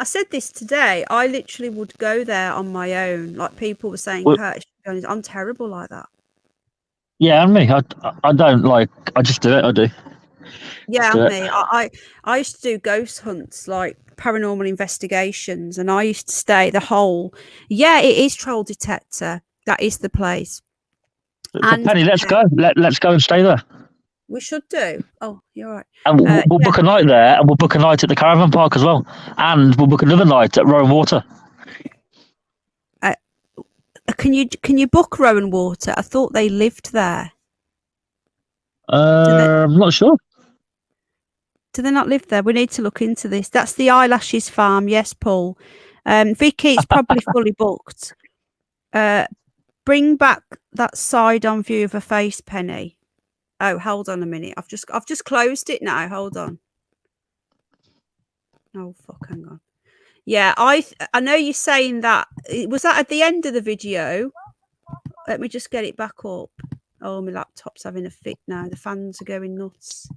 said this today. I literally would go there on my own. Like people were saying, Curtis, I'm terrible like that. Yeah, and me. I don't like. I just do it. I do. Yeah, me. I used to do ghost hunts, like paranormal investigations, and I used to stay the whole. Yeah, it is Troll Detector. That is the place. And Penny, let's go. Let's go and stay there. We should do. Oh, you're right. And we'll book a night there, and we'll book a night at the caravan park as well, and we'll book another night at Rowan Water. Can you book Rowan Water? I thought they lived there. I'm not sure. Do they not live there? We need to look into this. That's the Eyelashes Farm. Yes, Paul. Vicky, it's probably fully booked. Bring back that side-on view of a face, Penny. Oh, hold on a minute. I've just closed it now. Hold on. Oh, fuck, hang on. Yeah, I know you're saying that. Was that at the end of the video? Let me just get it back up. Oh, my laptop's having a fit now. The fans are going nuts.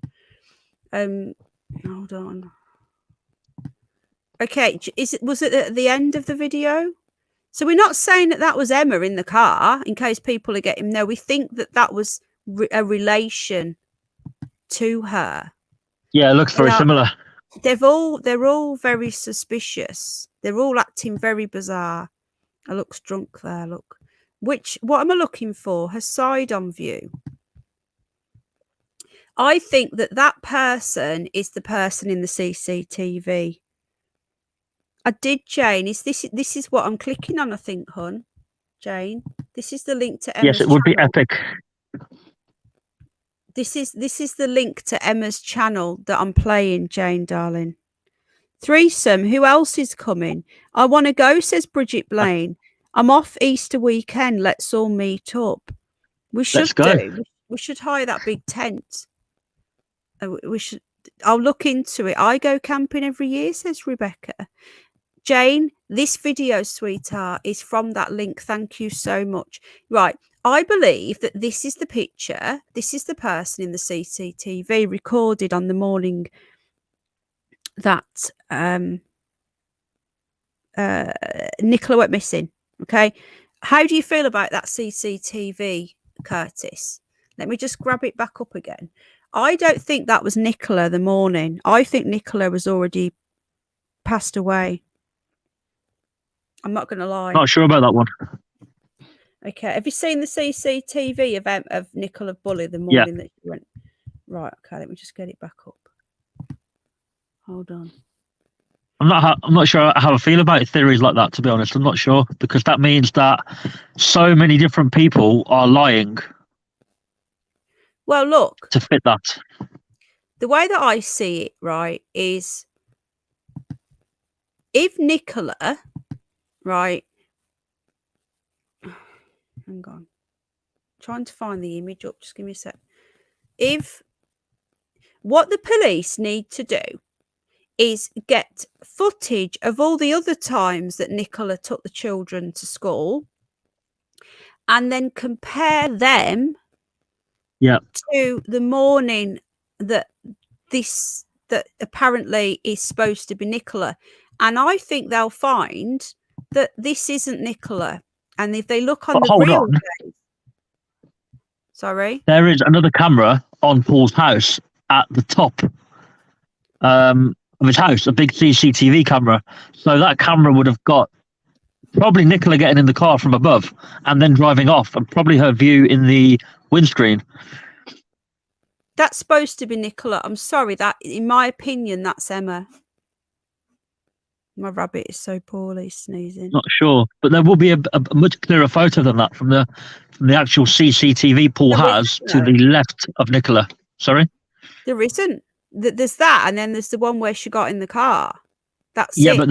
Hold on. Okay, was it at the end of the video? So we're not saying that was Emma in the car, in case people are getting. No, we think that was a relation to her. Yeah, it looks very similar. They're all very suspicious. They're all acting very bizarre. I looks drunk there. Look, what am I looking for? Her side-on view. I think that person is the person in the CCTV. I did, Jane. This is what I'm clicking on, I think, hon. Jane, this is the link to Emma's Yes, it would be channel. epic. This is the link to Emma's channel that I'm playing, Jane, darling. Threesome. Who else is coming? I want to go, says Bridget Blaine. I'm off Easter weekend. Let's all meet up. We should do. We should hire that big tent. We should. I'll look into it. I go camping every year, says Rebecca. Jane, this video, sweetheart, is from that link. Thank you so much. Right. I believe that this is the picture. This is the person in the CCTV recorded on the morning that Nicola went missing. Okay. How do you feel about that CCTV, Curtis? Let me just grab it back up again. I don't think that was Nicola the morning. I think Nicola was already passed away. I'm not going to lie. Not sure about that one. Okay. Have you seen the CCTV event of Nicola Bulley the morning that she went? Right. Okay. Let me just get it back up. Hold on. I'm not sure how I feel about theories like that, to be honest. I'm not sure, because that means that so many different people are lying. Well, look. To fit that. The way that I see it, right, is if Nicola, right, hang on, I'm trying to find the image up, just give me a sec. If what the police need to do is get footage of all the other times that Nicola took the children to school and then compare them to the morning that apparently is supposed to be Nicola. And I think they'll find that this isn't Nicola. And if they look on the real days, sorry, there is another camera on Paul's house at the top of his house, a big CCTV camera. So that camera would have got probably Nicola getting in the car from above and then driving off, and probably her view in the windscreen. That's supposed to be Nicola. I'm sorry, that in my opinion, that's Emma. My rabbit is so poorly sneezing. Not sure, but there will be a much clearer photo than that from the actual CCTV Paul has to the left of Nicola. Sorry? There isn't. There's that, and then there's the one where she got in the car. That's it. But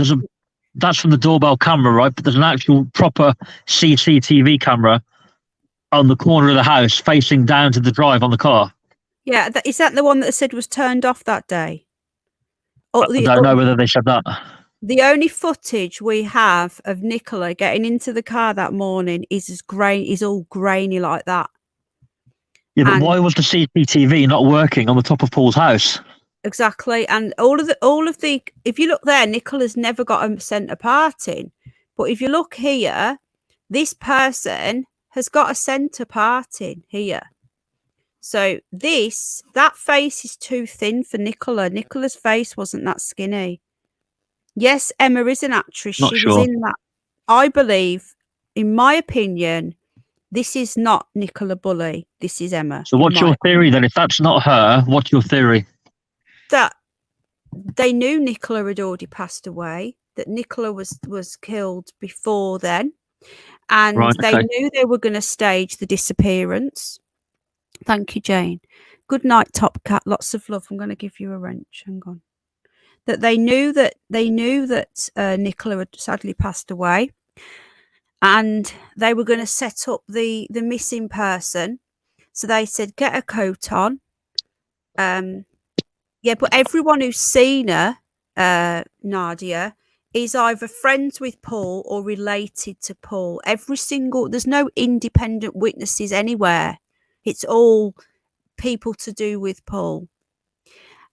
that's from the doorbell camera, right? But there's an actual proper CCTV camera on the corner of the house facing down to the drive on the car. Yeah, is that the one that said was turned off that day? I don't know whether they said that. The only footage we have of Nicola getting into the car that morning is all grainy like that. Yeah, but why was the CCTV not working on the top of Paul's house? Exactly, and all of the. If you look there, Nicola's never got a centre parting. But if you look here, this person has got a centre parting here. So that face is too thin for Nicola. Nicola's face wasn't that skinny. Yes, Emma is an actress. Not She sure. was in that. I believe, in my opinion, this is not Nicola Bulley. This is Emma. So what's your theory then? If that's not her, what's your theory? That they knew Nicola had already passed away, that Nicola was killed before then, and Right, they okay. knew they were going to stage the disappearance. Thank you, Jane. Good night, Top Cat. Lots of love. I'm going to give you a wrench. Hang on. That they knew that Nicola had sadly passed away, and they were going to set up the missing person. So they said, get a coat on. Yeah, but everyone who's seen her, Nadia, is either friends with Paul or related to Paul. There's no independent witnesses anywhere. It's all people to do with Paul.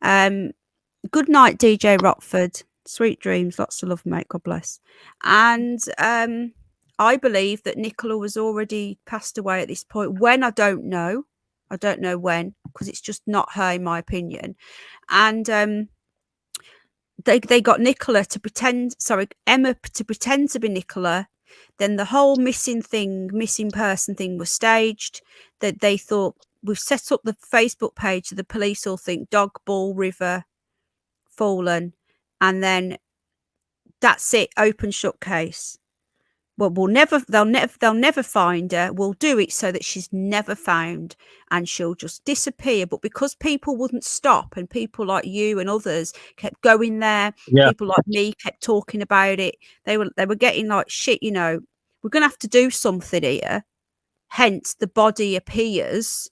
Good night, DJ Rockford. Sweet dreams. Lots of love, mate. God bless. And I believe that Nicola was already passed away at this point. When, I don't know. I don't know when, because it's just not her, in my opinion. And they got Emma to pretend to be Nicola. Then the whole missing person thing was staged. That they thought, we've set up the Facebook page so the police all think Dog Ball River fallen, and then that's it, open shut case. Well, they'll never find her. We'll do it so that she's never found and she'll just disappear. But because people wouldn't stop, and people like you and others kept going there, people like me kept talking about it, they were getting like, shit, we're gonna have to do something here. Hence the body appears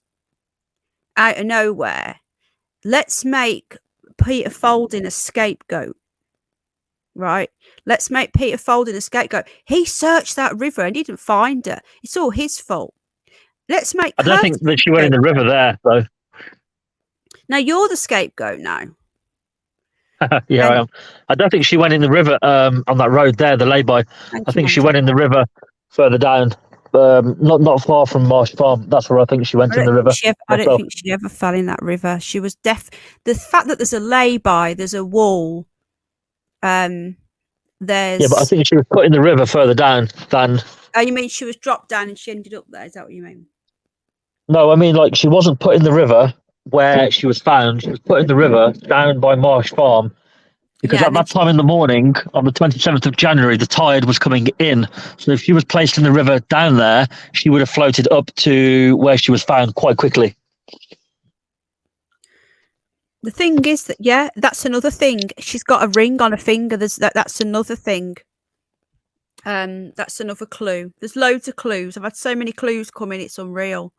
out of nowhere. Let's make Peter Folding a scapegoat. Right, let's make Peter Folding a scapegoat. He searched that river and didn't find her. It's all his fault. Let's make. I don't think that she went in the river there, though. Now you're the scapegoat now. Yeah, I am. I don't think she went in the river on that road there, the lay-by. I think she went in the river further down, not far from Marsh Farm. That's where I think she went in the river. I don't think she ever fell in that river. She was deaf. The fact that there's a lay-by, there's a wall. There's. Yeah, but I think she was put in the river further down than. Oh, you mean she was dropped down and she ended up there? Is that what you mean? No, I mean, like, she wasn't put in the river where she was found. She was put in the river down by Marsh Farm, because at that time in the morning, on the 27th of January, the tide was coming in. So if she was placed in the river down there, she would have floated up to where she was found quite quickly. The thing is that, that's another thing. She's got a ring on her finger. That's another thing. That's another clue. There's loads of clues. I've had so many clues come in, it's unreal.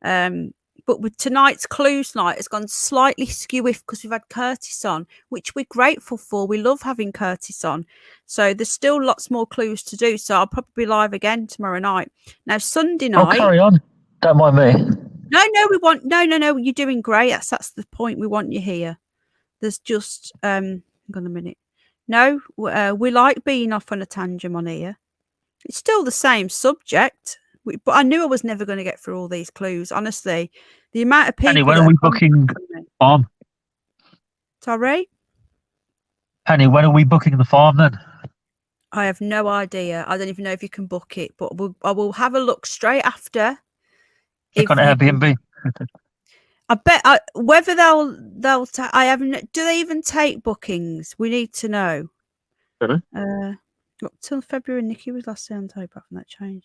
But with tonight's clues night has gone slightly skewy because we've had Curtis on, which we're grateful for. We love having Curtis on. So there's still lots more clues to do. So I'll probably be live again tomorrow night. Now, Sunday night. Oh, carry on. Don't mind me. No, you're doing great. That's the point. We want you here. There's just hang on a minute. No, we like being off on a tangent on here. It's still the same subject, but I knew I was never going to get through all these clues. Honestly, the amount of people. Penny, when are we booking the farm? Sorry, Penny, when are we booking the farm then? I have no idea. I don't even know if you can book it, but I will have a look straight after. Click on Airbnb. I bet whether they'll I haven't. Do they even take bookings? We need to know. Up till February, Nikki was last day on tape. Apart from that change.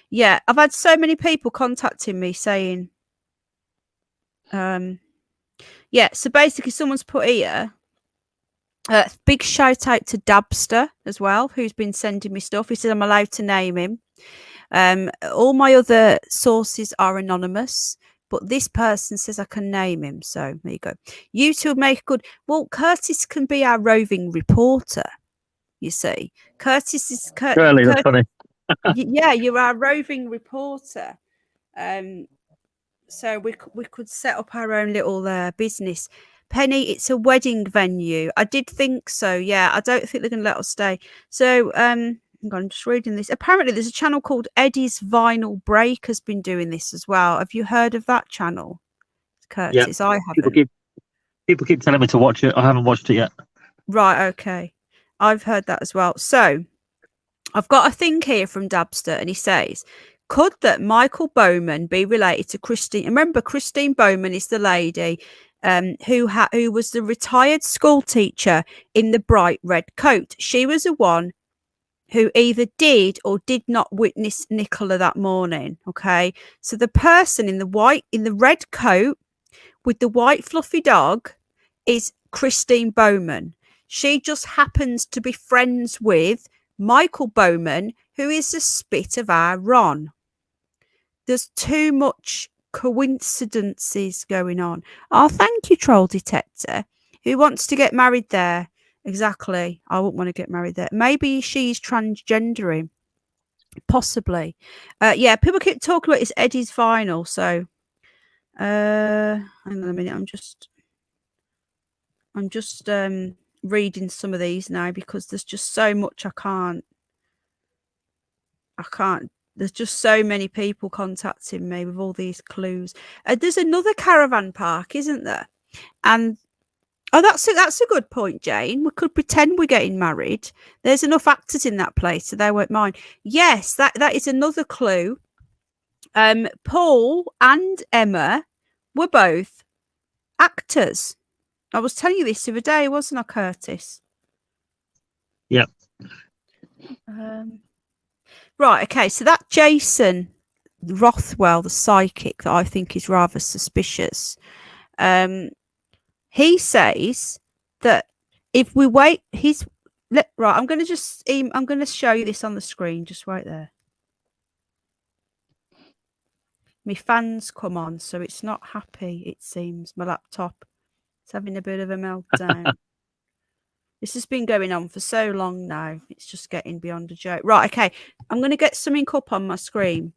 Yeah, I've had so many people contacting me saying, yeah. So basically, someone's put here. Big shout out to Dabster as well, who's been sending me stuff. He says I'm allowed to name him. All my other sources are anonymous, but this person says I can name him. So there you go. You two make good. Well, Curtis can be our roving reporter. You see, Curtis is Really, that's funny. Yeah, you're our roving reporter. So we could set up our own little business. Penny, it's a wedding venue. I did think so. Yeah, I don't think they're going to let us stay. So hang on, I'm just reading this. Apparently, there's a channel called Eddie's Vinyl Break has been doing this as well. Have you heard of that channel? Curtis. I haven't. People keep telling me to watch it. I haven't watched it yet. Right, okay. I've heard that as well. So I've got a thing here from Dabster, and he says, could that Michael Bowman be related to Christine? Remember, Christine Bowman is the lady who was the retired school teacher in the bright red coat. She was the one who either did or did not witness Nicola that morning. Okay, so the person in the red coat with the white fluffy dog is Christine Bowman. She just happens to be friends with Michael Bowman, who is the spit of our Ron. There's too much coincidences going on. Oh, thank you, Troll Detector. Who wants to get married there? Exactly. I wouldn't want to get married there. Maybe she's transgendering. Possibly. Yeah, people keep talking about it's Eddie's final. So, hang on a minute. I'm just reading some of these now because there's just so much I can't. There's just so many people contacting me with all these clues. There's another caravan park, isn't there? And that's a good point, Jane. We could pretend we're getting married. There's enough actors in that place, so they won't mind. Yes, that is another clue. Paul and Emma were both actors. I was telling you this the other day, wasn't I, Curtis? Yeah. Right, okay, so that Jason Rothwell, the psychic, that I think is rather suspicious, he says that if we wait, right, I'm going to show you this on the screen, just right there. My fans come on, so it's not happy, it seems. My laptop, it's having a bit of a meltdown. This has been going on for so long now. It's just getting beyond a joke. Right, okay. I'm going to get something up on my screen.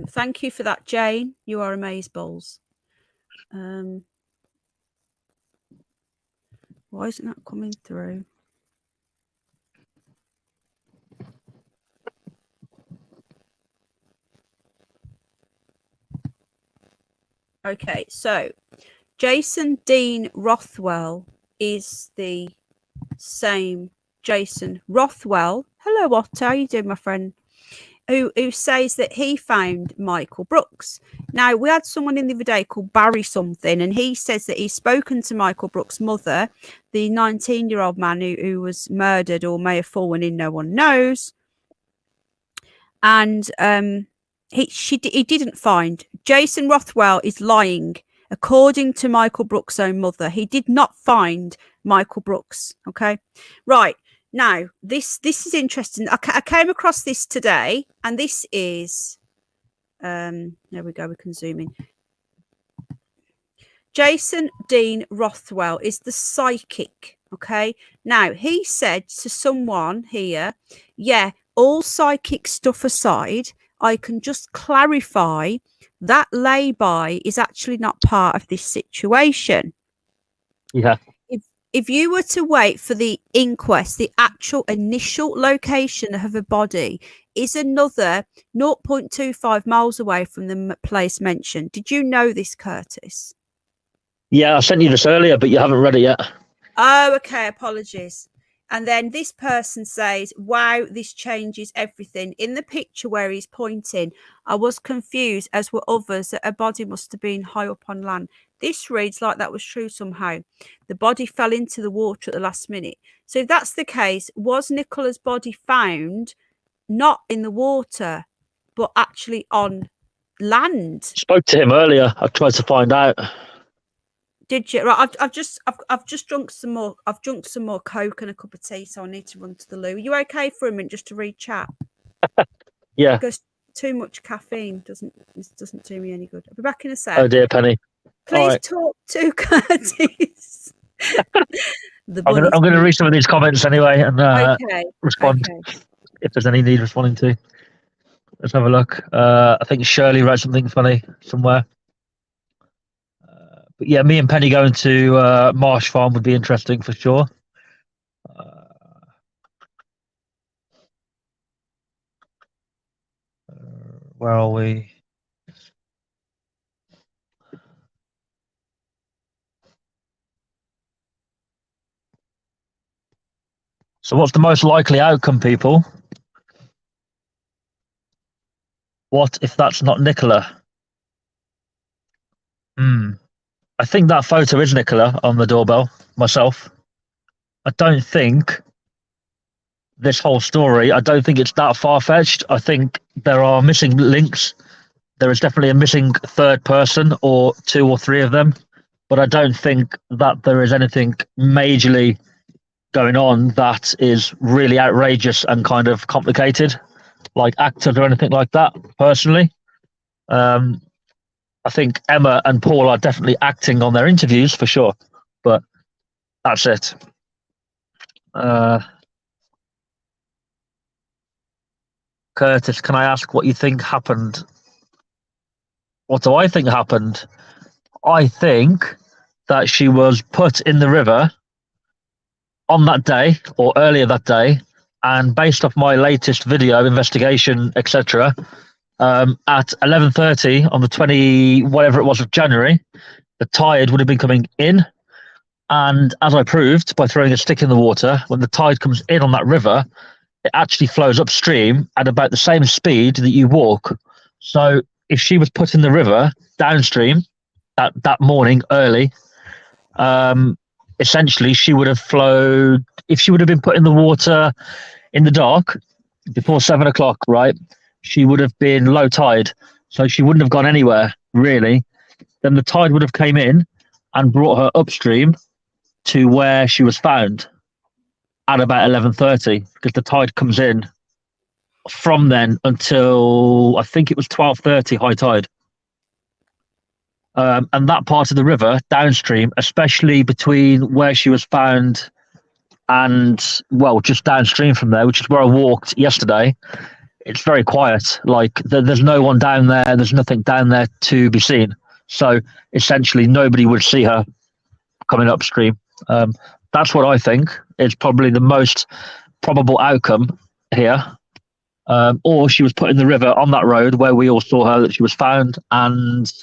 Thank you for that, Jane. You are amazeballs. Why isn't that coming through? Okay, so Jason Dean Rothwell is the same Jason Rothwell. Hello, Otto. How you doing, my friend? Who says that he found Michael Brooks. Now, we had someone in the other day called Barry something, and he says that he's spoken to Michael Brooks' mother, the 19-year-old man who was murdered or may have fallen in, no one knows. And he didn't find. Jason Rothwell is lying. According to Michael Brooks' own mother, he did not find Michael Brooks. Okay, right. Now, this is interesting. I came across this today, and this is, there we go, we can zoom in. Jason Dean Rothwell is the psychic, okay? Now, he said to someone here, yeah, all psychic stuff aside, I can just clarify that lay-by is actually not part of this situation. Yeah. If you were to wait for the inquest, the actual initial location of a body is another 0.25 miles away from the place mentioned. Did you know this, Curtis? Yeah, I sent you this earlier, but you haven't read it yet. Oh, okay. Apologies. And then this person says, wow, this changes everything. In the picture where he's pointing, I was confused, as were others, that a body must have been high up on land. This reads like that was true somehow. The body fell into the water at the last minute. So if that's the case, was Nicola's body found not in the water, but actually on land? Spoke to him earlier. I tried to find out. Did you? Right, I've just drunk some more. I've drunk some more Coke and a cup of tea, so I need to run to the loo. Are you okay for a minute just to read chat? Yeah. Because too much caffeine doesn't do me any good. I'll be back in a sec. Oh dear, Penny. Please talk to Curtis. I'm going to read some of these comments anyway and respond if there's any need responding to. Let's have a look. I think Shirley wrote something funny somewhere. But yeah, me and Penny going to Marsh Farm would be interesting for sure. Where are we? So what's the most likely outcome, people? What if that's not Nicola? I think that photo is Nicola on the doorbell, myself. I don't think this whole story, I don't think it's that far-fetched. I think there are missing links. There is definitely a missing third person, or 2 or 3 of them. But I don't think that there is anything majorly going on that is really outrageous and kind of complicated, like actors or anything like that, personally. I think Emma and Paul are definitely acting on their interviews for sure, but that's it. Curtis, can I ask what you think happened? What do I think happened? I think that she was put in the river on that day or earlier that day, and based off my latest video investigation, etc., at 11:30 on the 20 whatever it was of January, the tide would have been coming in, and as I proved by throwing a stick in the water, when the tide comes in on that river, it actually flows upstream at about the same speed that you walk. So if she was put in the river downstream that morning early, essentially she would have flowed. If she would have been put in the water in the dark before 7 o'clock, right, she would have been low tide, so she wouldn't have gone anywhere really. Then the tide would have came in and brought her upstream to where she was found at about 11:30, because the tide comes in from then until I think it was 12:30 high tide. And that part of the river downstream, especially between where she was found and, well, just downstream from there, which is where I walked yesterday, it's very quiet. Like there's no one down there. There's nothing down there to be seen. So essentially nobody would see her coming upstream. That's what I think is probably the most probable outcome here. Or she was put in the river on that road where we all saw her, that she was found, and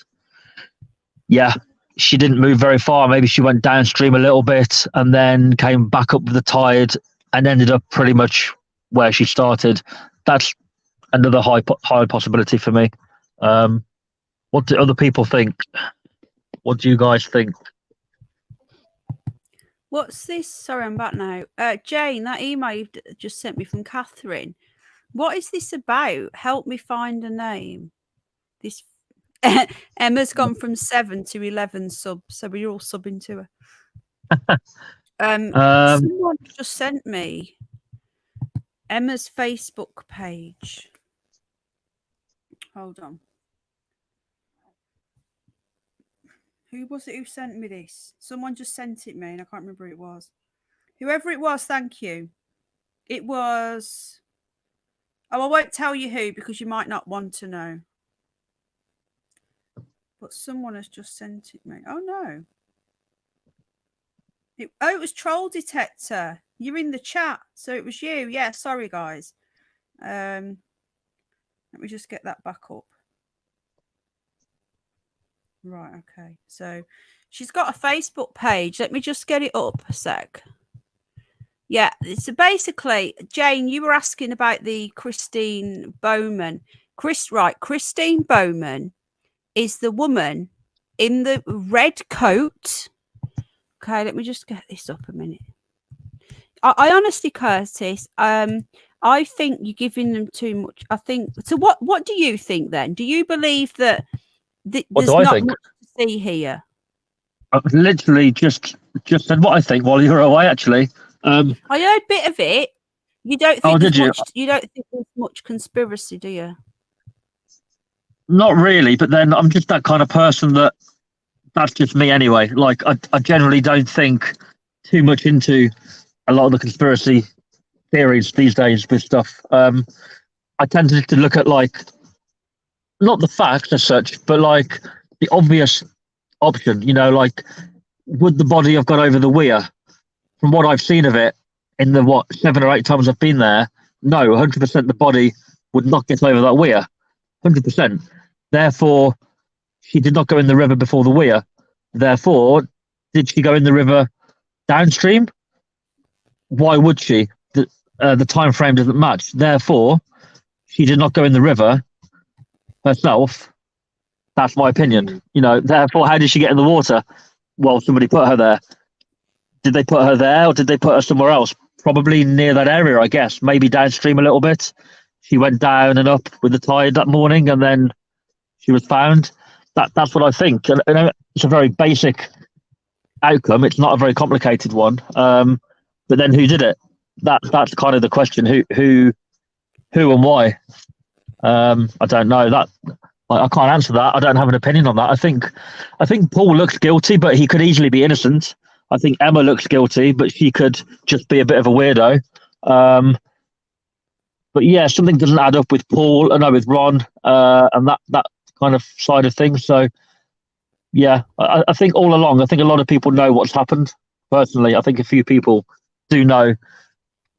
yeah, she didn't move very far. Maybe she went downstream a little bit and then came back up with the tide and ended up pretty much where she started. That's another high possibility for me. What do other people think? What do you guys think? What's this? Sorry, I'm back now. Jane, that email you've just sent me from Catherine. What is this about? Help me find a name. This Emma's gone from 7 to 11 subs, so we're all subbing to her. Someone just sent me Emma's Facebook page. Hold on. Who was it who sent me this? Someone just sent it me and I can't remember who it was. Whoever it was, thank you. It was... Oh, I won't tell you who because you might not want to know. But someone has just sent it me. Oh, no. It was Troll Detector. You're in the chat, so it was you. Yeah, sorry, guys. Let me just get that back up. Right, okay. So she's got a Facebook page. Let me just get it up a sec. Yeah, so basically, Jane, you were asking about the Christine Bowman. Christine Bowman is the woman in the red coat. Okay, let me just get this up a minute. I honestly, Curtis, I think you're giving them too much. I think so. What do you think then? Do you believe that there's not much to see here? I literally just said what I think while you were away. Actually, I heard a bit of it. You don't think you don't think there's much conspiracy, do you? Not really, but then I'm just that kind of person that's just me anyway. Like I generally don't think too much into a lot of the conspiracy theories these days with stuff. I tend to look at like not the facts as such, but like the obvious option. You know, like would the body have got over the weir? From what I've seen of it in the 7 or 8 times I've been there, no, 100% the body would not get over that weir. 100%. Therefore, she did not go in the river before the weir. Therefore, did she go in the river downstream? Why would she? the time frame doesn't match. Therefore, she did not go in the river herself. That's my opinion. You know, therefore, how did she get in the water? Well, somebody put her there. Did they put her there, or did they put her somewhere else? Probably near that area, I guess. Maybe downstream a little bit. She went down and up with the tide that morning, and then she was found. That's what I think. And it's a very basic outcome. It's not a very complicated one. But then who did it? That's kind of the question. Who and why? I don't know that. I can't answer that. I don't have an opinion on that. I think Paul looks guilty, but he could easily be innocent. I think Emma looks guilty, but she could just be a bit of a weirdo. But yeah, something doesn't add up with Paul. I know with Ron, and that kind of side of things. So yeah, I think all along, I think a lot of people know what's happened. Personally, I think a few people do know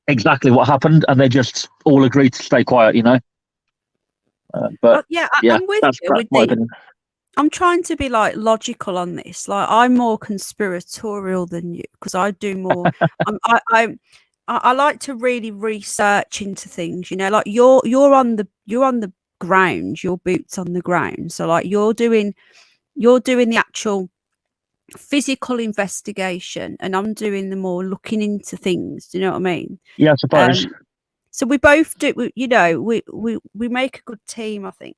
exactly what happened, and they just all agree to stay quiet. You know. But yeah, yeah, I'm with that's you. my opinion. I'm trying to be like logical on this. Like I'm more conspiratorial than you because I do more. I like to really research into things. You know, like you're on the ground, your boots on the ground. So like you're doing the actual physical investigation, and I'm doing the more looking into things. Do you know what I mean? Yeah, I suppose. So we both do. You know, we make a good team. I think.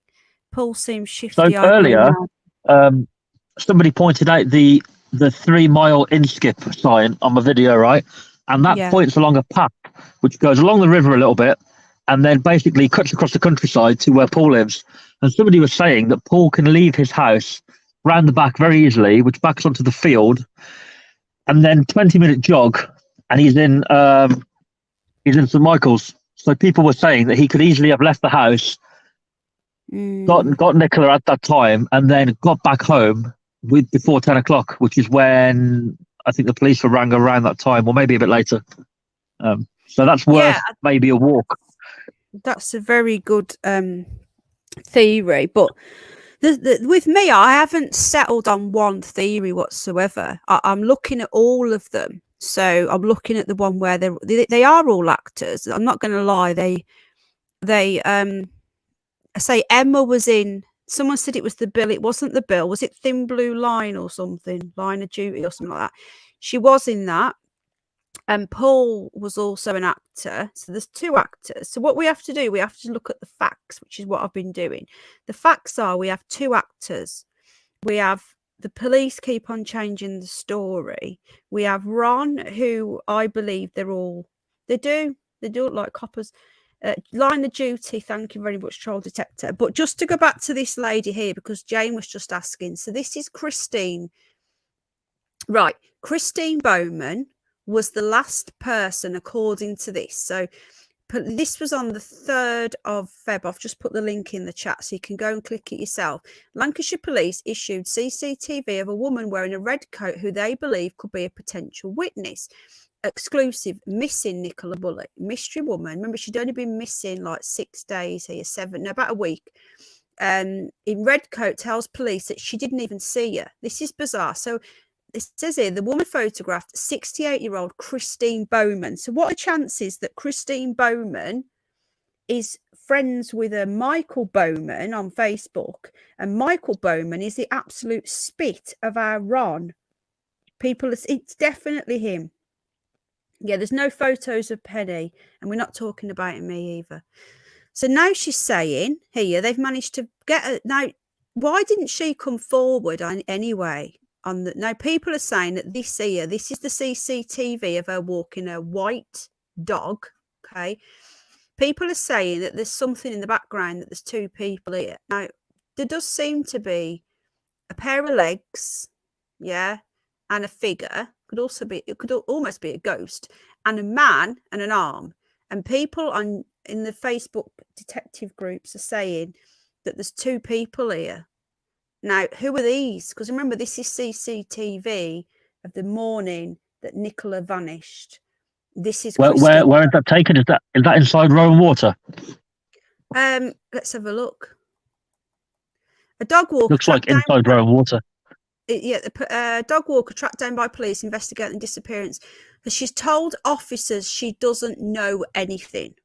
Paul seems shifty. So earlier, somebody pointed out the 3 mile inskip sign on my video, right? And that points along a path which goes along the river a little bit and then basically cuts across the countryside to where Paul lives. And somebody was saying that Paul can leave his house round the back very easily, which backs onto the field, and then 20-minute jog, and he's in St. Michael's. So people were saying that he could easily have left the house, got Nicola at that time, and then got back home before 10 o'clock, which is when I think the police were rang around that time, or maybe a bit later. So that's worth maybe a walk. That's a very good theory, but with me, I haven't settled on one theory whatsoever. I'm looking at all of them. So I'm looking at the one where they are all actors. I'm not going to lie. I say Emma was in. Someone said it was the bill. It wasn't the bill. Was it Thin Blue Line or something? Line of Duty or something like that. She was in that. And Paul was also an actor. So there's 2 actors. So what we have to do, we have to look at the facts, which is what I've been doing. The facts are we have 2 actors. We have the police keep on changing the story. We have Ron, who I believe they do look like coppers. Line of Duty, thank you very much, Troll Detector. But just to go back to this lady here, because Jane was just asking. So this is Christine. Right. Christine Bowman was the last person, according to this. So this was on the 3rd of Feb. I've just put the link in the chat so you can go and click it yourself. Lancashire Police issued CCTV of a woman wearing a red coat who they believe could be a potential witness. Exclusive missing Nicola Bulley, mystery woman. Remember, she'd only been missing like 6 days here, about a week. In red coat tells police that she didn't even see her. This is bizarre. So it says here the woman photographed 68-year-old Christine Bowman. So what are the chances that Christine Bowman is friends with a Michael Bowman on Facebook, and Michael Bowman is the absolute spit of our Ron? It's definitely him. Yeah, there's no photos of Penny, and we're not talking about me either. So now she's saying here they've managed to get her. Now, why didn't she come forward anyway? Now people are saying that this is the CCTV of her walking a white dog. Okay, people are saying that there's something in the background, that there's 2 people here. Now there does seem to be a pair of legs, and a figure. It could almost be a ghost, and a man and an arm. And people in the Facebook detective groups are saying that there's 2 people here. Now, who are these? Because remember, this is CCTV of the morning that Nicola vanished. This is where is that taken? Is that inside Rowan Water? Let's have a look. A dog walker looks like inside Rowan Water. A dog walker tracked down by police investigating the disappearance she's told officers she doesn't know anything.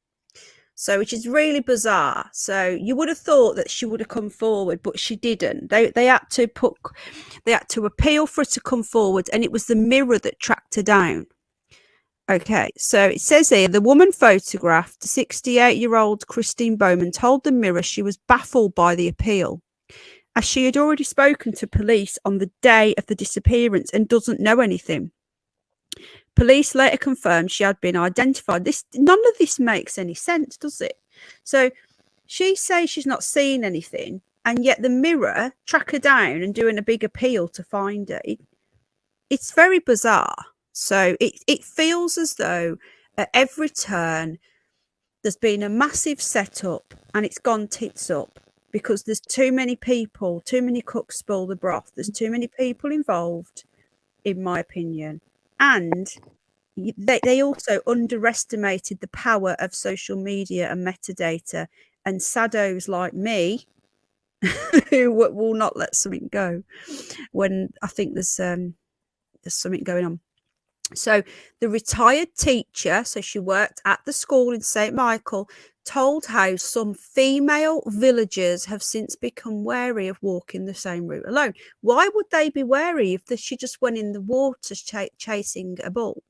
So, which is really bizarre. So you would have thought that she would have come forward, but she didn't. They had to appeal for her to come forward, and it was the Mirror that tracked her down. Okay, so it says here, the woman photographed, 68-year-old Christine Bowman, told the Mirror she was baffled by the appeal, as she had already spoken to police on the day of the disappearance and doesn't know anything. Police later confirmed she had been identified. None of this makes any sense, does it? So she says she's not seen anything, and yet the Mirror track her down and doing a big appeal to find her. It's very bizarre. So it feels as though at every turn there's been a massive setup and it's gone tits up because there's too many people, too many cooks spoil the broth. There's too many people involved, in my opinion. And they also underestimated the power of social media and metadata, and saddos like me who will not let something go when I think there's something going on. So the retired teacher, so she worked at the school in St. Michael, told how some female villagers have since become wary of walking the same route alone. Why would they be wary if she just went in the water chasing a bull?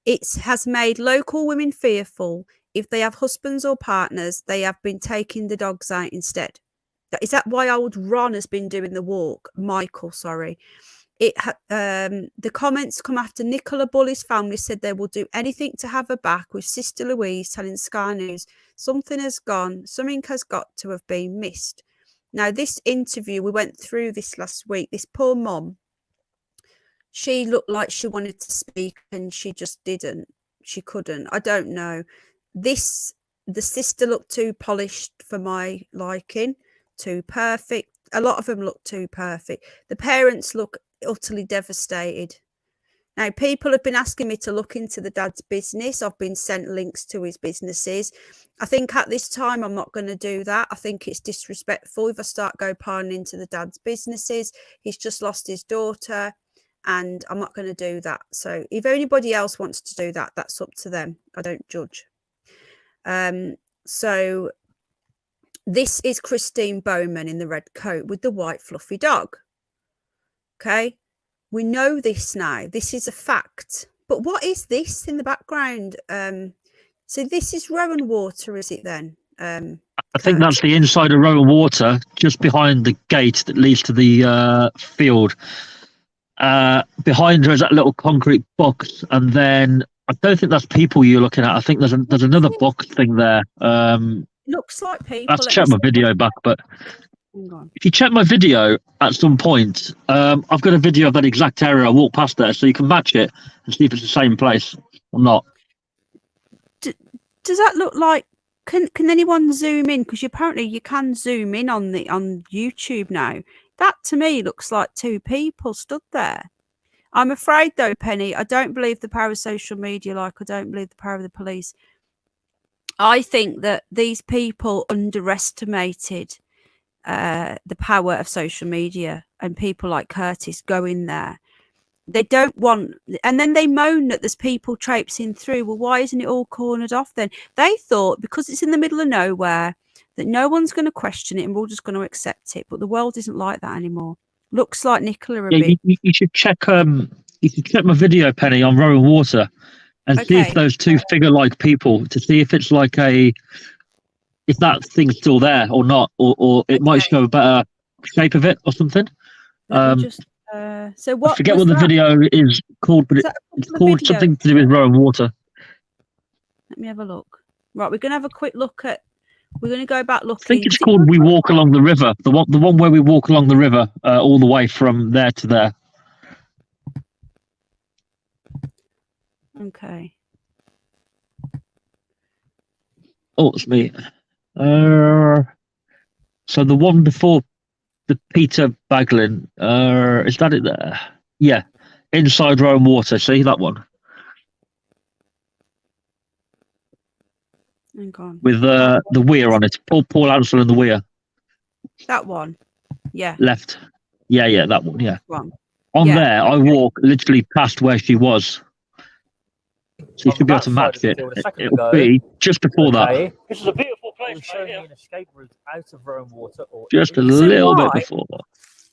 It has made local women fearful. If they have husbands or partners, they have been taking the dogs out instead. Is that why old Ron has been doing the walk? Michael, sorry. The comments come after Nicola Bulley's family said they will do anything to have her back, with Sister Louise telling Sky News something has got to have been missed. Now, this interview, we went through this last week. This poor mom, she looked like she wanted to speak and she just didn't. She couldn't. I don't know. The sister looked too polished for my liking, too perfect. A lot of them look too perfect. The parents look utterly devastated. Now, people have been asking me to look into the dad's business. I've been sent links to his businesses. I think at this time I'm not going to do that. I think it's disrespectful if I start piling into the dad's businesses. He's just lost his daughter and I'm not going to do that. So if anybody else wants to do that, that's up to them. I don't judge. So this is Christine Bowman in the red coat with the white fluffy dog. Okay, we know this now. This is a fact. But what is this in the background? So this is Rowan Water, is it then? I think that's the inside of Rowan Water, just behind the gate that leads to the field. Behind her is that little concrete box, and then I don't think that's people you're looking at. I think there's another box thing there. Looks like people. Let's check my video back, but if you check my video at some point, I've got a video of that exact area. I walked past there, so you can match it and see if it's the same place or not. Does that look like? Can anyone zoom in? Because apparently you can zoom in on YouTube now. That to me looks like two people stood there. I'm afraid though, Penny, I don't believe the power of social media like I don't believe the power of the police. I think that these people underestimated the power of social media, and people like Curtis go in there. They don't want, and then they moan that there's people traipsing through. Well, why isn't it all cornered off then? They thought because it's in the middle of nowhere that no one's going to question it and we're all just going to accept it. But the world isn't like that anymore. Looks like Nicola a bit. You should check my video, Penny, on Rowan Water and see if those two figure-like people, to see if it's like if that thing's still there or not, or it might show a better shape of it or something. So what? I forget what the video is called, but it's called something to do with Rowan Water. Let me have a look. Right, we're going to have a quick look at. We're going to go back looking. I think it's called "We Walk Along the River." The one where we walk along the river all the way from there to there. Okay. Oh, it's me. So the one before the Peter Baglin, is that it there? Yeah, inside Rowan Water. See that one? Hang on. With the weir on it. Paul Ansel and the weir. That one. Yeah. Left. Yeah, that one. Yeah. One. On there, I walk literally past where she was. So you should be able to match it. It will be just before that. This is a beautiful place. We're showing you an escape route out of Rome Water. Or Just a little bit before that.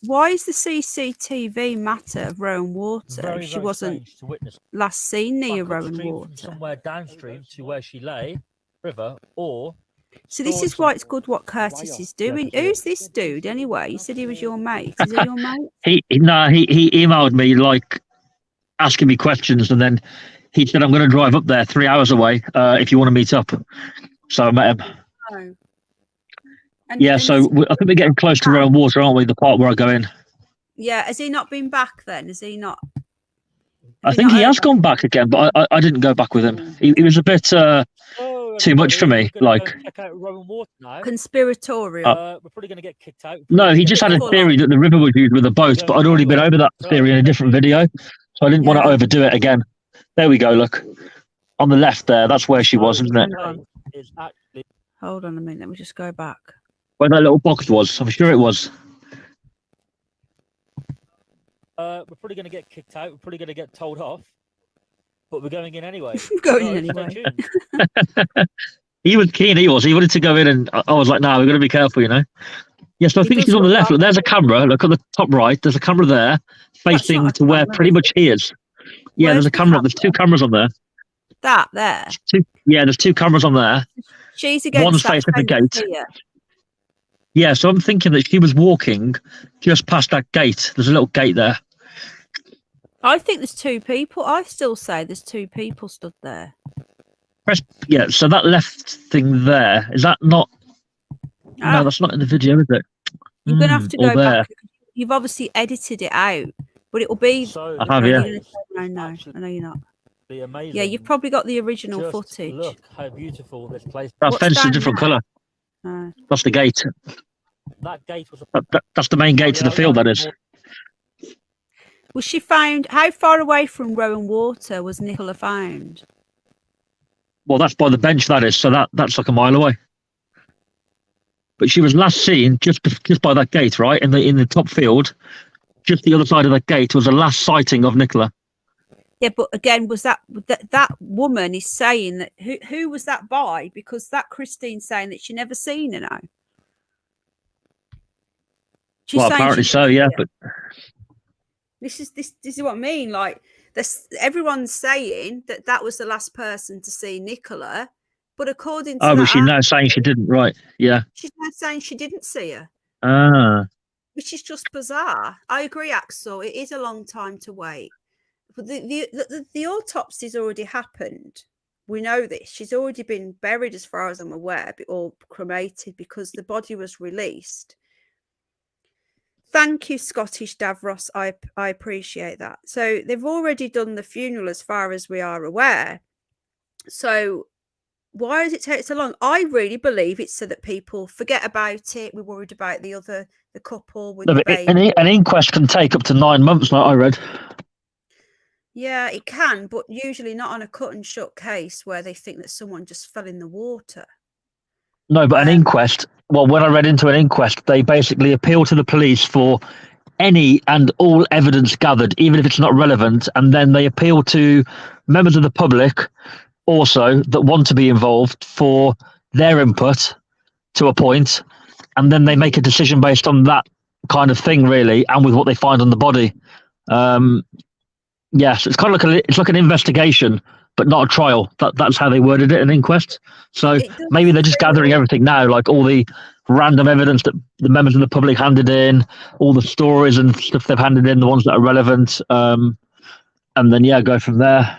Why is the CCTV matter of Rowan Water? Very, She very wasn't strange to witness. last seen near Back Rowan upstream Water. from somewhere downstream to where she lay, river, or So this is why it's good what Curtis is doing. Who's this dude anyway? You said he was your mate. Is he your mate? He emailed me like asking me questions, and then he said, "I'm going to drive up there 3 hours away if you want to meet up." So I met him. Oh. I think we're getting close to Rowan Water, aren't we? The part where I go in. Yeah, has he not been back then? Has he not? I think he has gone back again, but I didn't go back with him. He was a bit too much for me. Like check out Rowan Water now. Conspiratorial. We're probably going to get kicked out. No, he just had a theory that the river was used with a boat, but I'd already been over that theory in a different video, so I didn't want to overdo it again. There we go. Look on the left there. That's where she was, isn't it? Hold on a minute. Let me just go back. Where that little box was. I'm sure it was. We're probably going to get kicked out. We're probably going to get told off, but we're going in anyway. Going in anyway. He was keen. He wanted to go in, and I was like, "No, we've got to be careful, you know." Yes, I think she's on the left. Look, there's a camera. Look at the top right. There's a camera there, facing to where pretty much he is. Yeah, there's a camera. There's two cameras on there. That there. There's two cameras on there. She's against One's facing the gate. Yeah, so I'm thinking that she was walking just past that gate. There's a little gate there. I think there's two people. I still say there's two people stood there. Yeah, so that left thing there, is that not... No, that's not in the video, is it? You're going to have to go back. You've obviously edited it out, but it will be... I have, yeah. No, I know you're not. Be amazing. Yeah, you've probably got the original footage. Look how beautiful this place is. That fence is a different colour. That's the gate. That gate was that's the main gate to the field, that is. Was she found... How far away from Rowan Water was Nicola found? Well, that's by the bench, that is. So that's like a mile away. But she was last seen just by that gate, right? In the top field, just the other side of that gate was the last sighting of Nicola. Yeah, but again, was that woman is saying that who was that by? Because that Christine's saying that she never seen her now. Well, apparently so, yeah. But this is what I mean. Like everyone's saying that was the last person to see Nicola, but according to but she's now saying she didn't. Right? Yeah. She's now saying she didn't see her. Which is just bizarre. I agree, Axel. It is a long time to wait. But the autopsy's already happened. We know this. She's already been buried, as far as I'm aware, or cremated, because the body was released. Thank you, Scottish Davros. I appreciate that. So they've already done the funeral, as far as we are aware. So why does it take so long? I really believe it's so that people forget about it. We're worried about the couple with the baby. An inquest can take up to 9 months, like I read. Yeah, it can, but usually not on a cut and shut case where they think that someone just fell in the water. No, but an inquest, well, when I read into an inquest, they basically appeal to the police for any and all evidence gathered, even if it's not relevant, and then they appeal to members of the public also that want to be involved for their input to a point, and then they make a decision based on that kind of thing, really, and with what they find on the body. Yes, it's kind of like an investigation, but not a trial. That's how they worded it, an inquest. So maybe they're just gathering everything now, like all the random evidence that the members of the public handed in, all the stories and stuff they've handed in, the ones that are relevant, and then go from there.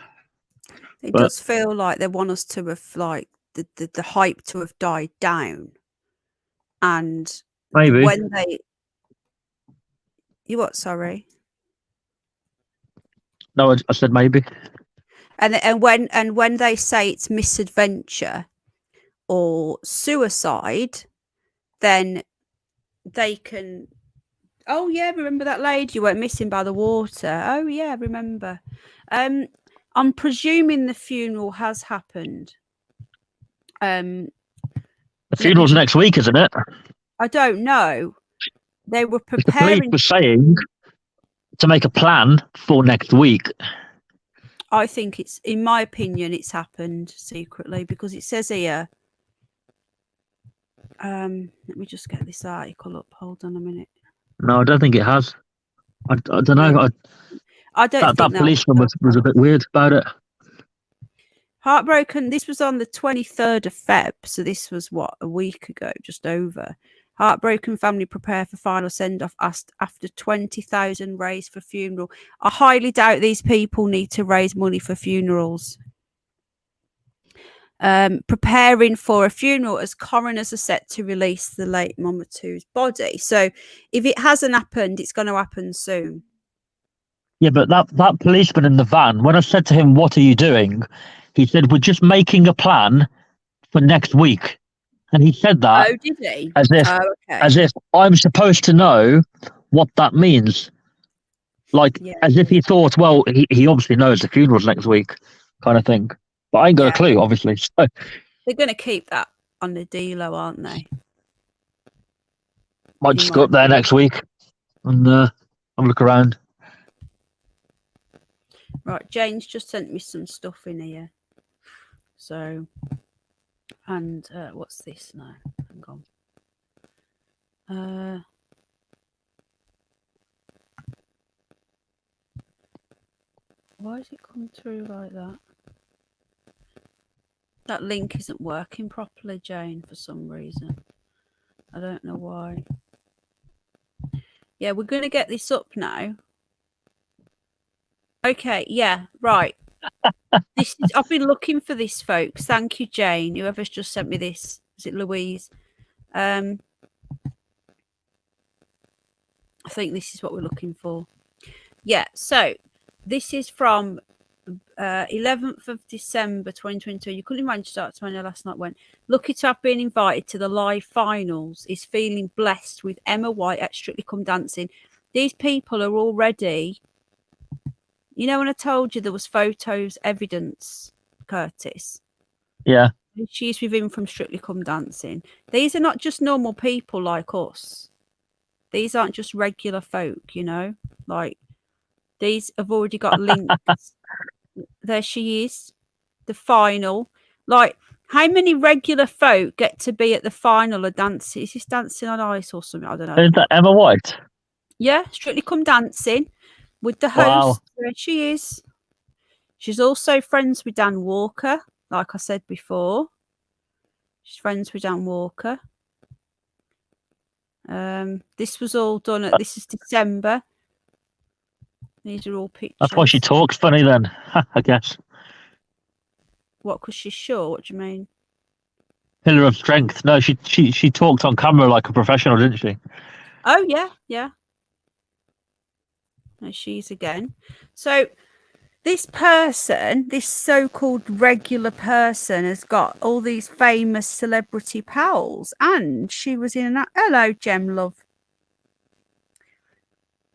It does feel like they want us to have the hype to have died down, and maybe when they, you what? Sorry. No, I said maybe. And when they say it's misadventure or suicide, then they can. Oh yeah, remember that lady you went missing by the water? Oh yeah, remember. I'm presuming the funeral has happened. The funeral's next week, isn't it? I don't know. They were preparing. The police were saying to make a plan for next week. I think it's, in my opinion, it's happened secretly, because it says here. Let me just get this article up. Hold on a minute. No, I don't think it has. I don't know. I don't think that policeman was a bit weird about it. Heartbroken. This was on the 23rd of Feb. So this was what, a week ago, just over. Heartbroken family prepare for final send-off after 20,000 raised for funeral. I highly doubt these people need to raise money for funerals. Preparing for a funeral as coroners are set to release the late Momatu's body. So if it hasn't happened, it's going to happen soon. Yeah, but that policeman in the van, when I said to him, "What are you doing?" he said, "We're just making a plan for next week." And he said that did he? as if I'm supposed to know what that means. Like, as if he thought, well, he obviously knows the funeral's next week, kind of thing. But I ain't got a clue, obviously. So they're going to keep that on the D-Lo, aren't they? Might just go up there next week and have a look around. Right, Jane's just sent me some stuff in here. So, and what's this now? Hang on. Why does it come through like that? That link isn't working properly, Jane, for some reason. I don't know why. Yeah, we're going to get this up now. Okay, yeah, right. This is, I've been looking for this, folks. Thank you, Jane. Whoever's just sent me this. Is it Louise? I think this is what we're looking for. Yeah, so this is from 11th of December 2022. You couldn't imagine start to when last night went. Lucky to have been invited to the live finals. Is feeling blessed with Emma White at Strictly Come Dancing. These people are already, you know, when I told you there was photos evidence, Curtis. Yeah. She's with him from Strictly Come Dancing. These are not just normal people like us. These aren't just regular folk, you know, like these have already got links. There she is, the final. Like, how many regular folk get to be at the final of dancing? Is this Dancing on Ice or something? I don't know. Is that Emma White? Yeah, Strictly Come Dancing with the host. Wow. There she is. She's also friends with Dan Walker, like I said before. She's friends with Dan Walker. This was all done at, this is December. These are all pictures. That's why she talks funny then, I guess. What, because she's short? What do you mean? Pillar of strength. No, she talked on camera like a professional, didn't she? Oh, yeah, yeah. There she is again. So this person, this so-called regular person, has got all these famous celebrity pals, and she was in an... Hello, Gem Love.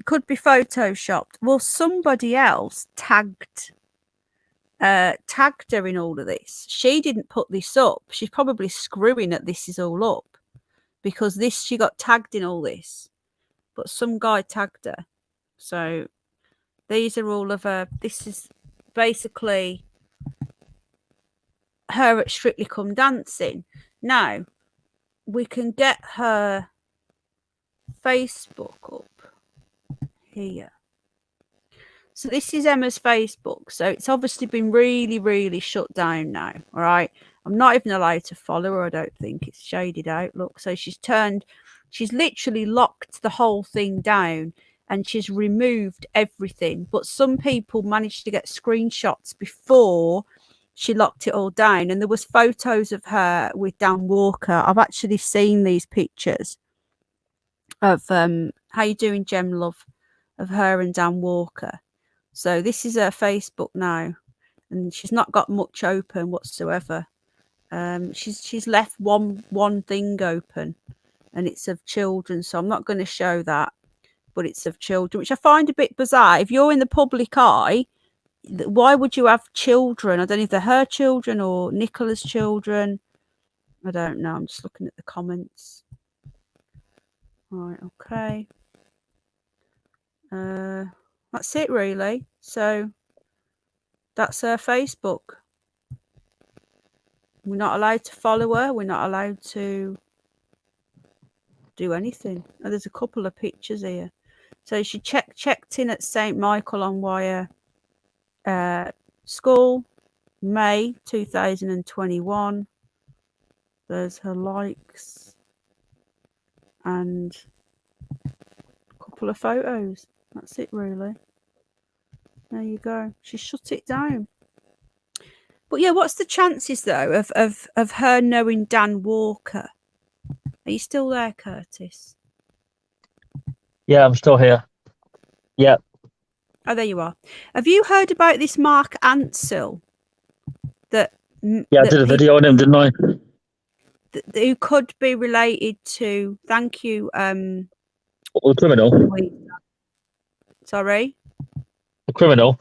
Could be photoshopped. Well, somebody else tagged her in all of this. She didn't put this up. She's probably screwing that this is all up, because this, she got tagged in all this, but some guy tagged her. So these are all of her. This is basically her at Strictly Come Dancing. Now we can get her Facebook up here. So this is Emma's Facebook. So it's obviously been really, really shut down now. All right. I'm not even allowed to follow her. I don't think it's shaded out. Look, so she's literally locked the whole thing down and she's removed everything. But some people managed to get screenshots before she locked it all down. And there was photos of her with Dan Walker. I've actually seen these pictures of, how you doing, Gem Love, of her and Dan Walker. So this is her Facebook now, and she's not got much open whatsoever. She's left one thing open, and it's of children. So I'm not going to show that, but it's of children, which I find a bit bizarre. If you're in the public eye, why would you have children? I don't know if they're her children or Nicola's children. I don't know. I'm just looking at the comments. Right. Okay. That's it, really. So That's her Facebook. We're not allowed to follow her. We're not allowed to do anything. Oh, there's a couple of pictures here. So she checked in at St. Michael on Wire School, May 2021. There's her likes and a couple of photos. That's it, really. There you go. She shut it down. But yeah, what's the chances though of her knowing Dan Walker? Are you still there, Curtis? Yeah, I'm still here. Yeah. Oh, there you are. Have you heard about this Mark Ansel? Yeah, I did a video on him, didn't I? Who could be related to? Thank you. The criminal. Sorry. The criminal.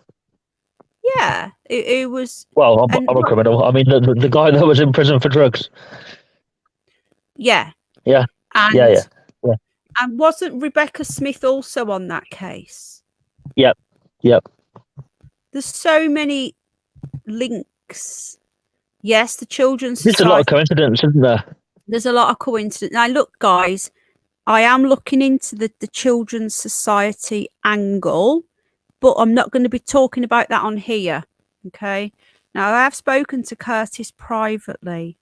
Yeah, it was. Well, I'm a criminal. I mean, the guy that was in prison for drugs. Yeah. Yeah. And, yeah. And wasn't Rebecca Smith also on that case? Yep. There's so many links. Yes, the Children's There's Society. a lot of coincidence, isn't there? There's a lot of coincidence. Now, look, guys, I am looking into the Children's Society angle, but I'm not going to be talking about that on here. Okay. Now, I have spoken to Curtis privately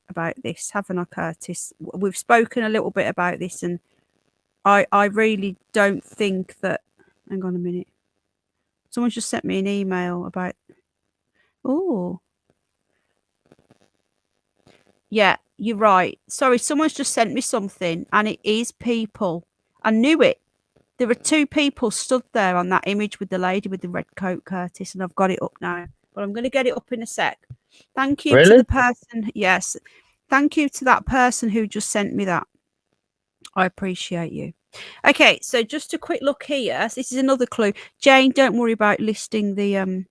about this, haven't I, Curtis? We've spoken a little bit about this, and I really don't think that. Hang on a minute. Someone just sent me an email about. Oh. Yeah, you're right. Sorry, someone's just sent me something, and it is people. I knew it. There are two people stood there on that image with the lady with the red coat, Curtis, and I've got it up now. But I'm going to get it up in a sec. Thank you to the person. Yes. Thank you to that person who just sent me that. I appreciate you. Okay, so just a quick look here. This is another clue. Jane, don't worry about listing the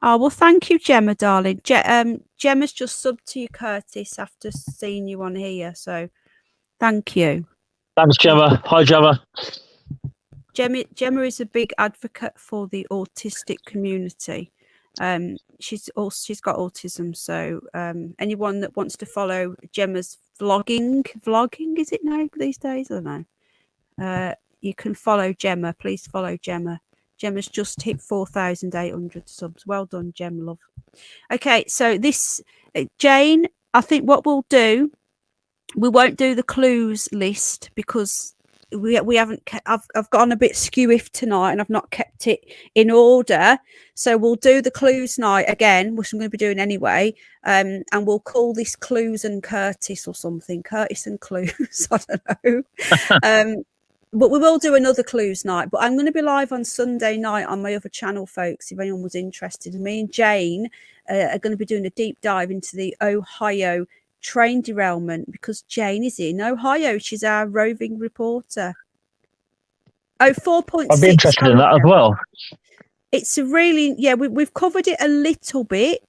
Oh, well, thank you, Gemma, darling. Gemma's just subbed to you, Curtis, after seeing you on here. So thank you. Thanks, Gemma. Hi, Gemma. Gemma is a big advocate for the autistic community. She's got autism. So anyone that wants to follow Gemma's vlogging, is it now these days? I don't know. You can follow Gemma. Please follow Gemma. Gemma's just hit 4,800 subs. Well done, Gem, love. Okay, so this, Jane, I think what we'll do, we won't do the clues list because we haven't. I've gone a bit skewiff tonight, and I've not kept it in order. So we'll do the clues night again, which I'm going to be doing anyway. And we'll call this Clues and Curtis or something. Curtis and Clues. I don't know. But we will do another clues night. But I'm going to be live on Sunday night on my other channel, folks, if anyone was interested. Me and Jane are going to be doing a deep dive into the Ohio train derailment because Jane is in Ohio. She's our roving reporter. Oh, 4.6. I'd be interested in that as well. It's a really, yeah, we've covered it a little bit,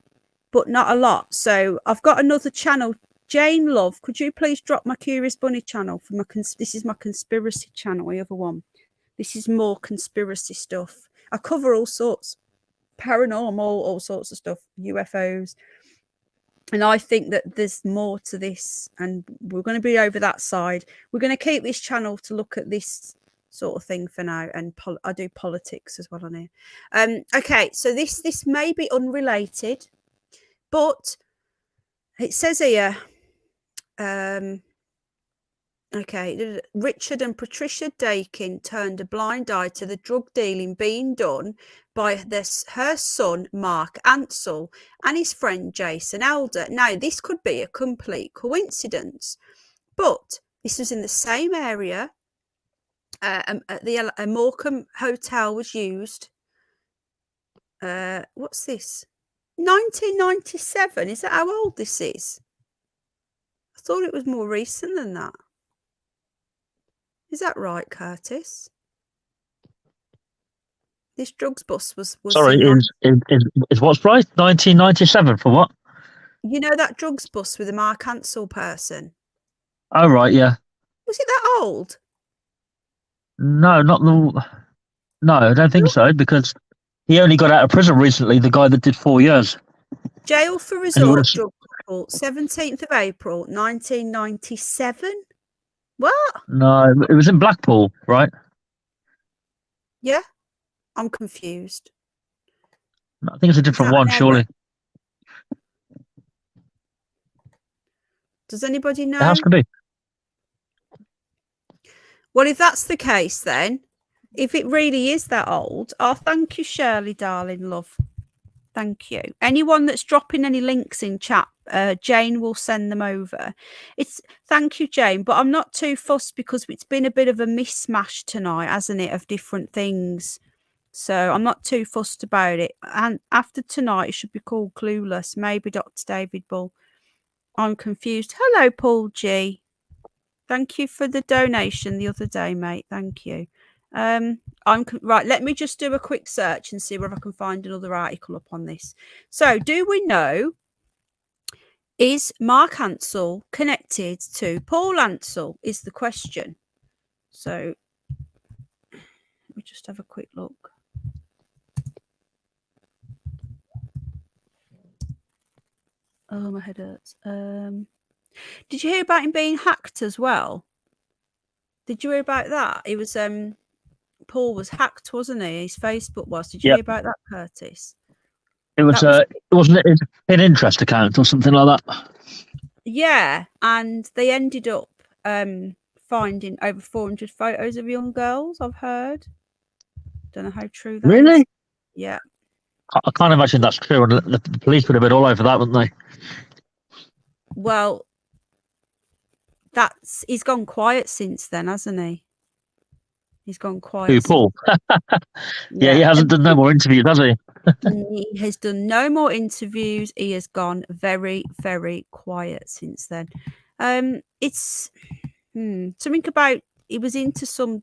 but not a lot. So I've got another channel. Jane, love, could you please drop my Curious Bunny channel for my this is my conspiracy channel, the other one. This is more conspiracy stuff. I cover all sorts, paranormal, all sorts of stuff, UFOs. And I think that there's more to this, and we're going to be over that side. We're going to keep this channel to look at this sort of thing for now, and I do politics as well on here. Okay, so this may be unrelated, but it says here. Okay, Richard and Patricia Dakin turned a blind eye to the drug dealing being done by her son Mark Ansel and his friend Jason Elder. Now, this could be a complete coincidence, but this was in the same area. A Morecambe hotel was used. What's this? 1997. Is that how old this is? I thought it was more recent than that. Is that right, Curtis? This drugs bus was Sorry, is what's right? 1997 for what? You know that drugs bus with the Mark Ansel person? Oh, right, yeah. Was it that old? No, not the... No, I don't think so, because He only got out of prison recently, the guy that did 4 years. Jail for resort drug couple, 17th of April, 1997. What? No, it was in Blackpool, right? Yeah, I'm confused. I think it's a different one, surely. Does anybody know? It has to be. Well, if that's the case, then if it really is that old, oh, thank you, Shirley, darling, love. Thank you. Anyone that's dropping any links in chat, Jane will send them over. Thank you, Jane, but I'm not too fussed because it's been a bit of a mismatch tonight, hasn't it, of different things. So I'm not too fussed about it. And after tonight, it should be called Clueless. Maybe Dr. David Bull. I'm confused. Hello, Paul G. Thank you for the donation the other day, mate. Thank you. Right. Let me just do a quick search and see whether I can find another article up on this. So, do we know, is Mark Ansel connected to Paul Ansel? Is the question. So, let me just have a quick look. Oh, my head hurts. Did you hear about him being hacked as well? Did you hear about that? It was Paul was hacked, wasn't he? His Facebook was. Did you hear about that, Curtis? It was wasn't it an interest account or something like that? Yeah, and they ended up finding over 400 photos of young girls, I've heard. Don't know how true that is. Really? Yeah. I can't imagine that's true. The police would have been all over that, wouldn't they? Well, he's gone quiet since then, hasn't he? He's gone quiet. Who, Paul? Yeah, he hasn't done no more interviews, has he? He has done no more interviews. He has gone very, very quiet since then. It's something about he was into some.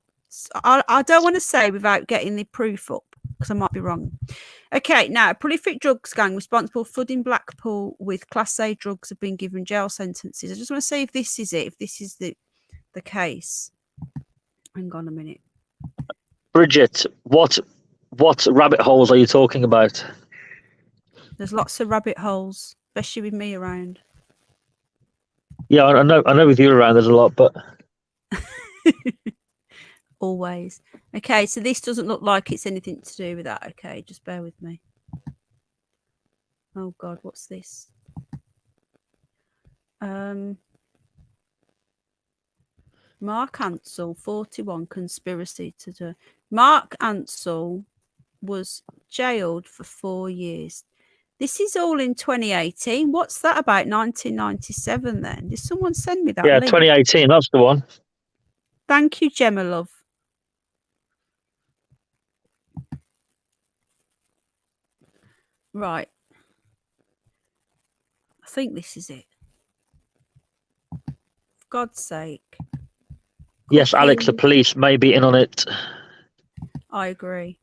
I don't want to say without getting the proof up because I might be wrong. Okay, now a prolific drugs gang responsible for flooding Blackpool with Class A drugs have been given jail sentences. I just want to say if this is it, if this is the case. Hang on a minute. Bridget, what rabbit holes are you talking about? There's lots of rabbit holes, especially with me around. Yeah, I know with you around there's a lot, but always. Okay, so this doesn't look like it's anything to do with that. Okay, just bear with me. Oh God, what's this? Mark Ansel, 41, conspiracy to do. Mark Ansel was jailed for 4 years. This is all in 2018. What's that about 1997 then? Did someone send me that link? 2018, that's the one. Thank you, Gemma, love. Right. I think this is it. For God's sake. Yes, Alex, the police may be in on it. I agree.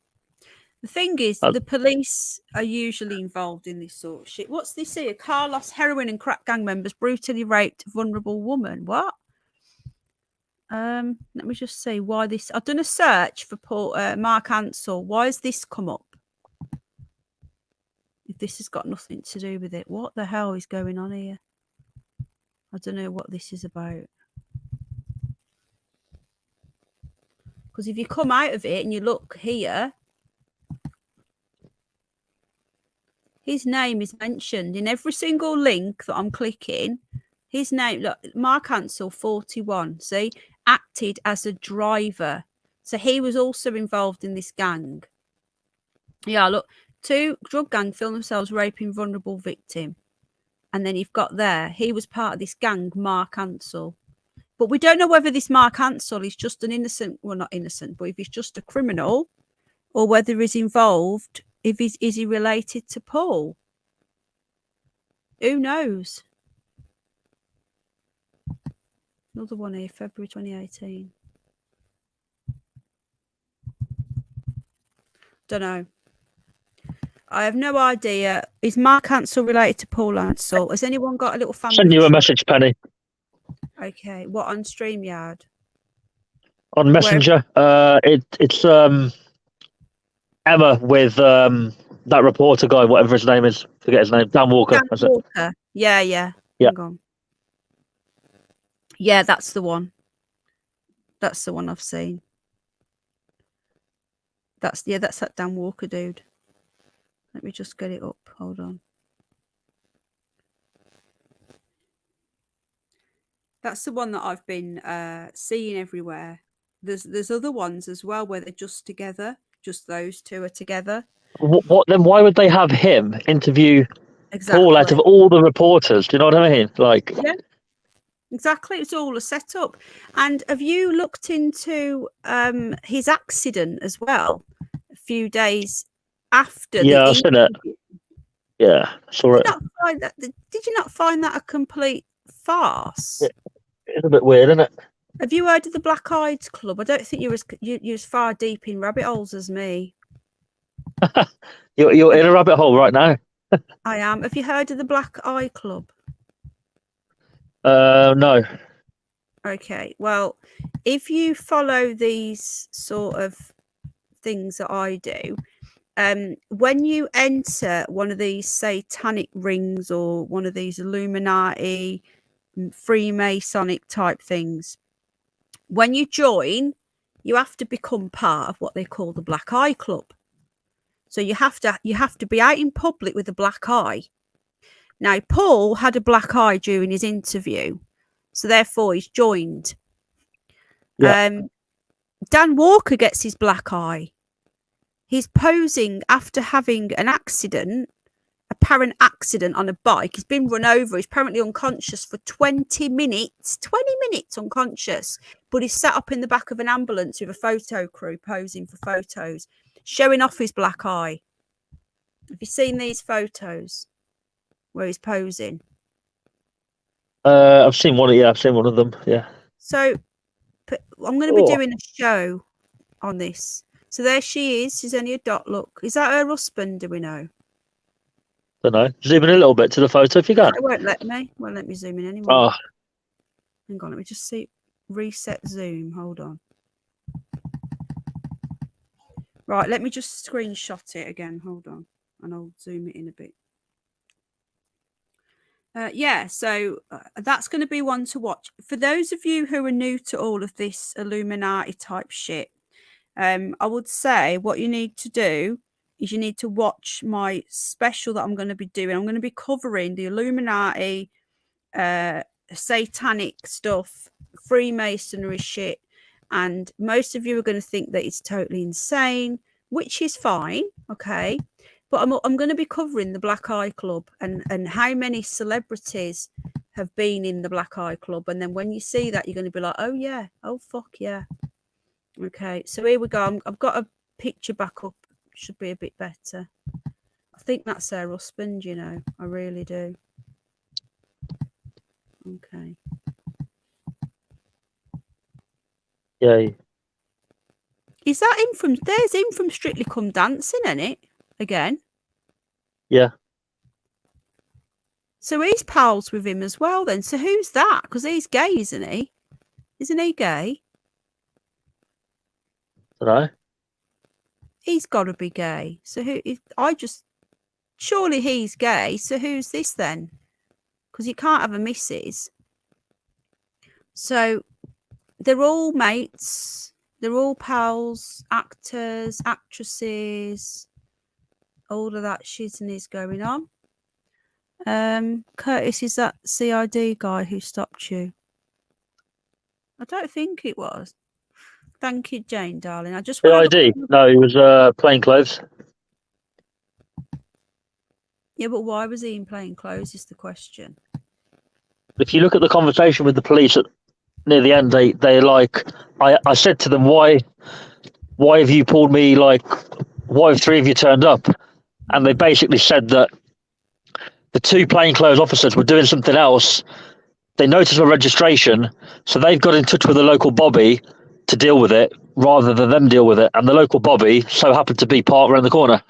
The thing is, the police are usually involved in this sort of shit. What's this here? Carlos, heroin and crack gang members brutally raped vulnerable woman. What? Let me just see why this. I've done a search for Mark Ansel. Why has this come up? If this has got nothing to do with it, what the hell is going on here? I don't know what this is about. Because if you come out of it and you look here, his name is mentioned in every single link that I'm clicking. His name, look, Mark Ansel, 41, see, acted as a driver. So he was also involved in this gang. Yeah, look, 2 drug gang film themselves raping vulnerable victim. And then you've got there, he was part of this gang, Mark Ansel. But we don't know whether this Mark Ansel is just an innocent, well, not innocent, but if he's just a criminal or whether he's involved, is he related to Paul? Who knows? Another one here, February 2018. Don't know. I have no idea. Is Mark Ansel related to Paul Ansel? Has anyone got a little family? Send you a message, Penny. Okay, what, on StreamYard? On Messenger. It's Emma with that reporter guy, whatever his name is. Forget his name. Dan Walker. Dan Walker. Yeah. Yeah. Hang on. Yeah, that's the one. That's the one I've seen. That's that Dan Walker dude. Let me just get it up. Hold on. That's the one that I've been seeing everywhere. There's other ones as well where they're just together. Just those two are together. What then? Why would they have him interview Paul out of all the reporters? Do you know what I mean? Like, yeah, exactly. It's all a setup. And have you looked into his accident as well? A few days after. Yeah, I've seen it. Yeah, saw it. Did you not find that a complete farce? It's a bit weird, isn't it? Have you heard of the Black Eyed Club? I don't think you're as far deep in rabbit holes as me. You're in a rabbit hole right now. I am. Have you heard of the Black Eye Club? No. Okay. Well, if you follow these sort of things that I do, when you enter one of these satanic rings or one of these Illuminati, Freemasonic type things, when you join, you have to become part of what they call the Black Eye Club. So you have to be out in public with a black eye. Now, Paul had a black eye during his interview, so therefore he's joined. Yeah. Dan Walker gets his black eye. He's posing after having an accident, apparent accident on a bike. He's been run over. He's apparently unconscious for 20 minutes. 20 minutes unconscious. But he's sat up in the back of an ambulance with a photo crew posing for photos, showing off his black eye. Have you seen these photos where he's posing? I've seen one. Yeah, I've seen one of them. Yeah. So I'm going to be doing a show on this. So there she is. She's only a dot. Look, is that her husband? Do we know? Don't know. Zoom in a little bit to the photo if you can. It won't let me. Won't let me zoom in anymore. Oh. Hang on. Let me just see. Reset zoom. Hold on. Right. Let me just screenshot it again. Hold on, and I'll zoom it in a bit. Yeah, so that's going to be one to watch. For those of you who are new to all of this Illuminati type shit, I would say what you need to do is you need to watch my special that I'm going to be doing. I'm going to be covering the Illuminati, satanic stuff, Freemasonry shit, and most of you are going to think that it's totally insane, which is fine, okay? But I'm going to be covering the Black Eye Club and how many celebrities have been in the Black Eye Club. And then when you see that, you're going to be like, oh, yeah. Oh, fuck, yeah. Okay, so here we go. I've got a picture back up. Should be a bit better. I think that's her husband, you know. I really do. Okay. Yeah. Is that him from... There's him from Strictly Come Dancing, isn't it? Again. Yeah. So he's pals with him as well then. So who's that? Because he's gay, isn't he? Isn't he gay? Don't know. He's got to be gay. So surely he's gay. So who's this then? Because you can't have a missus. So they're all mates. They're all pals, actors, actresses. All of that shizzing is going on. Curtis, is that CID guy who stopped you? I don't think it was. Thank you, Jane, darling. I just CID? No, he was plain clothes. Yeah, but why was he in plain clothes is the question. If you look at the conversation with the police near the end, they like, I said to them, why have you pulled me, like, why have three of you turned up? And they basically said that the two plainclothes officers were doing something else. They noticed my registration, so they've got in touch with the local bobby to deal with it rather than them deal with it. And the local bobby so happened to be parked around the corner,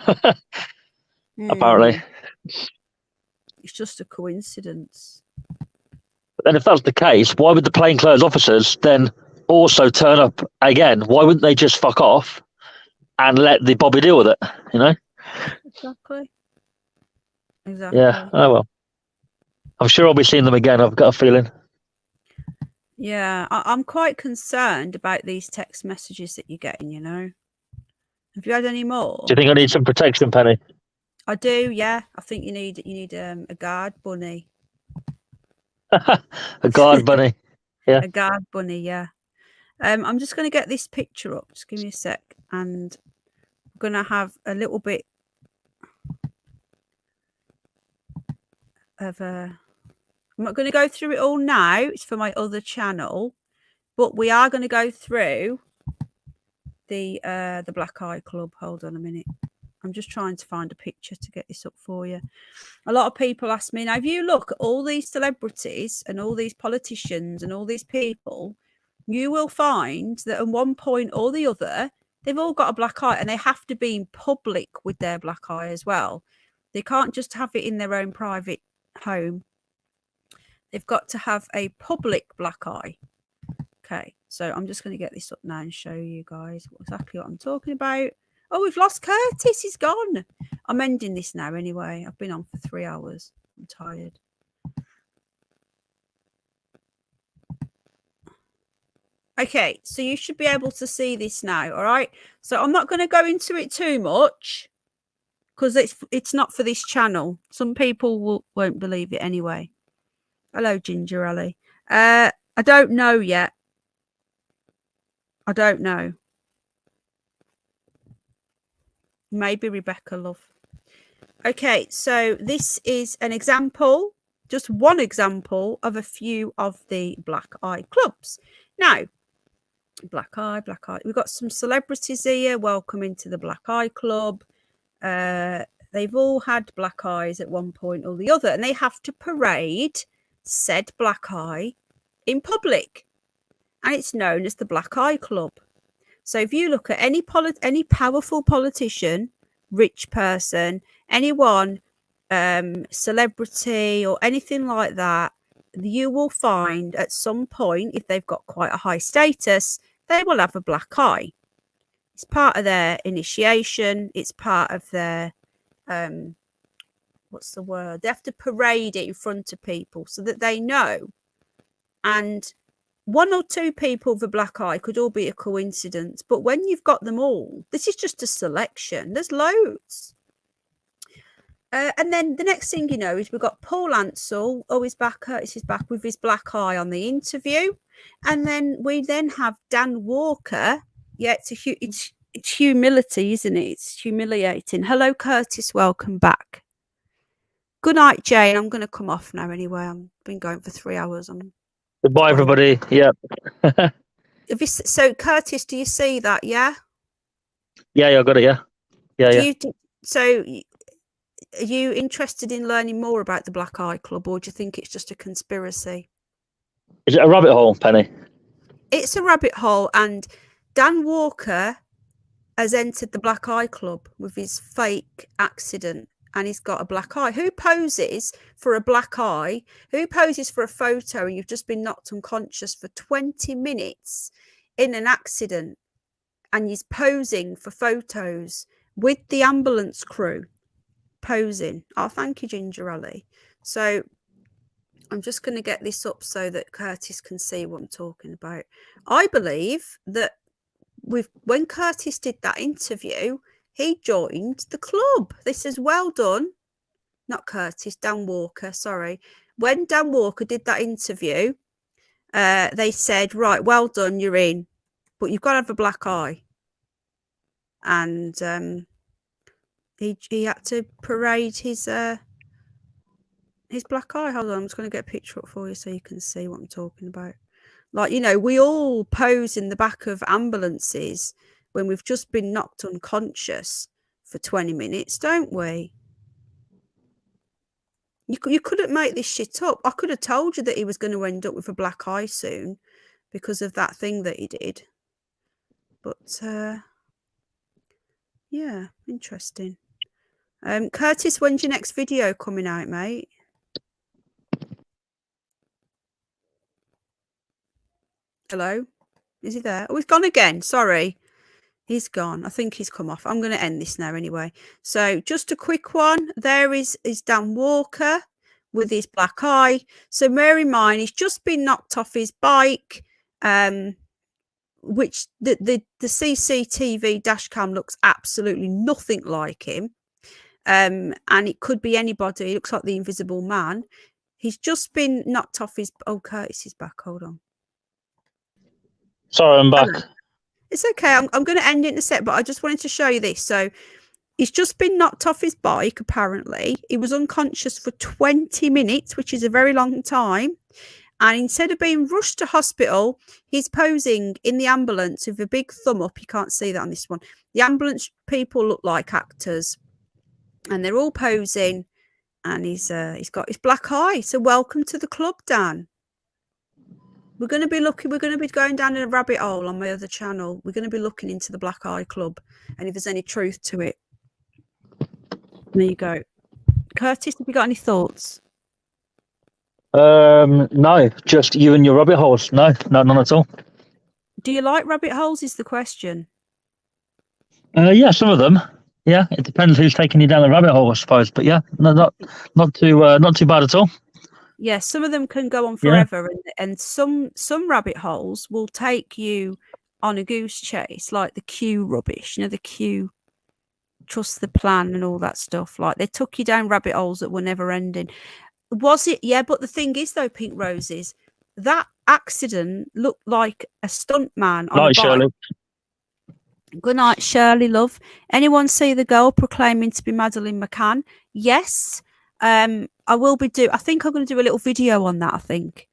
apparently. It's just a coincidence. But then if that's the case, why would the plainclothes officers then also turn up again? Why wouldn't they just fuck off and let the Bobby deal with it. You know. Exactly. Exactly. Yeah. Oh well. I'm sure I'll be seeing them again. I've got a feeling. Yeah, I'm quite concerned about these text messages that you're getting. You know, have you had any more? Do you think I need some protection, Penny? I do. Yeah, I think you need a guard bunny. A guard bunny. Yeah. A guard bunny. Yeah. I'm just going to get this picture up. Just give me a sec, and I'm going to have a little bit of a. I'm not going to go through it all now. It's for my other channel, but we are going to go through the Black Eye Club. Hold on a minute. I'm just trying to find a picture to get this up for you. A lot of people ask me, now if you look at all these celebrities and all these politicians and all these people, you will find that at one point or the other, they've all got a black eye, and they have to be in public with their black eye as well. They can't just have it in their own private home. They've got to have a public black eye. Okay, so I'm just going to get this up now and show you guys exactly what I'm talking about. Oh, we've lost Curtis. He's gone. I'm ending this now anyway. I've been on for 3 hours. I'm tired. Okay, so you should be able to see this now, all right? So I'm not going to go into it too much because it's not for this channel. Some people won't believe it anyway. Hello, Ginger Ellie. I don't know yet. I don't know. Maybe Rebecca, love. Okay, so this is an example, just one example of a few of the Black Eye clubs. Now, Black Eye. We've got some celebrities here. Welcome into the Black Eye Club. They've all had black eyes at one point or the other, and they have to parade said black eye in public, and it's known as the Black Eye Club. So if you look at any powerful politician, rich person, anyone, celebrity or anything like that, you will find at some point, if they've got quite a high status, they will have a black eye. It's part of their initiation. It's part of their, what's the word? They have to parade it in front of people so that they know. And one or two people with a black eye could all be a coincidence. But when you've got them all, this is just a selection. There's loads. And then the next thing you know is we've got Paul Ansel. Oh, he's back. Curtis is back with his black eye on the interview. And then we have Dan Walker. Yeah, it's humility, isn't it? It's humiliating. Hello, Curtis. Welcome back. Good night, Jane. I'm going to come off now anyway. I've been going for 3 hours. Goodbye, everybody. Yeah. So, Curtis, do you see that? Yeah. Yeah, I got it. Yeah. Yeah. So, are you interested in learning more about the Black Eye Club, or do you think it's just a conspiracy? Is it a rabbit hole, Penny? It's a rabbit hole, and Dan Walker has entered the Black Eye Club with his fake accident, and he's got a black eye. Who poses for a black eye? Who poses for a photo and you've just been knocked unconscious for 20 minutes in an accident, and he's posing for photos with the ambulance crew? Posing. Oh, thank you, Ginger Ellie. So I'm just going to get this up so that Curtis can see what I'm talking about. I believe that when Curtis did that interview, he joined the club. This is well done. Not Curtis, Dan Walker, sorry. When Dan Walker did that interview, they said, right, well done, you're in, but you've got to have a black eye. And he had to parade his black eye. Hold on, I'm just going to get a picture up for you so you can see what I'm talking about. Like, you know, we all pose in the back of ambulances when we've just been knocked unconscious for 20 minutes, don't we? You couldn't make this shit up. I could have told you that he was going to end up with a black eye soon because of that thing that he did. But, yeah, interesting. Curtis, when's your next video coming out, mate? Hello? Is he there? Oh, he's gone again. Sorry. He's gone. I think he's come off. I'm going to end this now anyway. So just a quick one. There is Dan Walker with his black eye. So bear in mind, he's just been knocked off his bike, which the CCTV dash cam looks absolutely nothing like him. And it could be anybody. It looks like the Invisible Man. He's just been knocked off his... Oh, Curtis is back. Hold on. Sorry, I'm back. Hello. It's okay. I'm going to end it in a sec, but I just wanted to show you this. So he's just been knocked off his bike, apparently. He was unconscious for 20 minutes, which is a very long time. And instead of being rushed to hospital, he's posing in the ambulance with a big thumb up. You can't see that on this one. The ambulance people look like actors, and they're all posing. And he's got his black eye. So welcome to the club, Dan. We're going to be looking. We're going to be going down in a rabbit hole on my other channel. We're going to be looking into the Black Eye Club, and if there's any truth to it. There you go. Curtis, have you got any thoughts? No, just you and your rabbit holes. No, none at all. Do you like rabbit holes? Is the question. Yeah, some of them. Yeah, it depends who's taking you down the rabbit hole, I suppose. But yeah, no, not too bad at all. Yeah, some of them can go on forever, and some rabbit holes will take you on a goose chase, like the Q rubbish. You know, the Q, trust the plan and all that stuff. Like they took you down rabbit holes that were never ending. Was it? Yeah, but the thing is, though, Pink Roses, that accident looked like a stunt man on a bike. Shirley. Good night, Shirley, love. Anyone see the girl proclaiming to be Madeleine McCann? Yes. I will be I think I'm going to do a little video on that, I think.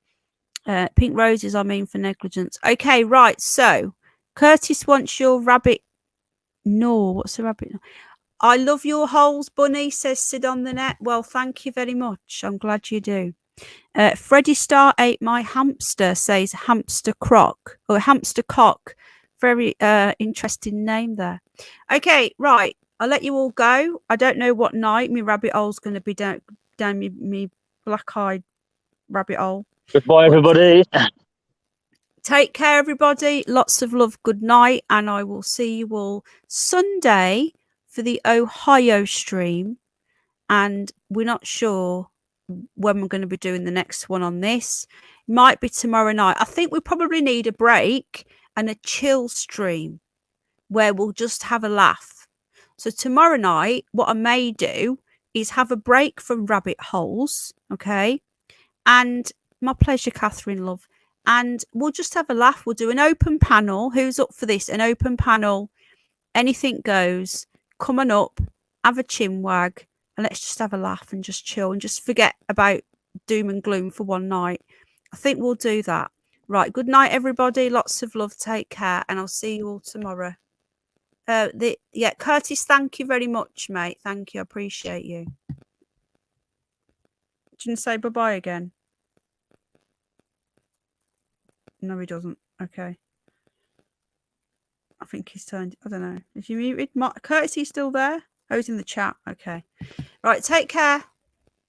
Pink Roses, I mean, for negligence. Okay, right. So Curtis wants your rabbit. No, what's a rabbit? I love your holes, Bunny, says Sid on the net. Well, thank you very much. I'm glad you do. Freddie Star ate my hamster, says Hamster Croc or Hamster Cock. Very interesting name there. Okay, right. I'll let you all go. I don't know what night my rabbit hole's going to be down me black-eyed rabbit hole. Goodbye, everybody. Take care, everybody. Lots of love. Good night. And I will see you all Sunday for the Ohio stream. And we're not sure when we're going to be doing the next one on this. Might be tomorrow night. I think we probably need a break and a chill stream where we'll just have a laugh. So tomorrow night, what I may do is have a break from rabbit holes, okay? And my pleasure, Catherine, love. And we'll just have a laugh. We'll do an open panel. Who's up for this? An open panel. Anything goes. Come on up. Have a chin wag. And let's just have a laugh and just chill and just forget about doom and gloom for one night. I think we'll do that. Right. Good night, everybody. Lots of love. Take care. And I'll see you all tomorrow. Curtis, thank you very much, mate. Thank you. I appreciate you. Didn't say bye-bye again. No, he doesn't. Okay. I think he's turned. I don't know. Is he muted? Curtis, he's still there? Oh, he's in the chat. Okay. Right. Take care.